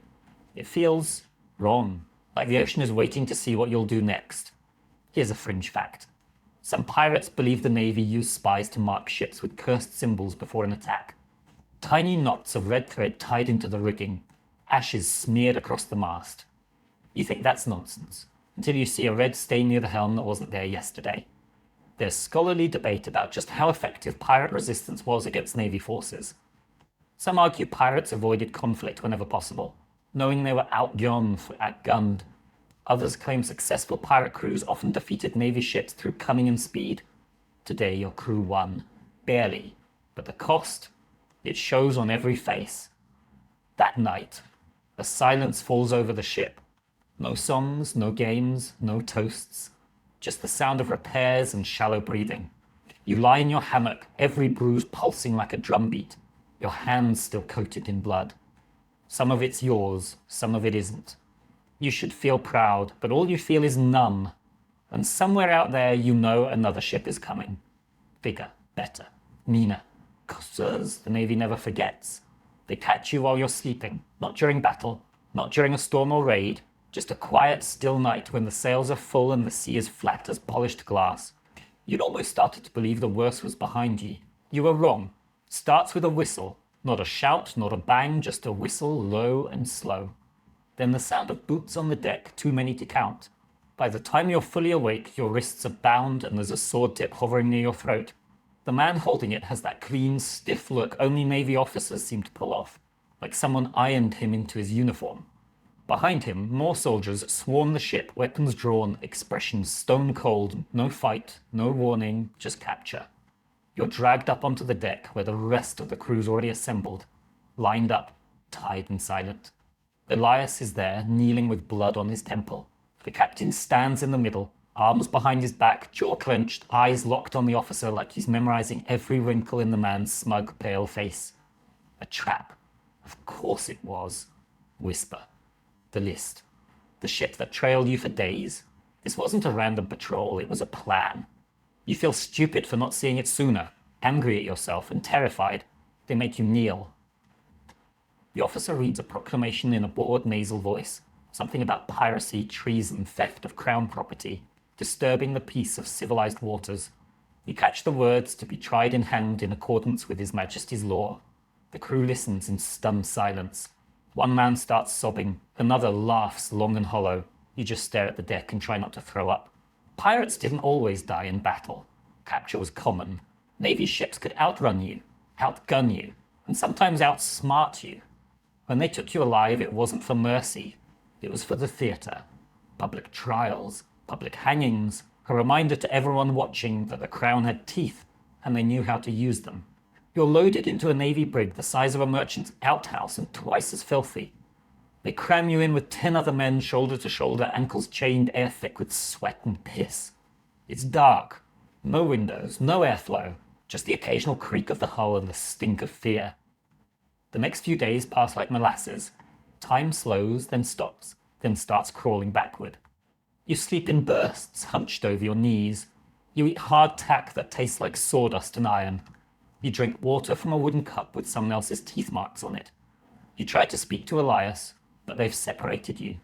It feels wrong, like the ocean is waiting to see what you'll do next. Here's a fringe fact. Some pirates believe the Navy used spies to mark ships with cursed symbols before an attack. Tiny knots of red thread tied into the rigging, ashes smeared across the mast. You think that's nonsense, until you see a red stain near the helm that wasn't there yesterday. There's scholarly debate about just how effective pirate resistance was against Navy forces. Some argue pirates avoided conflict whenever possible, knowing they were outgunned. Others claim successful pirate crews often defeated Navy ships through cunning and speed. Today your crew won, barely, but the cost, it shows on every face. That night, a silence falls over the ship. No songs, no games, no toasts, just the sound of repairs and shallow breathing. You lie in your hammock, every bruise pulsing like a drumbeat, your hands still coated in blood. Some of it's yours, some of it isn't. You should feel proud, but all you feel is numb. And somewhere out there you know another ship is coming. Bigger, better, meaner. 'Cause the Navy never forgets. They catch you while you're sleeping, not during battle, not during a storm or raid, just a quiet, still night when the sails are full and the sea is flat as polished glass. You'd almost started to believe the worst was behind you. You were wrong. Starts with a whistle. Not a shout, not a bang, just a whistle, low and slow. Then the sound of boots on the deck, too many to count. By the time you're fully awake, your wrists are bound and there's a sword tip hovering near your throat. The man holding it has that clean, stiff look only Navy officers seem to pull off, like someone ironed him into his uniform. Behind him, more soldiers swarm the ship, weapons drawn, expressions stone cold, no fight, no warning, just capture. You're dragged up onto the deck where the rest of the crew's already assembled. lined up, tied and silent. Elias is there, kneeling with blood on his temple. The captain stands in the middle, arms behind his back, jaw clenched, eyes locked on the officer like he's memorizing every wrinkle in the man's smug, pale face. A trap. Of course it was. Whisper. The list. The shit that trailed you for days. This wasn't a random patrol, it was a plan. You feel stupid for not seeing it sooner, angry at yourself and terrified. They make you kneel. The officer reads a proclamation in a bored nasal voice, something about piracy, treason, theft of crown property, disturbing the peace of civilized waters. You catch the words to be tried and hanged in accordance with His Majesty's law. The crew listens in stunned silence. One man starts sobbing, another laughs long and hollow. You just stare at the deck and try not to throw up. Pirates didn't always die in battle. Capture was common. Navy ships could outrun you, outgun you, and sometimes outsmart you. When they took you alive, it wasn't for mercy. It was for the theatre. Public trials, public hangings, a reminder to everyone watching that the crown had teeth and they knew how to use them. You're loaded into a navy brig the size of a merchant's outhouse and twice as filthy. They cram you in with 10 other men shoulder to shoulder, ankles chained air thick with sweat and piss. It's dark. No windows, no airflow, just the occasional creak of the hull and the stink of fear. The next few days pass like molasses. Time slows, then stops, then starts crawling backward. You sleep in bursts, hunched over your knees. You eat hard tack that tastes like sawdust and iron. You drink water from a wooden cup with someone else's teeth marks on it. You try to speak to Elias, but they've separated you.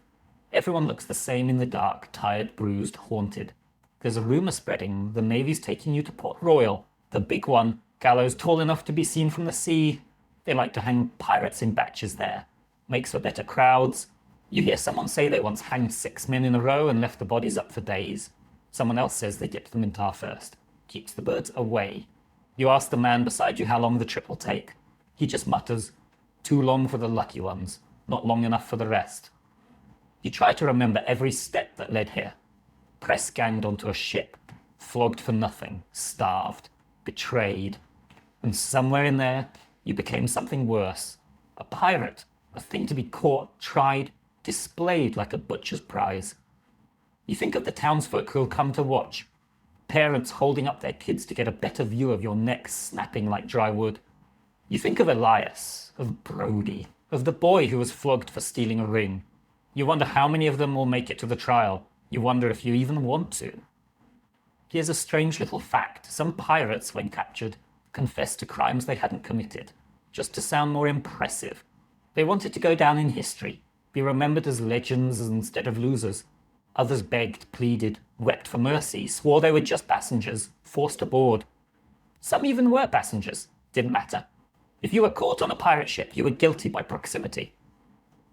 Everyone looks the same in the dark, tired, bruised, haunted. There's a rumour spreading the Navy's taking you to Port Royal, the big one, gallows tall enough to be seen from the sea. They like to hang pirates in batches there. Makes for better crowds. You hear someone say they once hanged 6 men in a row and left the bodies up for days. Someone else says they dipped them in tar first. Keeps the birds away. You ask the man beside you how long the trip will take. He just mutters, too long for the lucky ones, not long enough for the rest. You try to remember every step that led here. Press ganged onto a ship, flogged for nothing, starved, betrayed. And somewhere in there, you became something worse. A pirate, a thing to be caught, tried, displayed like a butcher's prize. You think of the townsfolk who'll come to watch. Parents holding up their kids to get a better view of your neck snapping like dry wood. You think of Elias, of Brody, of the boy who was flogged for stealing a ring. You wonder how many of them will make it to the trial. You wonder if you even want to. Here's a strange little fact. Some pirates, when captured, confessed to crimes they hadn't committed, just to sound more impressive. They wanted to go down in history, be remembered as legends instead of losers. Others begged, pleaded, wept for mercy, swore they were just passengers, forced aboard. Some even were passengers. Didn't matter. If you were caught on a pirate ship, you were guilty by proximity.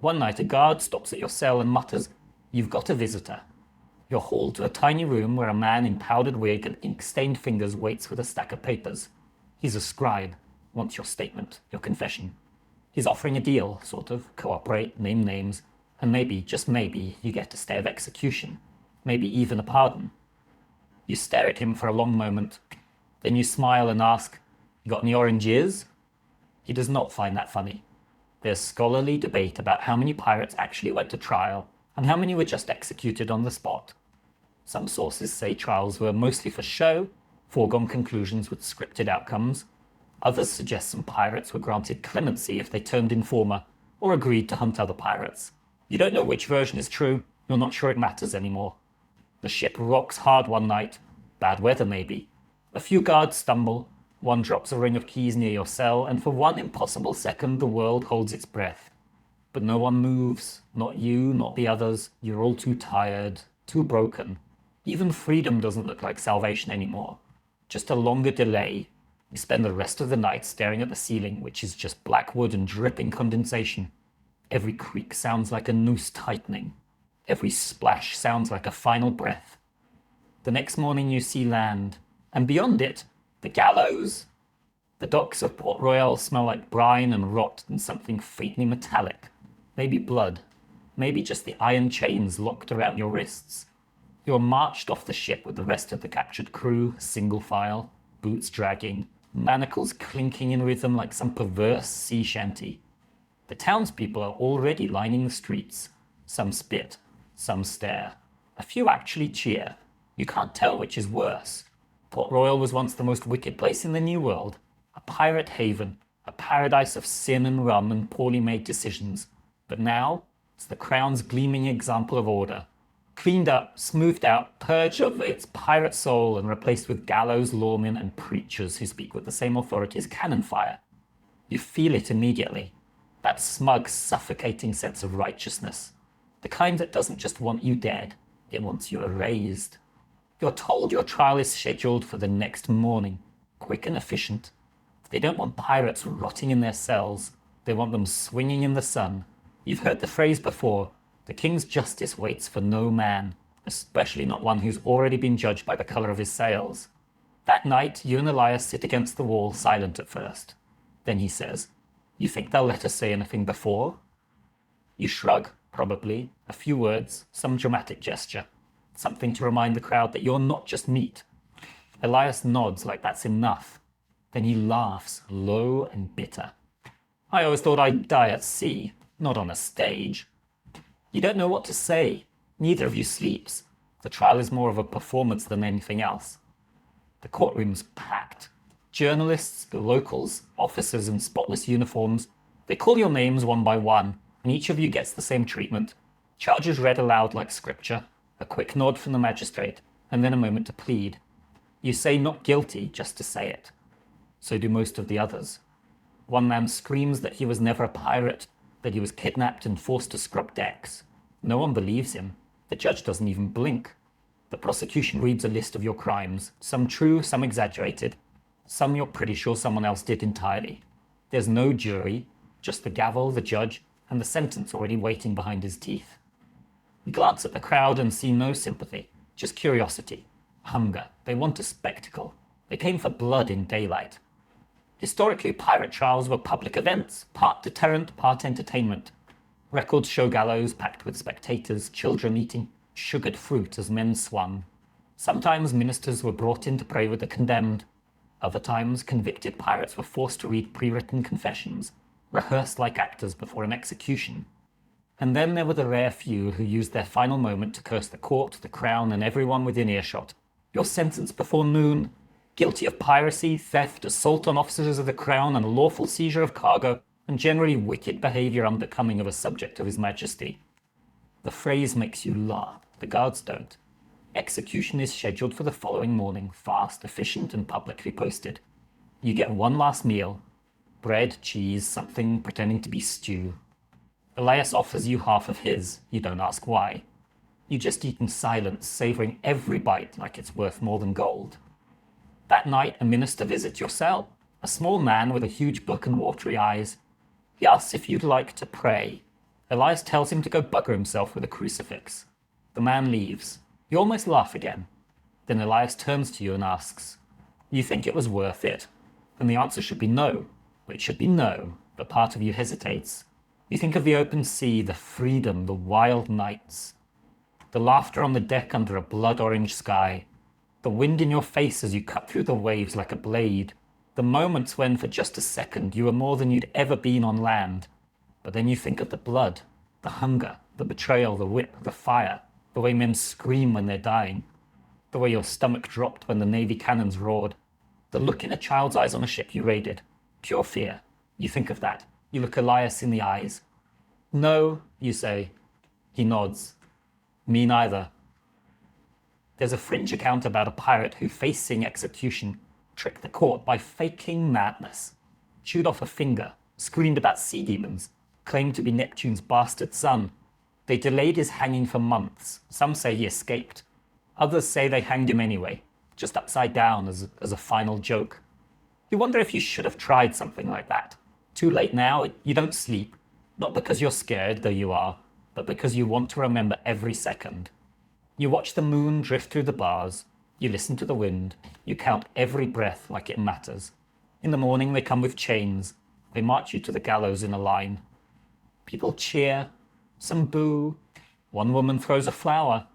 One night a guard stops at your cell and mutters, "You've got a visitor." You're hauled to a tiny room where a man in powdered wig and ink-stained fingers waits with a stack of papers. He's a scribe, wants your statement, your confession. He's offering a deal, sort of, cooperate, name names, and maybe, just maybe, you get a stay of execution. Maybe even a pardon. You stare at him for a long moment. Then you smile and ask, "You got any oranges?" He does not find that funny. There's scholarly debate about how many pirates actually went to trial and how many were just executed on the spot. Some sources say trials were mostly for show, foregone conclusions with scripted outcomes. Others suggest some pirates were granted clemency if they turned informer or agreed to hunt other pirates. You don't know which version is true, you're not sure it matters anymore. The ship rocks hard one night, bad weather maybe. A few guards stumble, one drops a ring of keys near your cell, and for one impossible second the world holds its breath. But no one moves, not you, not the others. You're all too tired, too broken. Even freedom doesn't look like salvation anymore. Just a longer delay. You spend the rest of the night staring at the ceiling, which is just black wood and dripping condensation. Every creak sounds like a noose tightening. Every splash sounds like a final breath. The next morning you see land, and beyond it, the gallows. The docks of Port Royal smell like brine and rot and something faintly metallic. Maybe blood. Maybe just the iron chains locked around your wrists. You're marched off the ship with the rest of the captured crew, single file, boots dragging, manacles clinking in rhythm like some perverse sea shanty. The townspeople are already lining the streets. Some spit, some stare. A few actually cheer. You can't tell which is worse. Port Royal was once the most wicked place in the New World. A pirate haven, a paradise of sin and rum and poorly made decisions. But now, it's the Crown's gleaming example of order. Cleaned up, smoothed out, purged of its pirate soul and replaced with gallows lawmen and preachers who speak with the same authority as cannon fire. You feel it immediately. That smug, suffocating sense of righteousness. The kind that doesn't just want you dead, it wants you erased. You're told your trial is scheduled for the next morning, quick and efficient. They don't want pirates rotting in their cells. They want them swinging in the sun. You've heard the phrase before, the king's justice waits for no man, especially not one who's already been judged by the colour of his sails. That night, you and Elias sit against the wall, silent at first. Then he says, "You think they'll let us say anything before?" You shrug, probably, a few words, some dramatic gesture, something to remind the crowd that you're not just meat. Elias nods like that's enough. Then he laughs, low and bitter. "I always thought I'd die at sea, not on a stage." You don't know what to say. Neither of you sleeps. The trial is more of a performance than anything else. The courtroom's packed. Journalists, the locals, officers in spotless uniforms, they call your names one by one, and each of you gets the same treatment. Charges read aloud like scripture, a quick nod from the magistrate, and then a moment to plead. You say not guilty just to say it. So do most of the others. One man screams that he was never a pirate, that he was kidnapped and forced to scrub decks. No one believes him. The judge doesn't even blink. The prosecution reads a list of your crimes, some true, some exaggerated, some you're pretty sure someone else did entirely. There's no jury, just the gavel, the judge, and the sentence already waiting behind his teeth. You glance at the crowd and see no sympathy, just curiosity, hunger. They want a spectacle. They came for blood in daylight. Historically, pirate trials were public events, part deterrent, part entertainment. Records show gallows packed with spectators, children eating sugared fruit as men swung. Sometimes ministers were brought in to pray with the condemned. Other times, convicted pirates were forced to read pre-written confessions, rehearsed like actors before an execution. And then there were the rare few who used their final moment to curse the court, the crown, and everyone within earshot. You're sentenced before noon, guilty of piracy, theft, assault on officers of the crown, and lawful seizure of cargo, and generally wicked behaviour unbecoming of a subject of His Majesty. The phrase makes you laugh. The guards don't. Execution is scheduled for the following morning, fast, efficient, and publicly posted. You get one last meal. Bread, cheese, something pretending to be stew. Elias offers you half of his. You don't ask why. You just eat in silence, savouring every bite like it's worth more than gold. That night, a minister visits your cell, a small man with a huge book and watery eyes. He asks if you'd like to pray. Elias tells him to go bugger himself with a crucifix. The man leaves. You almost laugh again. Then Elias turns to you and asks, "You think it was worth it?" And the answer should be no. It should be no, but part of you hesitates. You think of the open sea, the freedom, the wild nights. The laughter on the deck under a blood-orange sky. The wind in your face as you cut through the waves like a blade. The moments when, for just a second, you were more than you'd ever been on land. But then you think of the blood, the hunger, the betrayal, the whip, the fire, the way men scream when they're dying, the way your stomach dropped when the Navy cannons roared, the look in a child's eyes on a ship you raided. Pure fear. You think of that. You look Elias in the eyes. "No," you say. He nods. "Me neither." There's a fringe account about a pirate who, facing execution, tricked the court by faking madness, chewed off a finger, screamed about sea demons, claimed to be Neptune's bastard son. They delayed his hanging for months. Some say he escaped. Others say they hanged him anyway, just upside down as a final joke. You wonder if you should have tried something like that. Too late now, you don't sleep. Not because you're scared, though you are, but because you want to remember every second. You watch the moon drift through the bars. You listen to the wind. You count every breath like it matters. In the morning, they come with chains. They march you to the gallows in a line. People cheer. Some boo. One woman throws a flower.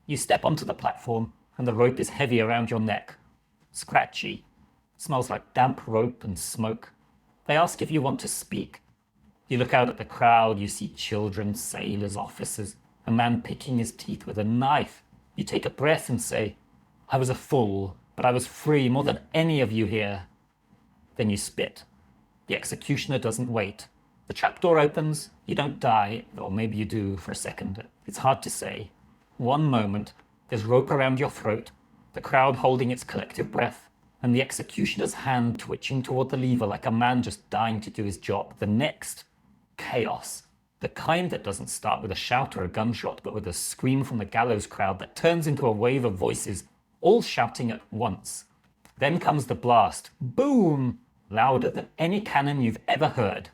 You step onto the platform, and the rope is heavy around your neck. Scratchy. Smells like damp rope and smoke. They ask if you want to speak. You look out at the crowd, you see children, sailors, officers, a man picking his teeth with a knife. You take a breath and say, I was a fool, but I was free more than any of you here. Then you spit. The executioner doesn't wait. The trapdoor opens, you don't die, or maybe you do for a second. It's hard to say. One moment, there's rope around your throat, the crowd holding its collective breath, and the executioner's hand twitching toward the lever like a man just dying to do his job. The next, chaos. The kind that doesn't start with a shout or a gunshot, but with a scream from the gallows crowd that turns into a wave of voices, all shouting at once. Then comes the blast. Boom! Louder than any cannon you've ever heard.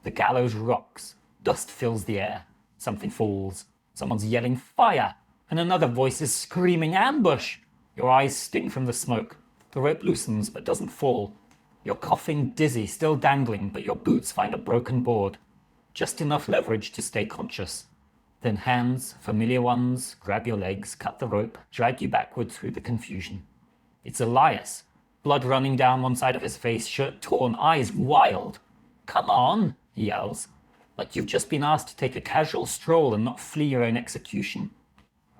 The gallows rocks. Dust fills the air. Something falls. Someone's yelling fire, and another voice is screaming ambush. Your eyes sting from the smoke. The rope loosens but doesn't fall. You're coughing dizzy, still dangling, but your boots find a broken board. Just enough leverage to stay conscious. Then hands, familiar ones, grab your legs, cut the rope, drag you backward through the confusion. It's Elias, blood running down one side of his face, shirt torn, eyes wild. Come on, he yells, like you've just been asked to take a casual stroll and not flee your own execution.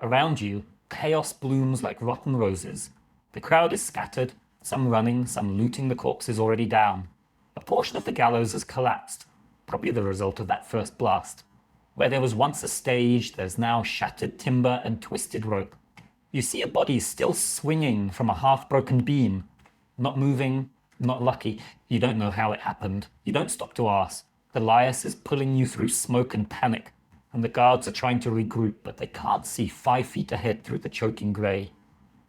Around you, chaos blooms like rotten roses. The crowd is scattered, some running, some looting the corpses already down. A portion of the gallows has collapsed, probably the result of that first blast. Where there was once a stage, there's now shattered timber and twisted rope. You see a body still swinging from a half-broken beam. Not moving, not lucky. You don't know how it happened. You don't stop to ask. Elias is pulling you through smoke and panic, and the guards are trying to regroup, but they can't see 5 feet ahead through the choking grey.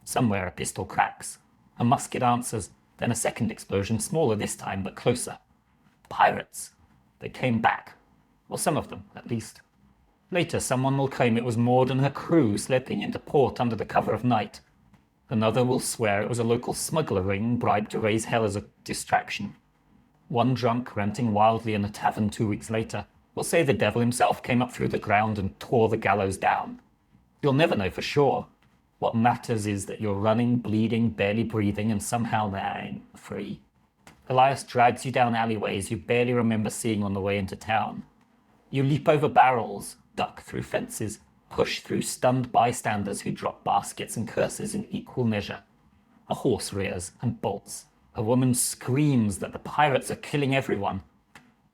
Somewhere a pistol cracks. A musket answers, then a second explosion, smaller this time, but closer. Pirates. They came back. Well, some of them, at least. Later, someone will claim it was Maud and her crew slipping into port under the cover of night. Another will swear it was a local smuggler ring bribed to raise hell as a distraction. One drunk, ranting wildly in a tavern 2 weeks later, will say the devil himself came up through the ground and tore the gallows down. You'll never know for sure. What matters is that you're running, bleeding, barely breathing, and somehow they're free. Elias drags you down alleyways you barely remember seeing on the way into town. You leap over barrels, duck through fences, push through stunned bystanders who drop baskets and curses in equal measure. A horse rears and bolts. A woman screams that the pirates are killing everyone.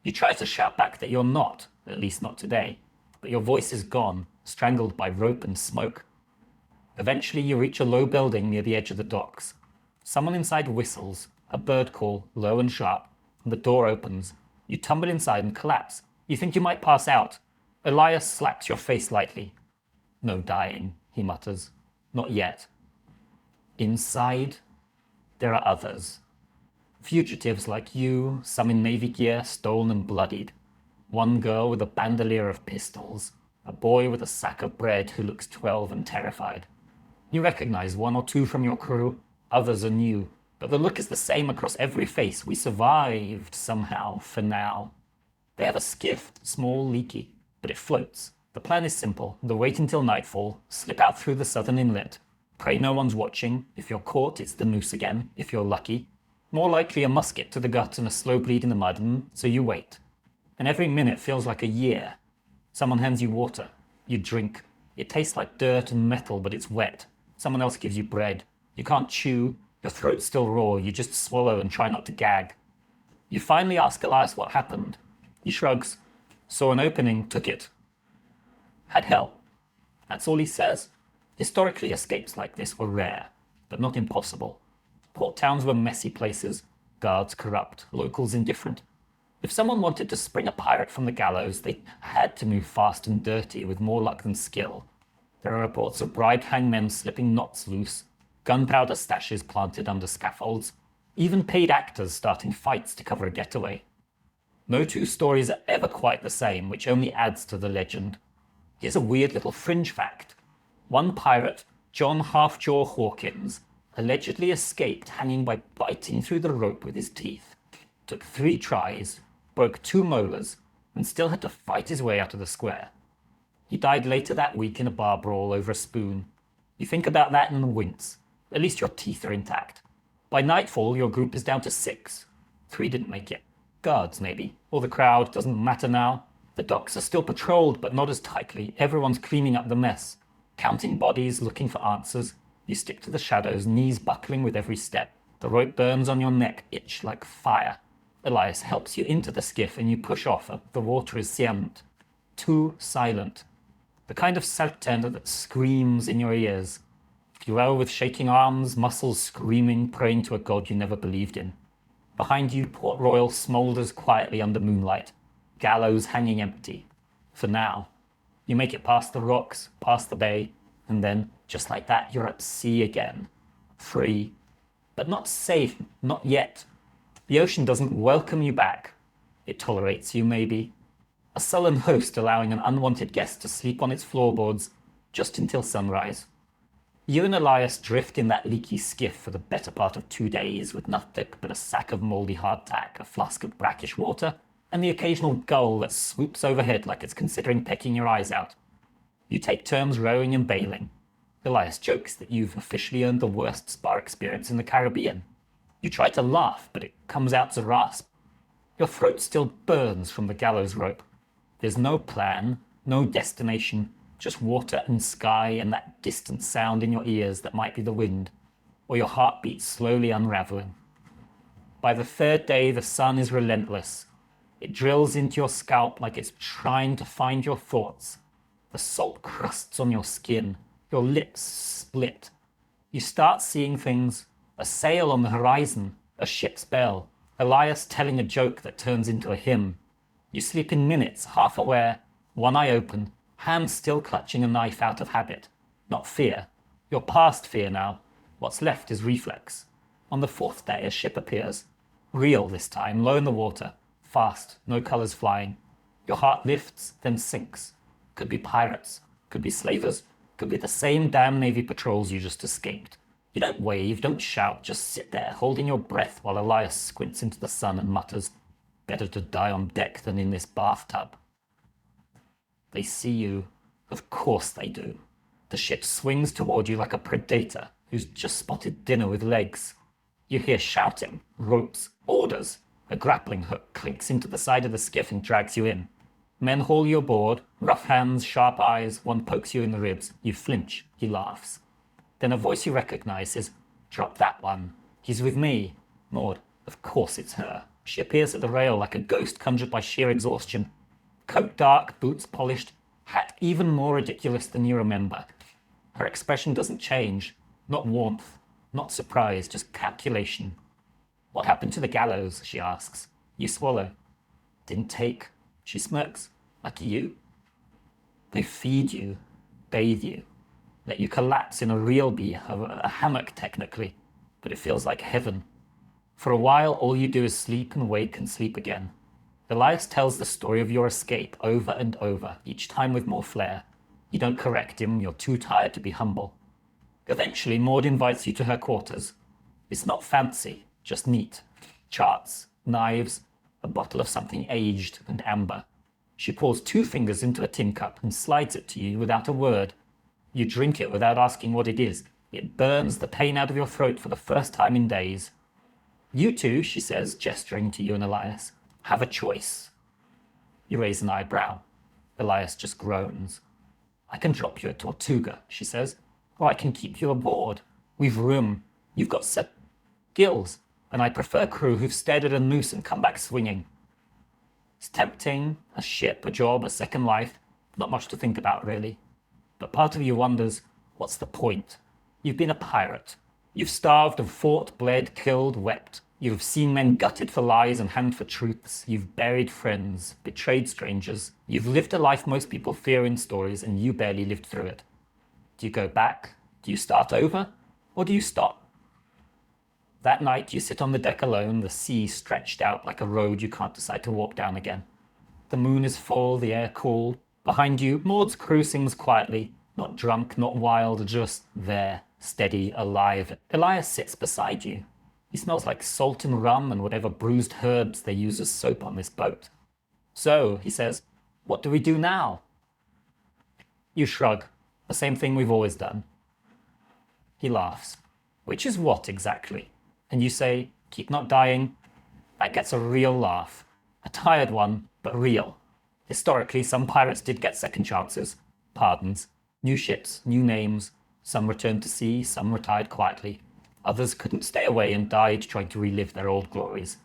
You try to shout back that you're not, at least not today, but your voice is gone, strangled by rope and smoke. Eventually you reach a low building near the edge of the docks. Someone inside whistles, a bird call, low and sharp, and the door opens. You tumble inside and collapse. You think you might pass out. Elias slaps your face lightly. No dying, he mutters. Not yet. Inside, there are others. Fugitives like you, some in navy gear, stolen and bloodied. One girl with a bandolier of pistols. A boy with a sack of bread who looks 12 and terrified. You recognize 1 or 2 from your crew. Others are new. But the look is the same across every face. We survived somehow, for now. They have a skiff, small, leaky, but it floats. The plan is simple. They'll wait until nightfall, slip out through the southern inlet. Pray no one's watching. If you're caught, it's the noose again, if you're lucky. More likely a musket to the gut and a slow bleed in the mud, and so you wait. And every minute feels like a year. Someone hands you water. You drink. It tastes like dirt and metal, but it's wet. Someone else gives you bread. You can't chew. Your throat's still raw. You just swallow and try not to gag. You finally ask Elias what happened. He shrugs. Saw an opening, took it. Had help. That's all he says. Historically, escapes like this were rare, but not impossible. Port towns were messy places, guards corrupt, locals indifferent. If someone wanted to spring a pirate from the gallows, they had to move fast and dirty with more luck than skill. There are reports of bribed hangmen slipping knots loose, gunpowder stashes planted under scaffolds, even paid actors starting fights to cover a getaway. No 2 stories are ever quite the same, which only adds to the legend. Here's a weird little fringe fact. One pirate, John Halfjaw Hawkins, allegedly escaped hanging by biting through the rope with his teeth. Took 3 tries, broke 2 molars, and still had to fight his way out of the square. He died later that week in a bar brawl over a spoon. You think about that and wince. At least your teeth are intact. By nightfall, your group is down to 6. 3 didn't make it. Guards, maybe. Or the crowd, doesn't matter now. The docks are still patrolled, but not as tightly. Everyone's cleaning up the mess. Counting bodies, looking for answers. You stick to the shadows, knees buckling with every step. The rope burns on your neck, itch like fire. Elias helps you into the skiff and you push off. The water is silent. Too silent. The kind of silent that screams in your ears. You row with shaking arms, muscles screaming, praying to a god you never believed in. Behind you, Port Royal smoulders quietly under moonlight. Gallows hanging empty. For now. You make it past the rocks, past the bay, and then, just like that, you're at sea again. Free. But not safe, not yet. The ocean doesn't welcome you back. It tolerates you, maybe. A sullen host allowing an unwanted guest to sleep on its floorboards just until sunrise. You and Elias drift in that leaky skiff for the better part of 2 days with nothing but a sack of mouldy hardtack, a flask of brackish water, and the occasional gull that swoops overhead like it's considering pecking your eyes out. You take turns rowing and bailing. Elias jokes that you've officially earned the worst spa experience in the Caribbean. You try to laugh, but it comes out as a rasp. Your throat still burns from the gallows rope. There's no plan, no destination, just water and sky and that distant sound in your ears that might be the wind, or your heartbeat slowly unraveling. By the third day, the sun is relentless. It drills into your scalp like it's trying to find your thoughts. The salt crusts on your skin. Your lips split. You start seeing things. A sail on the horizon. A ship's bell. Elias telling a joke that turns into a hymn. You sleep in minutes, half aware, one eye open, hand still clutching a knife out of habit. Not fear. You're past fear now. What's left is reflex. On the fourth day, a ship appears. Real this time, low in the water. Fast, no colors flying. Your heart lifts, then sinks. Could be pirates. Could be slavers. Could be the same damn Navy patrols you just escaped. You don't wave, don't shout, just sit there, holding your breath while Elias squints into the sun and mutters, "Better to die on deck than in this bathtub." They see you. Of course they do. The ship swings toward you like a predator who's just spotted dinner with legs. You hear shouting, ropes, orders. A grappling hook clinks into the side of the skiff and drags you in. Men haul you aboard, rough hands, sharp eyes, one pokes you in the ribs. You flinch, he laughs. Then a voice you recognize says, "Drop that one. He's with me." Maud, of course it's her. She appears at the rail like a ghost conjured by sheer exhaustion. Coat dark, boots polished, hat even more ridiculous than you remember. Her expression doesn't change. Not warmth, not surprise, just calculation. "What happened to the gallows?" she asks. You swallow. "Didn't take." She smirks. "Like you?" They feed you, bathe you, let you collapse in a real a hammock technically, but it feels like heaven. For a while, all you do is sleep and wake and sleep again. Elias tells the story of your escape over and over, each time with more flair. You don't correct him, you're too tired to be humble. Eventually, Maud invites you to her quarters. It's not fancy, just neat. Charts, knives, a bottle of something aged and amber. She pours 2 fingers into a tin cup and slides it to you without a word. You drink it without asking what it is. It burns the pain out of your throat for the first time in days. "You two," she says, gesturing to you and Elias, "have a choice." You raise an eyebrow. Elias just groans. "I can drop you at Tortuga," she says, "or I can keep you aboard. We've room. You've got gills, and I prefer crew who've stared at a noose and come back swinging." It's tempting, a ship, a job, a second life. Not much to think about, really. But part of you wonders, what's the point? You've been a pirate. You've starved and fought, bled, killed, wept. You've seen men gutted for lies and hanged for truths. You've buried friends, betrayed strangers. You've lived a life most people fear in stories, and you barely lived through it. Do you go back? Do you start over? Or do you stop? That night, you sit on the deck alone, the sea stretched out like a road you can't decide to walk down again. The moon is full, the air cool. Behind you, Maud's crew sings quietly, not drunk, not wild, just there, steady, alive. Elias sits beside you. He smells like salt and rum and whatever bruised herbs they use as soap on this boat. "So," he says, "what do we do now?" You shrug. The same thing we've always done. He laughs. "Which is what exactly?" And you say, "Keep not dying." That gets a real laugh. A tired one, but real. Historically, some pirates did get second chances, pardons, new ships, new names. Some returned to sea, some retired quietly. Others couldn't stay away and died trying to relive their old glories.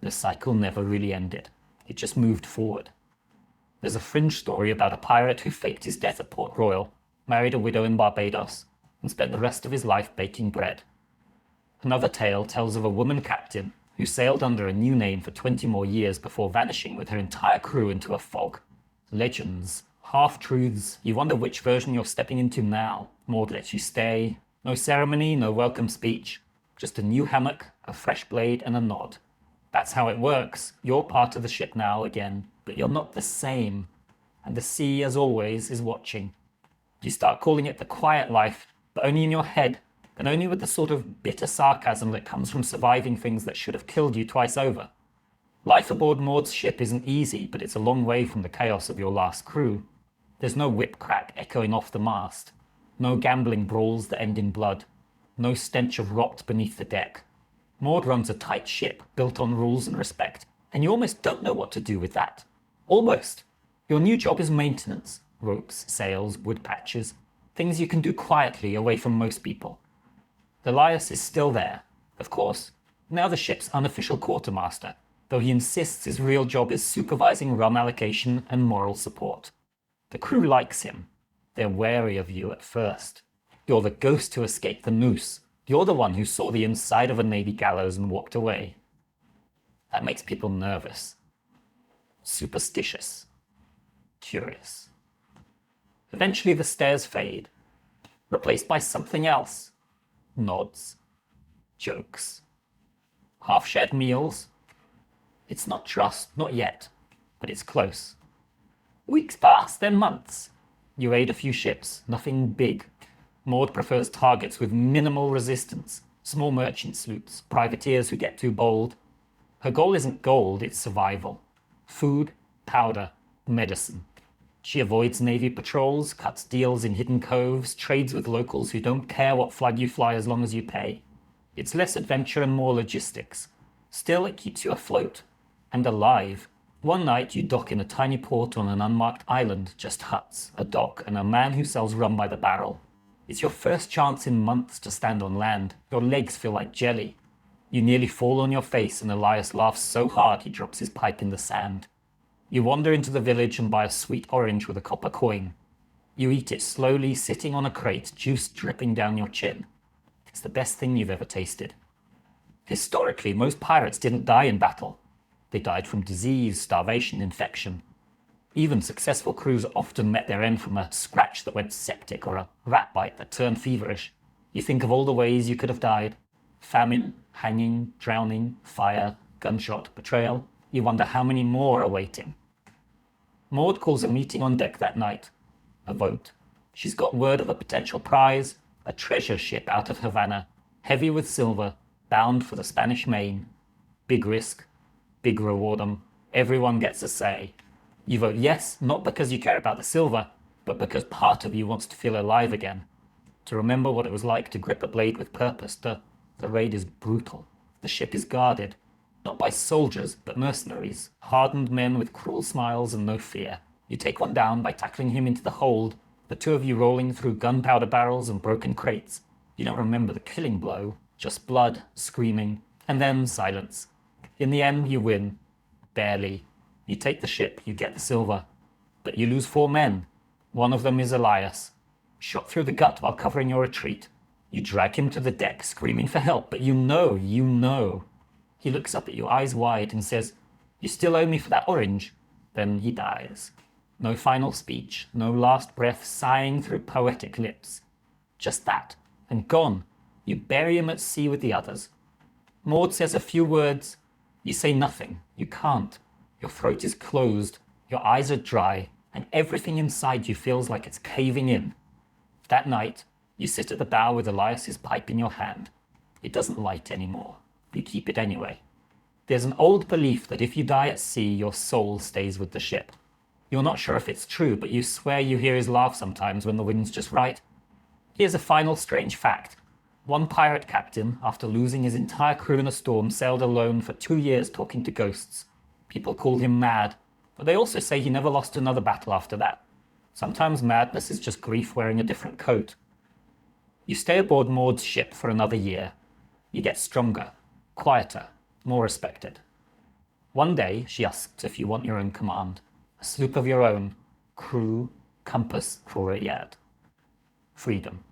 The cycle never really ended. It just moved forward. There's a fringe story about a pirate who faked his death at Port Royal, married a widow in Barbados, and spent the rest of his life baking bread. Another tale tells of a woman captain who sailed under a new name for 20 more years before vanishing with her entire crew into a fog. Legends, half-truths, you wonder which version you're stepping into now. Maud lets you stay. No ceremony, no welcome speech. Just a new hammock, a fresh blade, and a nod. That's how it works. You're part of the ship now again, but you're not the same. And the sea, as always, is watching. You start calling it the quiet life, but only in your head, and only with the sort of bitter sarcasm that comes from surviving things that should have killed you twice over. Life aboard Maud's ship isn't easy, but it's a long way from the chaos of your last crew. There's no whip crack echoing off the mast. No gambling brawls that end in blood. No stench of rot beneath the deck. Maud runs a tight ship built on rules and respect, and you almost don't know what to do with that. Almost. Your new job is maintenance. Ropes, sails, wood patches. Things you can do quietly away from most people. Elias is still there, of course, now the ship's unofficial quartermaster, though he insists his real job is supervising rum allocation and moral support. The crew likes him. They're wary of you at first. You're the ghost who escaped the noose. You're the one who saw the inside of a Navy gallows and walked away. That makes people nervous. Superstitious. Curious. Eventually the stares fade, replaced by something else. Nods. Jokes. Half-shared meals. It's not trust, not yet, but it's close. Weeks pass, then months. You aid a few ships, nothing big. Maud prefers targets with minimal resistance, small merchant sloops, privateers who get too bold. Her goal isn't gold, it's survival. Food, powder, medicine. She avoids Navy patrols, cuts deals in hidden coves, trades with locals who don't care what flag you fly as long as you pay. It's less adventure and more logistics. Still, it keeps you afloat. And alive. One night you dock in a tiny port on an unmarked island, just huts, a dock, and a man who sells rum by the barrel. It's your first chance in months to stand on land. Your legs feel like jelly. You nearly fall on your face and Elias laughs so hard he drops his pipe in the sand. You wander into the village and buy a sweet orange with a copper coin. You eat it slowly, sitting on a crate, juice dripping down your chin. It's the best thing you've ever tasted. Historically, most pirates didn't die in battle. They died from disease, starvation, infection. Even successful crews often met their end from a scratch that went septic or a rat bite that turned feverish. You think of all the ways you could have died. Famine, hanging, drowning, fire, gunshot, betrayal. You wonder how many more are waiting. Maud calls a meeting on deck that night. A vote. She's got word of a potential prize, a treasure ship out of Havana, heavy with silver, bound for the Spanish Main. Big risk, big reward. Everyone gets a say. You vote yes, not because you care about the silver, but because part of you wants to feel alive again. To remember what it was like to grip a blade with purpose. The raid is brutal. The ship is guarded. Not by soldiers, but mercenaries, hardened men with cruel smiles and no fear. You take one down by tackling him into the hold, the two of you rolling through gunpowder barrels and broken crates. You don't remember the killing blow, just blood, screaming, and then silence. In the end, you win. Barely. You take the ship, you get the silver. But you lose 4 men. One of them is Elias, shot through the gut while covering your retreat. You drag him to the deck, screaming for help, but you know. He looks up at you, eyes wide, and says, "You still owe me for that orange." Then he dies. No final speech, no last breath sighing through poetic lips. Just that, and gone. You bury him at sea with the others. Maud says a few words. You say nothing. You can't. Your throat is closed, your eyes are dry, and everything inside you feels like it's caving in. That night, you sit at the bow with Elias's pipe in your hand. It doesn't light anymore. You keep it anyway. There's an old belief that if you die at sea, your soul stays with the ship. You're not sure if it's true, but you swear you hear his laugh sometimes when the wind's just right. Here's a final strange fact. One pirate captain, after losing his entire crew in a storm, sailed alone for 2 years talking to ghosts. People call him mad, but they also say he never lost another battle after that. Sometimes madness is just grief wearing a different coat. You stay aboard Maud's ship for another year. You get stronger, quieter, more respected. One day, she asks if you want your own command, a sloop of your own, crew, compass, for a yard. Freedom.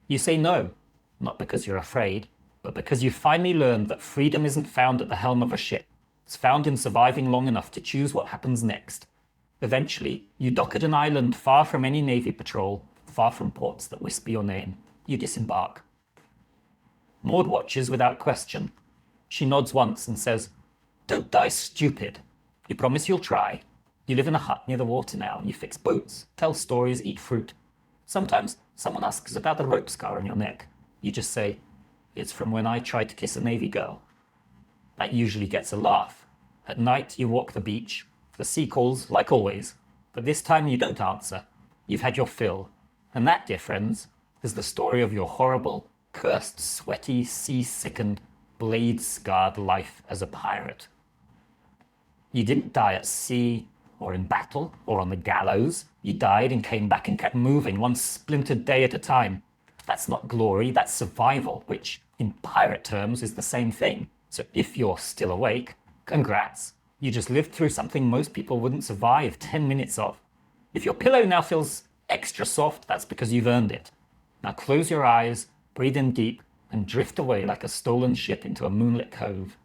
You say no, not because you're afraid, but because you finally learned that freedom isn't found at the helm of a ship. It's found in surviving long enough to choose what happens next. Eventually, you dock at an island far from any Navy patrol, far from ports that whisper your name. You disembark. Maud watches without question. She nods once and says, "Don't die stupid. You promise you'll try. You live in a hut near the water now, and you fix boats, tell stories, eat fruit. Sometimes someone asks about the rope scar on your neck. You just say, 'It's from when I tried to kiss a Navy girl.' That usually gets a laugh. At night, you walk the beach. The sea calls, like always, but this time you don't answer. You've had your fill. And that, dear friends, is the story of your horrible, cursed, sweaty, sea-sickened, blade-scarred life as a pirate. You didn't die at sea, or in battle, or on the gallows. You died and came back and kept moving, one splintered day at a time. That's not glory, that's survival, which, in pirate terms, is the same thing. So if you're still awake, congrats. You just lived through something most people wouldn't survive 10 minutes of. If your pillow now feels extra soft, that's because you've earned it. Now close your eyes, breathe in deep, and drift away like a stolen ship into a moonlit cove.